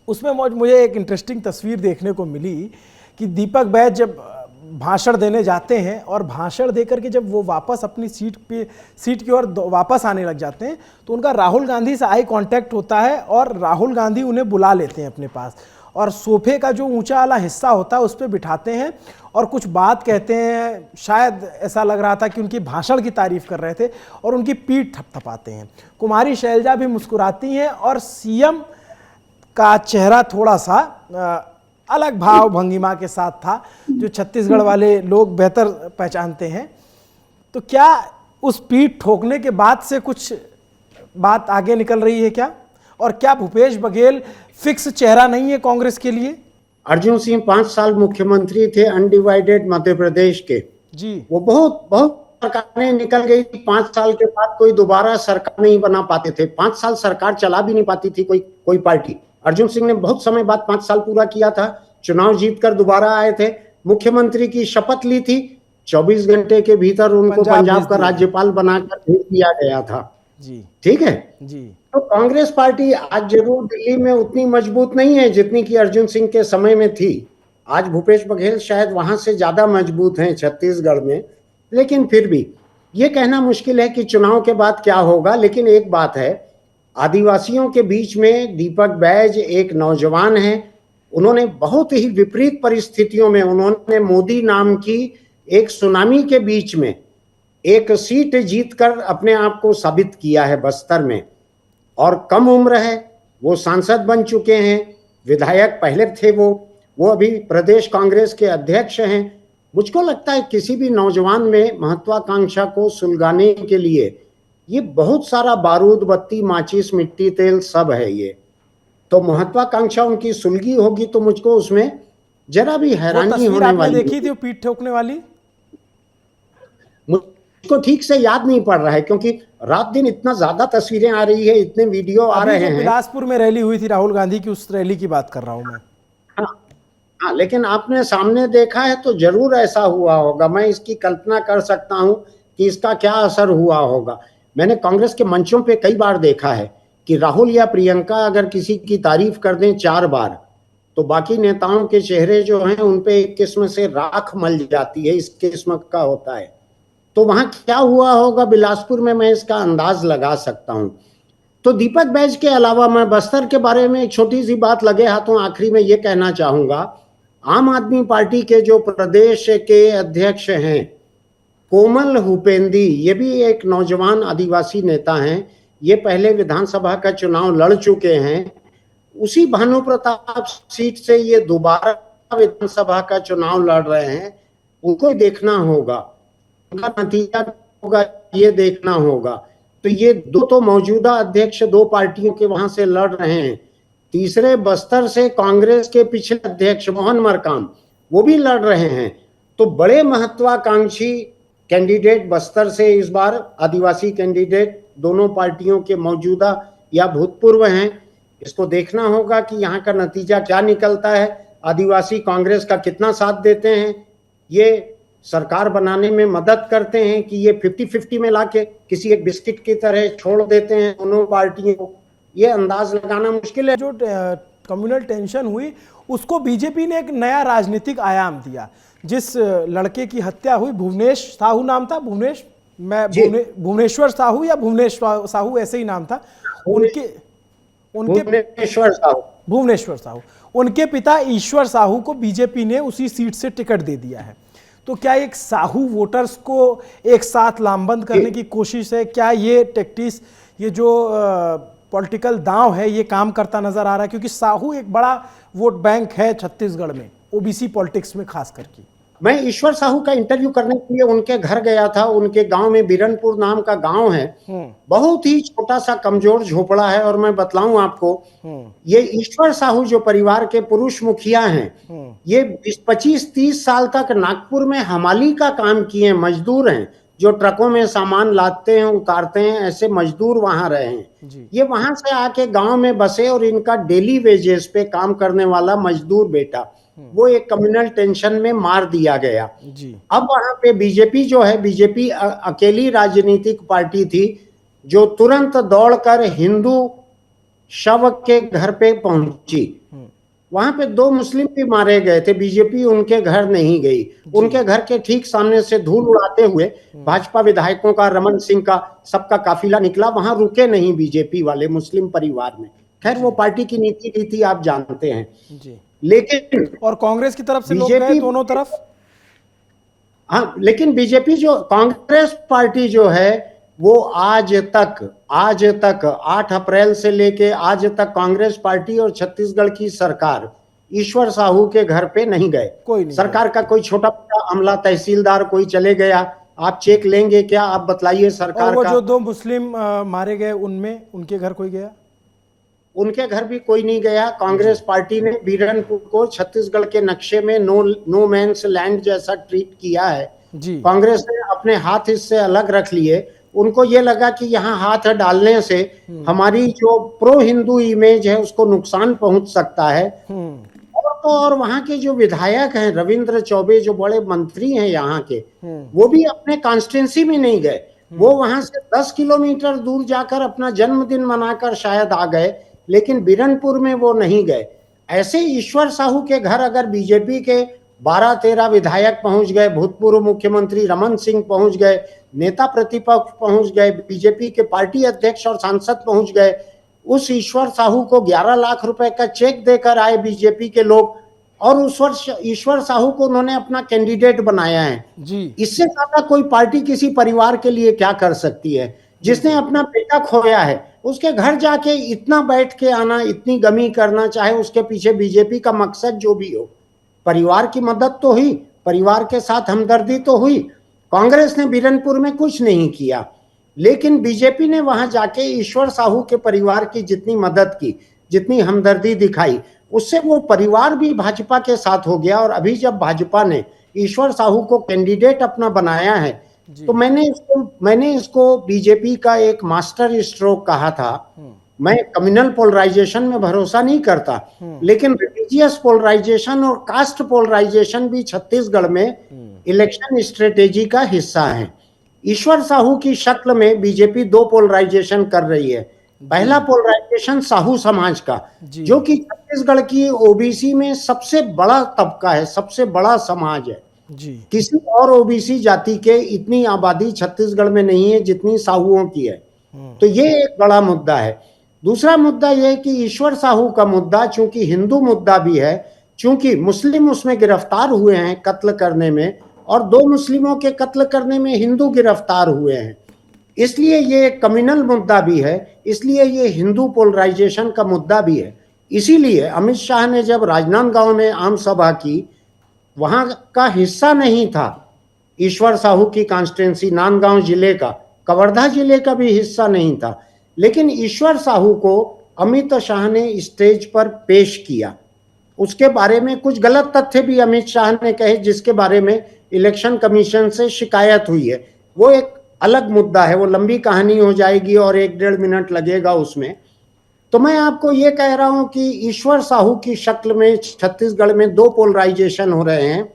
उसमें मुझे एक इंटरेस्टिंग तस्वीर देखने को मिली कि दीपक बैज जब भाषण देने जाते हैं और भाषण देकर के जब वो वापस अपनी सीट की ओर वापस आने लग जाते हैं, तो उनका राहुल गांधी से आई कांटेक्ट होता है और राहुल गांधी उन्हें बुला लेते हैं अपने पास और सोफे का जो ऊंचा वाला हिस्सा होता है उस पर बिठाते हैं और कुछ बात कहते हैं। शायद ऐसा लग रहा था कि उनकी भाषण की तारीफ कर रहे थे और उनकी पीठ थपथपाते हैं। कुमारी शैलजा भी मुस्कुराती हैं और सीएम का चेहरा थोड़ा सा अलग भाव भंगिमा के साथ था, जो छत्तीसगढ़ वाले लोग बेहतर पहचानते हैं। तो क्या उस पीठ ठोकने के बाद से कुछ बात आगे निकल रही है क्या? और क्या भूपेश बघेल फिक्स चेहरा नहीं है कांग्रेस के लिए? अर्जुन सिंह 5 साल मुख्यमंत्री थे अनडिवाइडेड मध्य प्रदेश के जी। वो बहुत सरकारें निकल गई। 5 साल के बाद कोई दोबारा सरकार नहीं बना पाते थे। 5 साल सरकार चला भी नहीं पाती थी कोई पार्टी। अर्जुन सिंह ने बहुत समय बाद 5 साल पूरा किया था, चुनाव जीतकर दोबारा आए थे, मुख्यमंत्री की शपथ ली थी, 24 घंटे के भीतर उनको पंजाब का राज्यपाल बनाकर भेज दिया गया था जी। ठीक है जी। तो कांग्रेस पार्टी आज जरूर दिल्ली में उतनी मजबूत नहीं है जितनी कि अर्जुन सिंह के समय में थी। आज भूपेश बघेल शायद वहां से ज्यादा मजबूत हैं छत्तीसगढ़ में, लेकिन फिर भी ये कहना मुश्किल है कि चुनाव के बाद क्या होगा। लेकिन एक बात है, आदिवासियों के बीच में दीपक बैज एक नौजवान हैं। उन्होंने बहुत ही विपरीत परिस्थितियों में, उन्होंने मोदी नाम की एक सुनामी के बीच में एक सीट जीतकर अपने आप को साबित किया है बस्तर में। और कम उम्र है, वो सांसद बन चुके हैं, विधायक पहले थे, वो अभी प्रदेश कांग्रेस के अध्यक्ष हैं। मुझको लगता है किसी भी नौजवान में महत्वाकांक्षा को सुलगाने के लिए ये बहुत सारा बारूद, बत्ती, माचिस, मिट्टी, तेल सब है ये। तो महत्वाकांक्षा उनकी सुलगी होगी तो मुझको उसमें जरा भी हैरानी होने वाली। देखी थी वो पीठ ठोकने वाली? मुझको ठीक से याद नहीं पड़ रहा है क्योंकि रात दिन इतना ज्यादा तस्वीरें आ रही है, इतने वीडियो आ रहे हैं। बिलासपुर में रैली हुई थी राहुल गांधी की, उस रैली की बात कर रहा हूं मैं। हाँ, लेकिन आपने सामने देखा है तो जरूर ऐसा हुआ होगा। मैं इसकी कल्पना कर सकता हूं कि इसका क्या असर हुआ होगा। मैंने कांग्रेस के मंचों पे कई बार देखा है कि राहुल या प्रियंका अगर किसी की तारीफ कर दें 4 बार तो बाकी नेताओं के चेहरे जो हैं उन पे एक किस्म से राख मल जाती है, इस किस्म का होता है। तो वहां क्या हुआ होगा बिलासपुर में, मैं इसका अंदाज लगा सकता हूं। तो दीपक बैज के अलावा मैं बस्तर के बारे में एक छोटी सी बात लगे हाथों आखिरी में ये कहना चाहूंगा। आम आदमी पार्टी के जो प्रदेश के अध्यक्ष हैं कोमल हुपेंदी, ये भी एक नौजवान आदिवासी नेता हैं। ये पहले विधानसभा का चुनाव लड़ चुके हैं। उसी भानु प्रताप सीट से ये दोबारा विधानसभा का चुनाव लड़ रहे हैं। उनको देखना होगा, उनका नतीजा होगा, ये देखना होगा। तो ये दो तो मौजूदा अध्यक्ष दो पार्टियों के वहां से लड़ रहे हैं। तीसरे बस्तर से कांग्रेस के पिछले अध्यक्ष मोहन मरकाम, वो भी लड़ रहे हैं। तो बड़े महत्वाकांक्षी कैंडिडेट बस्तर से इस बार आदिवासी कैंडिडेट दोनों पार्टियों के मौजूदा या भूतपूर्व हैं। इसको देखना होगा कि यहाँ का नतीजा क्या निकलता है। आदिवासी कांग्रेस का कितना साथ देते हैं, ये सरकार बनाने में मदद करते हैं कि ये 50-50 में लाके किसी एक बिस्किट की तरह छोड़ देते हैं दोनों पार्टियों को, ये अंदाज लगाना मुश्किल है। जो कम्युनल टेंशन हुई उसको बीजेपी ने एक नया राजनीतिक आयाम दिया। जिस लड़के की हत्या हुई, भुवनेश साहू नाम था, भुवनेश्वर साहू या भुवनेश साहू ऐसे ही नाम था उनके भुवनेश्वर साहू, उनके पिता ईश्वर साहू को बीजेपी ने उसी सीट से टिकट दे दिया है। तो क्या एक साहू वोटर्स को एक साथ लामबंद करने की कोशिश है? क्या ये टैक्टिस, ये जो पॉलिटिकल दांव है, ये काम करता नजर आ रहा है? क्योंकि साहू एक बड़ा वोट बैंक है छत्तीसगढ़ में, ओबीसी पॉलिटिक्स में खास करके। मैं ईश्वर साहू का इंटरव्यू करने के लिए उनके घर गया था। उनके गांव में बिरनपुर नाम का गांव है, बहुत ही छोटा सा कमजोर झोपड़ा है। और मैं बतलाऊं आपको, ये ईश्वर साहू जो परिवार के पुरुष मुखिया हैं, ये 25-30 साल तक नागपुर में हमाली का काम किए, मजदूर हैं जो ट्रकों में सामान लादते हैं, उतारते हैं, ऐसे मजदूर वहां रहे हैं। ये वहां से आके गांव में बसे और इनका डेली वेजेस पे काम करने वाला मजदूर बेटा वो एक कम्युनल टेंशन में मार दिया गया। अब वहां पे बीजेपी जो है, बीजेपी अकेली राजनीतिक पार्टी थी जो तुरंत दौड़कर हिंदू शव के घर पे पहुंची। वहां पे 2 मुस्लिम भी मारे गए थे, बीजेपी उनके घर नहीं गई। उनके घर के ठीक सामने से धूल उड़ाते हुए भाजपा विधायकों का, रमन सिंह का, सबका काफिला निकला। वहां रुके नहीं बीजेपी वाले मुस्लिम परिवार में। खैर वो पार्टी की नीति आप जानते हैं जी। लेकिन और कांग्रेस की तरफ से लोग गए दोनों तरफ। हाँ, लेकिन बीजेपी जो कांग्रेस पार्टी जो है वो आज तक 8 अप्रैल से लेके आज तक कांग्रेस पार्टी और छत्तीसगढ़ की सरकार ईश्वर साहू के घर पे नहीं गए। कोई नहीं सरकार का कोई छोटा मोटा अमला, तहसीलदार कोई चले गया, आप चेक लेंगे क्या? आप बतलाइए सरकार और वो का। जो 2 मुस्लिम मारे गए उनमें उनके घर कोई गया? उनके घर भी कोई नहीं गया। कांग्रेस पार्टी ने बीरनपुर को छत्तीसगढ़ के नक्शे में नो मैंस लैंड जैसा ट्रीट किया है जी। कांग्रेस ने अपने हाथ इससे अलग रख लिए। उनको ये लगा कि यहाँ हाथ डालने से हमारी जो प्रो हिंदू इमेज है उसको नुकसान पहुंच सकता है। और वहाँ के जो विधायक हैं रविंद्र चौबे, जो बड़े मंत्री हैं यहाँ के, वो भी अपने कॉन्स्टिट्यूंसी में नहीं गए। वो वहां से 10 किलोमीटर दूर जाकर अपना जन्मदिन मनाकर शायद आ गए, लेकिन बिरनपुर में वो नहीं गए। ऐसे ईश्वर साहू के घर अगर बीजेपी के 12-13 विधायक पहुंच गए, भूतपूर्व मुख्यमंत्री रमन सिंह पहुंच गए, नेता प्रतिपक्ष पहुंच गए, बीजेपी के पार्टी अध्यक्ष और सांसद पहुंच गए, उस ईश्वर साहू को 11 लाख रुपए का चेक देकर आए बीजेपी के लोग, और उस वर्ष ईश्वर साहू को उन्होंने अपना कैंडिडेट बनाया है जी। इससे ज्यादा कोई पार्टी किसी परिवार के लिए क्या कर सकती है? जिसने अपना बेटा खोया है उसके घर जाके इतना बैठ के आना, इतनी गमी करना, चाहे उसके पीछे बीजेपी का मकसद जो भी हो, परिवार की मदद तो हुई, परिवार के साथ हमदर्दी तो हुई। कांग्रेस ने बिरनपुर में कुछ नहीं किया, लेकिन बीजेपी ने वहां जाके ईश्वर साहू के परिवार की जितनी मदद की, जितनी हमदर्दी दिखाई, उससे वो परिवार भी भाजपा के साथ हो गया। और अभी जब भाजपा ने ईश्वर साहू को कैंडिडेट अपना बनाया है तो मैंने इसको बीजेपी का एक मास्टर स्ट्रोक कहा था। मैं कम्युनल पोलराइजेशन में भरोसा नहीं करता, लेकिन रिलीजियस पोलराइजेशन और कास्ट पोलराइजेशन भी छत्तीसगढ़ में इलेक्शन स्ट्रेटेजी का हिस्सा है। ईश्वर साहू की शक्ल में बीजेपी 2 पोलराइजेशन कर रही है। पहला पोलराइजेशन साहू समाज का, जो कि छत्तीसगढ़ की ओबीसी में सबसे बड़ा तबका है, सबसे बड़ा समाज है जी। किसी और ओबीसी जाति के इतनी आबादी छत्तीसगढ़ में नहीं है जितनी साहुओं की है। तो ये एक बड़ा मुद्दा है। दूसरा मुद्दा यह है कि ईश्वर साहू का मुद्दा चूंकि हिंदू मुद्दा भी है, चूंकि मुस्लिम उसमें गिरफ्तार हुए हैं कत्ल करने में, और 2 मुस्लिमों के कत्ल करने में हिंदू गिरफ्तार हुए हैं, इसलिए ये एक कम्युनल मुद्दा भी है, इसलिए ये हिंदू पोलराइजेशन का मुद्दा भी है। इसीलिए अमित शाह ने जब राजनांदगांव में आम सभा की, वहां का हिस्सा नहीं था ईश्वर साहू की कॉन्स्टिट्यूंसी, नांदगांव जिले का, कवर्धा जिले का भी हिस्सा नहीं था, लेकिन ईश्वर साहू को अमित शाह ने स्टेज पर पेश किया। उसके बारे में कुछ गलत तथ्य भी अमित शाह ने कहे, जिसके बारे में इलेक्शन कमीशन से शिकायत हुई है। वो एक अलग मुद्दा है, वो लंबी कहानी हो जाएगी और 1-1.5 मिनट लगेगा उसमें। तो मैं आपको ये कह रहा हूं कि ईश्वर साहू की शक्ल में छत्तीसगढ़ में 2 पोलराइजेशन हो रहे हैं।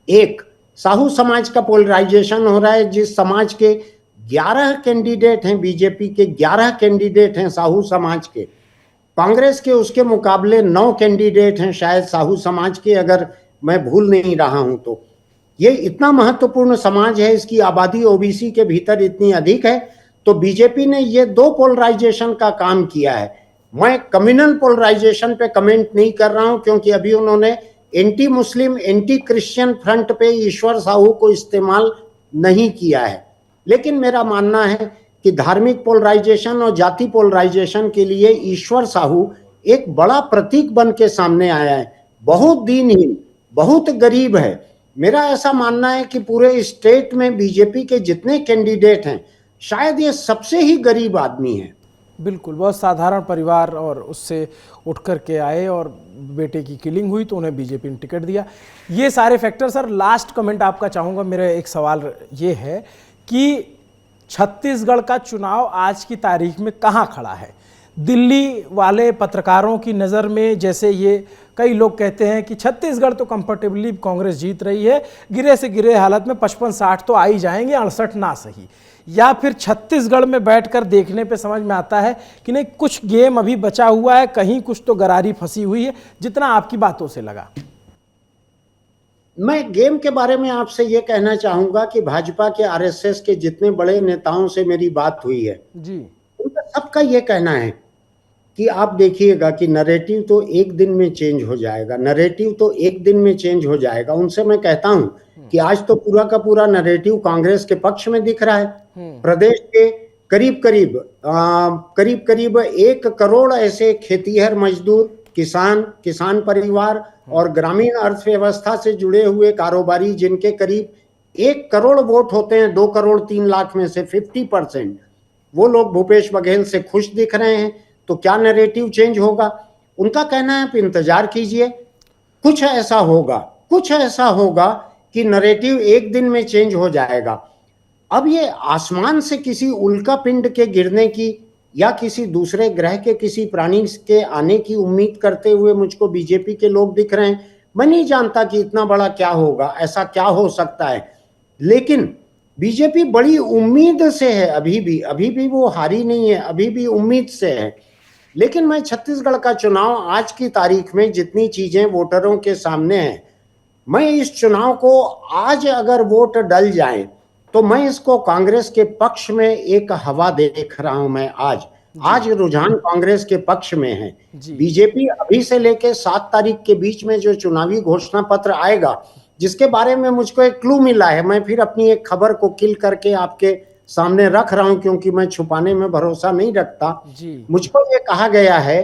एक साहू समाज का पोलराइजेशन हो रहा है, जिस समाज के 11 कैंडिडेट हैं, बीजेपी के 11 कैंडिडेट हैं साहू समाज के, कांग्रेस के उसके मुकाबले 9 कैंडिडेट हैं शायद साहू समाज के, अगर मैं भूल नहीं रहा हूं तो। ये इतना महत्वपूर्ण समाज है, इसकी आबादी ओबीसी के भीतर इतनी अधिक है, तो बीजेपी ने ये 2 पोलराइजेशन का काम किया है। मैं कम्युनल पोलराइजेशन पे कमेंट नहीं कर रहा हूं, क्योंकि अभी उन्होंने anti Muslim anti Christian front पे ईश्वर साहू को इस्तेमाल नहीं किया है। लेकिन मेरा मानना है कि धार्मिक पोलराइजेशन और जाति पोलराइजेशन के लिए ईश्वर साहू एक बड़ा प्रतीक बन के सामने आया है। बहुत दीनहीन, बहुत गरीब है। मेरा ऐसा मानना है कि पूरे स्टेट में बीजेपी के जितने कैंडिडेट हैं, शायद ये सबसे ही गरीब आदमी है। बिल्कुल, बहुत साधारण परिवार और उससे उठ कर के आए और बेटे की किलिंग हुई तो उन्हें बीजेपी ने टिकट दिया। ये सारे फैक्टर। सर, लास्ट कमेंट आपका चाहूँगा। मेरा एक सवाल ये है कि छत्तीसगढ़ का चुनाव आज की तारीख में कहाँ खड़ा है? दिल्ली वाले पत्रकारों की नज़र में, जैसे ये कई लोग कहते हैं कि छत्तीसगढ़ तो कंफर्टेबली कांग्रेस जीत रही है, गिरे से गिरे हालत में 55-60 तो आ ही जाएंगे, 68 ना सही, या फिर छत्तीसगढ़ में बैठकर देखने पे समझ में आता है कि नहीं, कुछ गेम अभी बचा हुआ है, कहीं कुछ तो गरारी फंसी हुई है, जितना आपकी बातों से लगा। मैं गेम के बारे में आपसे ये कहना चाहूंगा कि भाजपा के आरएसएस के जितने बड़े नेताओं से मेरी बात हुई है जी, उनका सबका ये कहना है कि आप देखिएगा कि नैरेटिव तो एक दिन में चेंज हो जाएगा, नैरेटिव तो एक दिन में चेंज हो जाएगा। उनसे मैं कहता हूं कि आज तो पूरा का पूरा नैरेटिव कांग्रेस के पक्ष में दिख रहा है। प्रदेश के करीब करीब 1 करोड़ ऐसे खेतीहर मजदूर, किसान परिवार और ग्रामीण अर्थव्यवस्था से जुड़े हुए कारोबारी, जिनके करीब 1 करोड़ वोट होते हैं 2 करोड़ 3 लाख में से 50%, वो लोग भूपेश बघेल से खुश दिख रहे हैं। तो क्या नैरेटिव चेंज होगा? उनका कहना है आप इंतजार कीजिए, कुछ ऐसा होगा कि नैरेटिव एक दिन में चेंज हो जाएगा। अब ये आसमान से किसी उल्का पिंड के गिरने की या किसी दूसरे ग्रह के किसी प्राणी के आने की उम्मीद करते हुए मुझको बीजेपी के लोग दिख रहे हैं। मैं नहीं जानता कि इतना बड़ा क्या होगा, ऐसा क्या हो सकता है, लेकिन बीजेपी बड़ी उम्मीद से है। अभी भी वो हारी नहीं है, अभी भी उम्मीद से है। लेकिन मैं छत्तीसगढ़ का चुनाव आज की तारीख में जितनी चीजें वोटरों के सामने हैं, मैं इस चुनाव को आज अगर वोट डल जाए तो मैं इसको कांग्रेस के पक्ष में एक हवा देख रहा हूं। मैं आज रुझान कांग्रेस के पक्ष में है। बीजेपी अभी से लेके 7 तारीख के बीच में जो चुनावी घोषणा पत्र आएगा, जिसके बारे में मुझको एक क्लू मिला है, मैं फिर अपनी एक खबर को किल करके आपके सामने रख रहा हूं, क्योंकि मैं छुपाने में भरोसा नहीं रखता। मुझको ये कहा गया है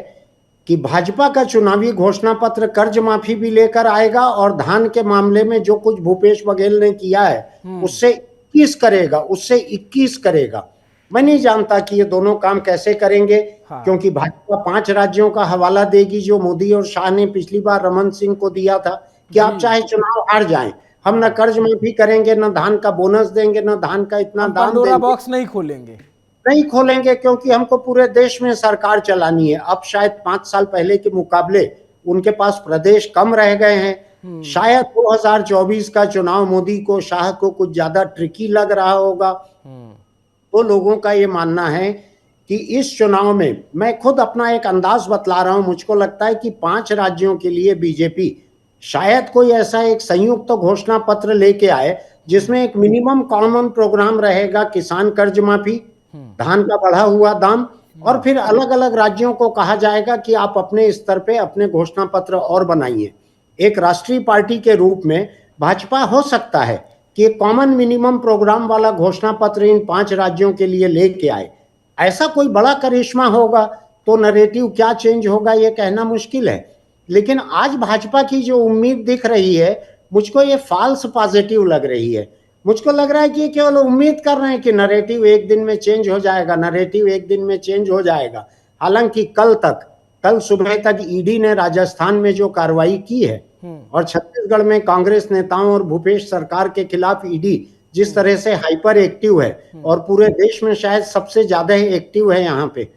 कि भाजपा का चुनावी घोषणा पत्र कर्ज माफी भी लेकर आएगा और धान के मामले में जो कुछ भूपेश बघेल ने किया है उससे 21 करेगा। मैं नहीं जानता कि ये दोनों काम कैसे करेंगे, क्योंकि भाजपा 5 राज्यों का हवाला देगी जो मोदी और शाह ने पिछली बार रमन सिंह को दिया था कि आप चाहे चुनाव हार जाएं, हम न कर्ज माफी करेंगे, न धान का बोनस देंगे, न धान का इतना दाम देंगे, बॉक्स नहीं खोलेंगे, क्योंकि हमको पूरे देश में सरकार चलानी है। अब शायद 5 साल पहले के मुकाबले उनके पास प्रदेश कम रह गए हैं। शायद 2024 का चुनाव मोदी को, शाह को कुछ ज्यादा ट्रिकी लग रहा होगा। तो लोगों का ये मानना है कि इस चुनाव में, मैं खुद अपना एक अंदाज बतला रहा हूं, मुझको लगता है कि 5 राज्यों के लिए बीजेपी शायद कोई ऐसा एक संयुक्त घोषणा पत्र लेके आए जिसमें एक मिनिमम कॉमन प्रोग्राम रहेगा, किसान कर्ज माफी, धान का बढ़ा हुआ दाम और फिर अलग अलग राज्यों को कहा जाएगा कि आप अपने स्तर पे अपने घोषणा पत्र और बनाइए। एक राष्ट्रीय पार्टी के रूप में भाजपा हो सकता है कि एक कॉमन मिनिमम प्रोग्राम वाला घोषणा पत्र इन 5 राज्यों के लिए लेके आए। ऐसा कोई बड़ा करिश्मा होगा तो नरेटिव क्या चेंज होगा ये कहना मुश्किल है, लेकिन आज भाजपा की जो उम्मीद दिख रही है मुझको ये फाल्स पॉजिटिव लग रही है। मुझको लग रहा है कि केवल उम्मीद कर रहे हैं कि नरेटिव एक दिन में चेंज हो जाएगा, नरेटिव एक दिन में चेंज हो जाएगा। हालांकि कल सुबह तक ईडी ने राजस्थान में जो कार्रवाई की है और छत्तीसगढ़ में कांग्रेस नेताओं और भूपेश सरकार के खिलाफ ईडी जिस तरह से हाइपर एक्टिव है और पूरे देश में शायद सबसे ज्यादा एक्टिव है यहाँ पे,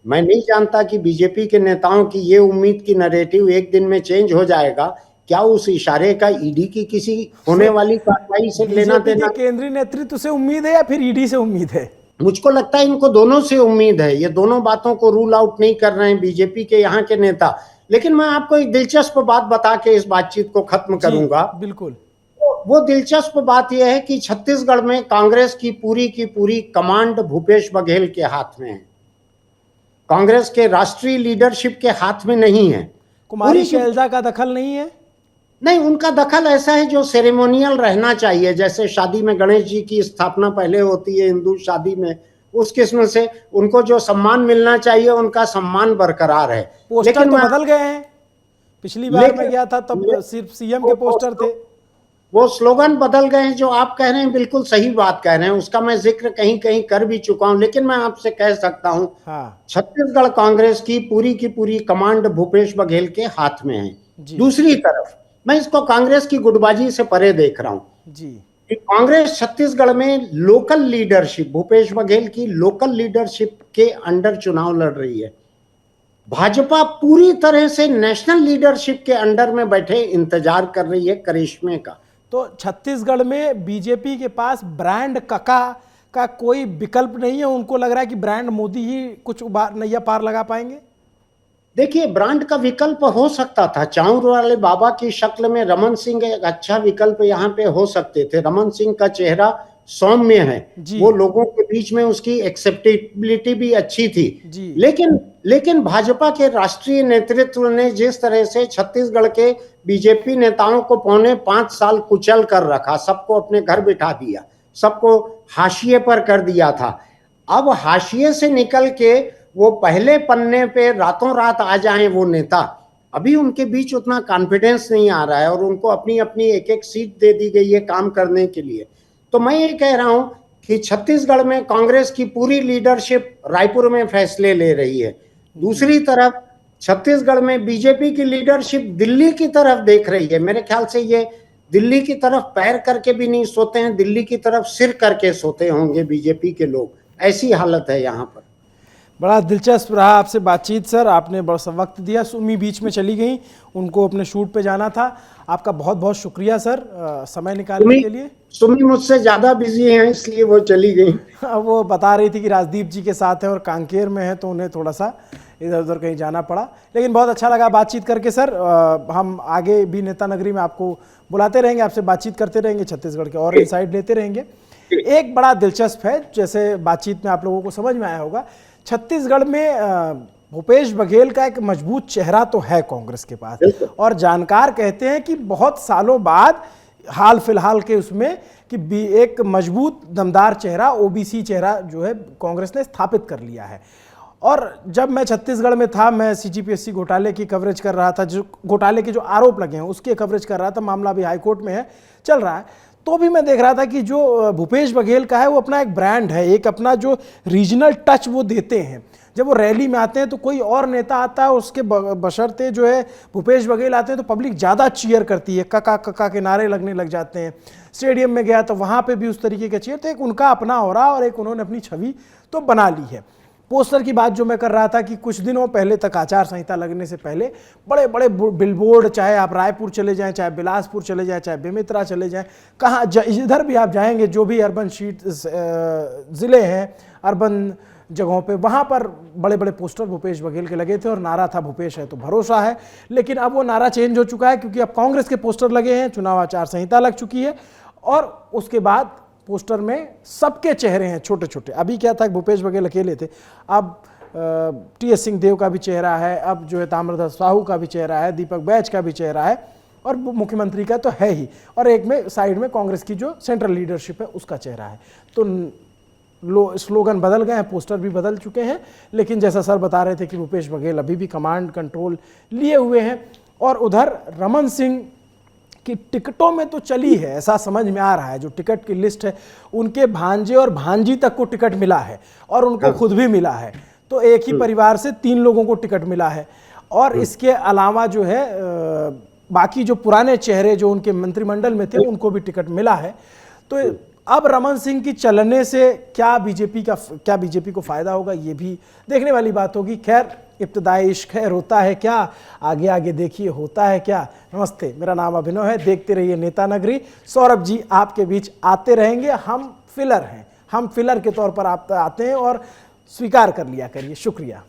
मैं नहीं जानता कि बीजेपी के नेताओं की ये उम्मीद की नरेटिव एक दिन में चेंज हो जाएगा, क्या उस इशारे का ईडी की किसी होने वाली कार्रवाई से लेना देना? केंद्रीय नेतृत्व से उम्मीद है या फिर ईडी से उम्मीद है? मुझको लगता है इनको दोनों से उम्मीद है। ये दोनों बातों को रूल आउट नहीं कर रहे हैं बीजेपी के यहाँ के नेता। लेकिन मैं आपको एक दिलचस्प बात बता के इस बातचीत को खत्म करूंगा। बिल्कुल। वो दिलचस्प बात यह है कि छत्तीसगढ़ में कांग्रेस की पूरी कमांड भूपेश बघेल के हाथ में है, कांग्रेस के राष्ट्रीय लीडरशिप के हाथ में नहीं है। कुमारी शैलजा का दखल नहीं है? नहीं, उनका दखल ऐसा है जो सेरेमोनियल रहना चाहिए। जैसे शादी में गणेश जी की स्थापना पहले होती है हिंदू शादी में, उस किस्म से उनको जो सम्मान मिलना चाहिए उनका सम्मान बरकरार है। पोस्टर तो बदल गए हैं। पिछली बार मैं गया था तब सिर्फ सीएम के पोस्टर थे। वो स्लोगन बदल गए हैं। जो आप कह रहे हैं बिल्कुल सही बात कह रहे हैं, उसका मैं जिक्र कहीं कहीं कर भी चुका हूं। लेकिन मैं आपसे कह सकता हूं, छत्तीसगढ़ कांग्रेस की पूरी कमांड भूपेश बघेल के हाथ में है। दूसरी तरफ मैं इसको कांग्रेस की गुटबाजी से परे देख रहा हूं कि कांग्रेस छत्तीसगढ़ में लोकल लीडरशिप, भूपेश बघेल की लोकल लीडरशिप के अंडर चुनाव लड़ रही है। भाजपा पूरी तरह से नेशनल लीडरशिप के अंडर में बैठे इंतजार कर रही है करिश्मे का। तो छत्तीसगढ़ में बीजेपी के पास ब्रांड कका का कोई विकल्प नहीं है। उनको लग रहा है कि ब्रांड मोदी ही कुछ नैया पार लगा पाएंगे। देखिए, ब्रांड का विकल्प हो सकता था। चाउर वाले बाबा की शक्ल में रमन सिंह एक अच्छा विकल्प यहाँ पे हो सकते थे। रमन सिंह का चेहरा सौम्य है, वो लोगों के बीच में उसकी एक्सेप्टेबिलिटी भी अच्छी थी। लेकिन भाजपा के राष्ट्रीय नेतृत्व ने जिस तरह से छत्तीसगढ़ के बीजेपी नेताओं को 4.5 साल कुचल कर रखा, सबको अपने घर बिठा दिया, सबको हाशिए पर कर दिया था। अब हाशिए से निकल के वो पहले पन्ने पे रातों रात आ जाएं वो नेता, अभी उनके बीच उतना कॉन्फिडेंस नहीं आ रहा है और उनको अपनी अपनी एक सीट दे दी गई है काम करने के लिए। तो मैं ये कह रहा हूं कि छत्तीसगढ़ में कांग्रेस की पूरी लीडरशिप रायपुर में फैसले ले रही है। दूसरी तरफ छत्तीसगढ़ में बीजेपी की लीडरशिप दिल्ली की तरफ देख रही है। मेरे ख्याल से ये दिल्ली की तरफ पैर करके भी नहीं सोते हैं, दिल्ली की तरफ सिर करके सोते होंगे बीजेपी के लोग। ऐसी हालत है यहाँ पर। बड़ा दिलचस्प रहा आपसे बातचीत सर, आपने बड़ा सा वक्त दिया। सुमी बीच में चली गई, उनको अपने शूट पे जाना था। आपका बहुत बहुत शुक्रिया सर समय निकालने के लिए। सुमी मुझसे ज्यादा बिजी हैं इसलिए वो चली गई। वो बता रही थी कि राजदीप जी के साथ है और कांकेर में है, तो उन्हें थोड़ा सा इधर उधर कहीं जाना पड़ा। लेकिन बहुत अच्छा लगा बातचीत करके सर। हम आगे भी नेता नगरी में आपको बुलाते रहेंगे, आपसे बातचीत करते रहेंगे, छत्तीसगढ़ के और इनसाइट लेते रहेंगे। एक बड़ा दिलचस्प है, जैसे बातचीत में आप लोगों को समझ में आया होगा, छत्तीसगढ़ में भूपेश बघेल का एक मजबूत चेहरा तो है कांग्रेस के पास, और जानकार कहते हैं कि बहुत सालों बाद हाल फिलहाल के उसमें कि एक मजबूत दमदार चेहरा, ओबीसी चेहरा जो है कांग्रेस ने स्थापित कर लिया है। और जब मैं छत्तीसगढ़ में था, मैं सीजीपीएससी घोटाले की कवरेज कर रहा था, जो घोटाले के जो आरोप लगे हैं उसके कवरेज कर रहा था। मामला भी हाईकोर्ट में है, चल रहा है। तो भी मैं देख रहा था कि जो भूपेश बघेल का है वो अपना एक ब्रांड है, एक अपना जो रीजनल टच वो देते हैं। जब वो रैली में आते हैं तो कोई और नेता आता है, उसके बशर्ते जो है भूपेश बघेल आते हैं तो पब्लिक ज़्यादा चीयर करती है, कका कका के नारे लगने लग जाते हैं। स्टेडियम में गया तो वहाँ पे भी उस तरीके के चीयर, तो एक उनका अपना हो रहा और एक उन्होंने अपनी छवि तो बना ली है। पोस्टर की बात जो मैं कर रहा था कि कुछ दिनों पहले तक, आचार संहिता लगने से पहले, बड़े बड़े बिलबोर्ड, चाहे आप रायपुर चले जाएं, चाहे बिलासपुर चले जाएं, चाहे बेमेतरा चले जाएं, कहाँ इधर भी आप जाएंगे, जो भी अर्बन ज़िले हैं, अर्बन जगहों पे, वहाँ पर बड़े बड़े पोस्टर भूपेश बघेल के लगे थे और नारा था भूपेश है तो भरोसा है। लेकिन अब वो नारा चेंज हो चुका है, क्योंकि अब कांग्रेस के पोस्टर लगे हैं, चुनाव आचार संहिता लग चुकी है और उसके बाद पोस्टर में सबके चेहरे हैं छोटे छोटे। अभी क्या था, भूपेश बघेल अकेले थे, अब टी.एस. सिंहदेव का भी चेहरा है, अब जो है ताम्रध्वज साहू का भी चेहरा है, दीपक बैज का भी चेहरा है और मुख्यमंत्री का तो है ही, और एक में साइड में कांग्रेस की जो सेंट्रल लीडरशिप है उसका चेहरा है। तो स्लोगन बदल गए हैं, पोस्टर भी बदल चुके हैं, लेकिन जैसा सर बता रहे थे कि भूपेश बघेल अभी भी कमांड कंट्रोल लिए हुए हैं। और उधर रमन सिंह की टिकटों में तो चली है, ऐसा समझ में आ रहा है, जो टिकट की लिस्ट है उनके भांजे और भांजी तक को टिकट मिला है और उनको खुद भी मिला है, तो एक ही परिवार से 3 लोगों को टिकट मिला है। और इसके अलावा जो है बाकी जो पुराने चेहरे जो उनके मंत्रिमंडल में थे उनको भी टिकट मिला है। तो अब रमन सिंह की चलने से क्या बीजेपी को फायदा होगा, ये भी देखने वाली बात होगी। खैर, इब्तिदाई इश्क है, रोता है क्या, आगे आगे देखिए होता है क्या। नमस्ते, मेरा नाम अभिनव है, देखते रहिए नेता नगरी। सौरभ जी आपके बीच आते रहेंगे, हम फिलर हैं, हम फिलर के तौर पर आप आते हैं और स्वीकार कर लिया करिए। शुक्रिया।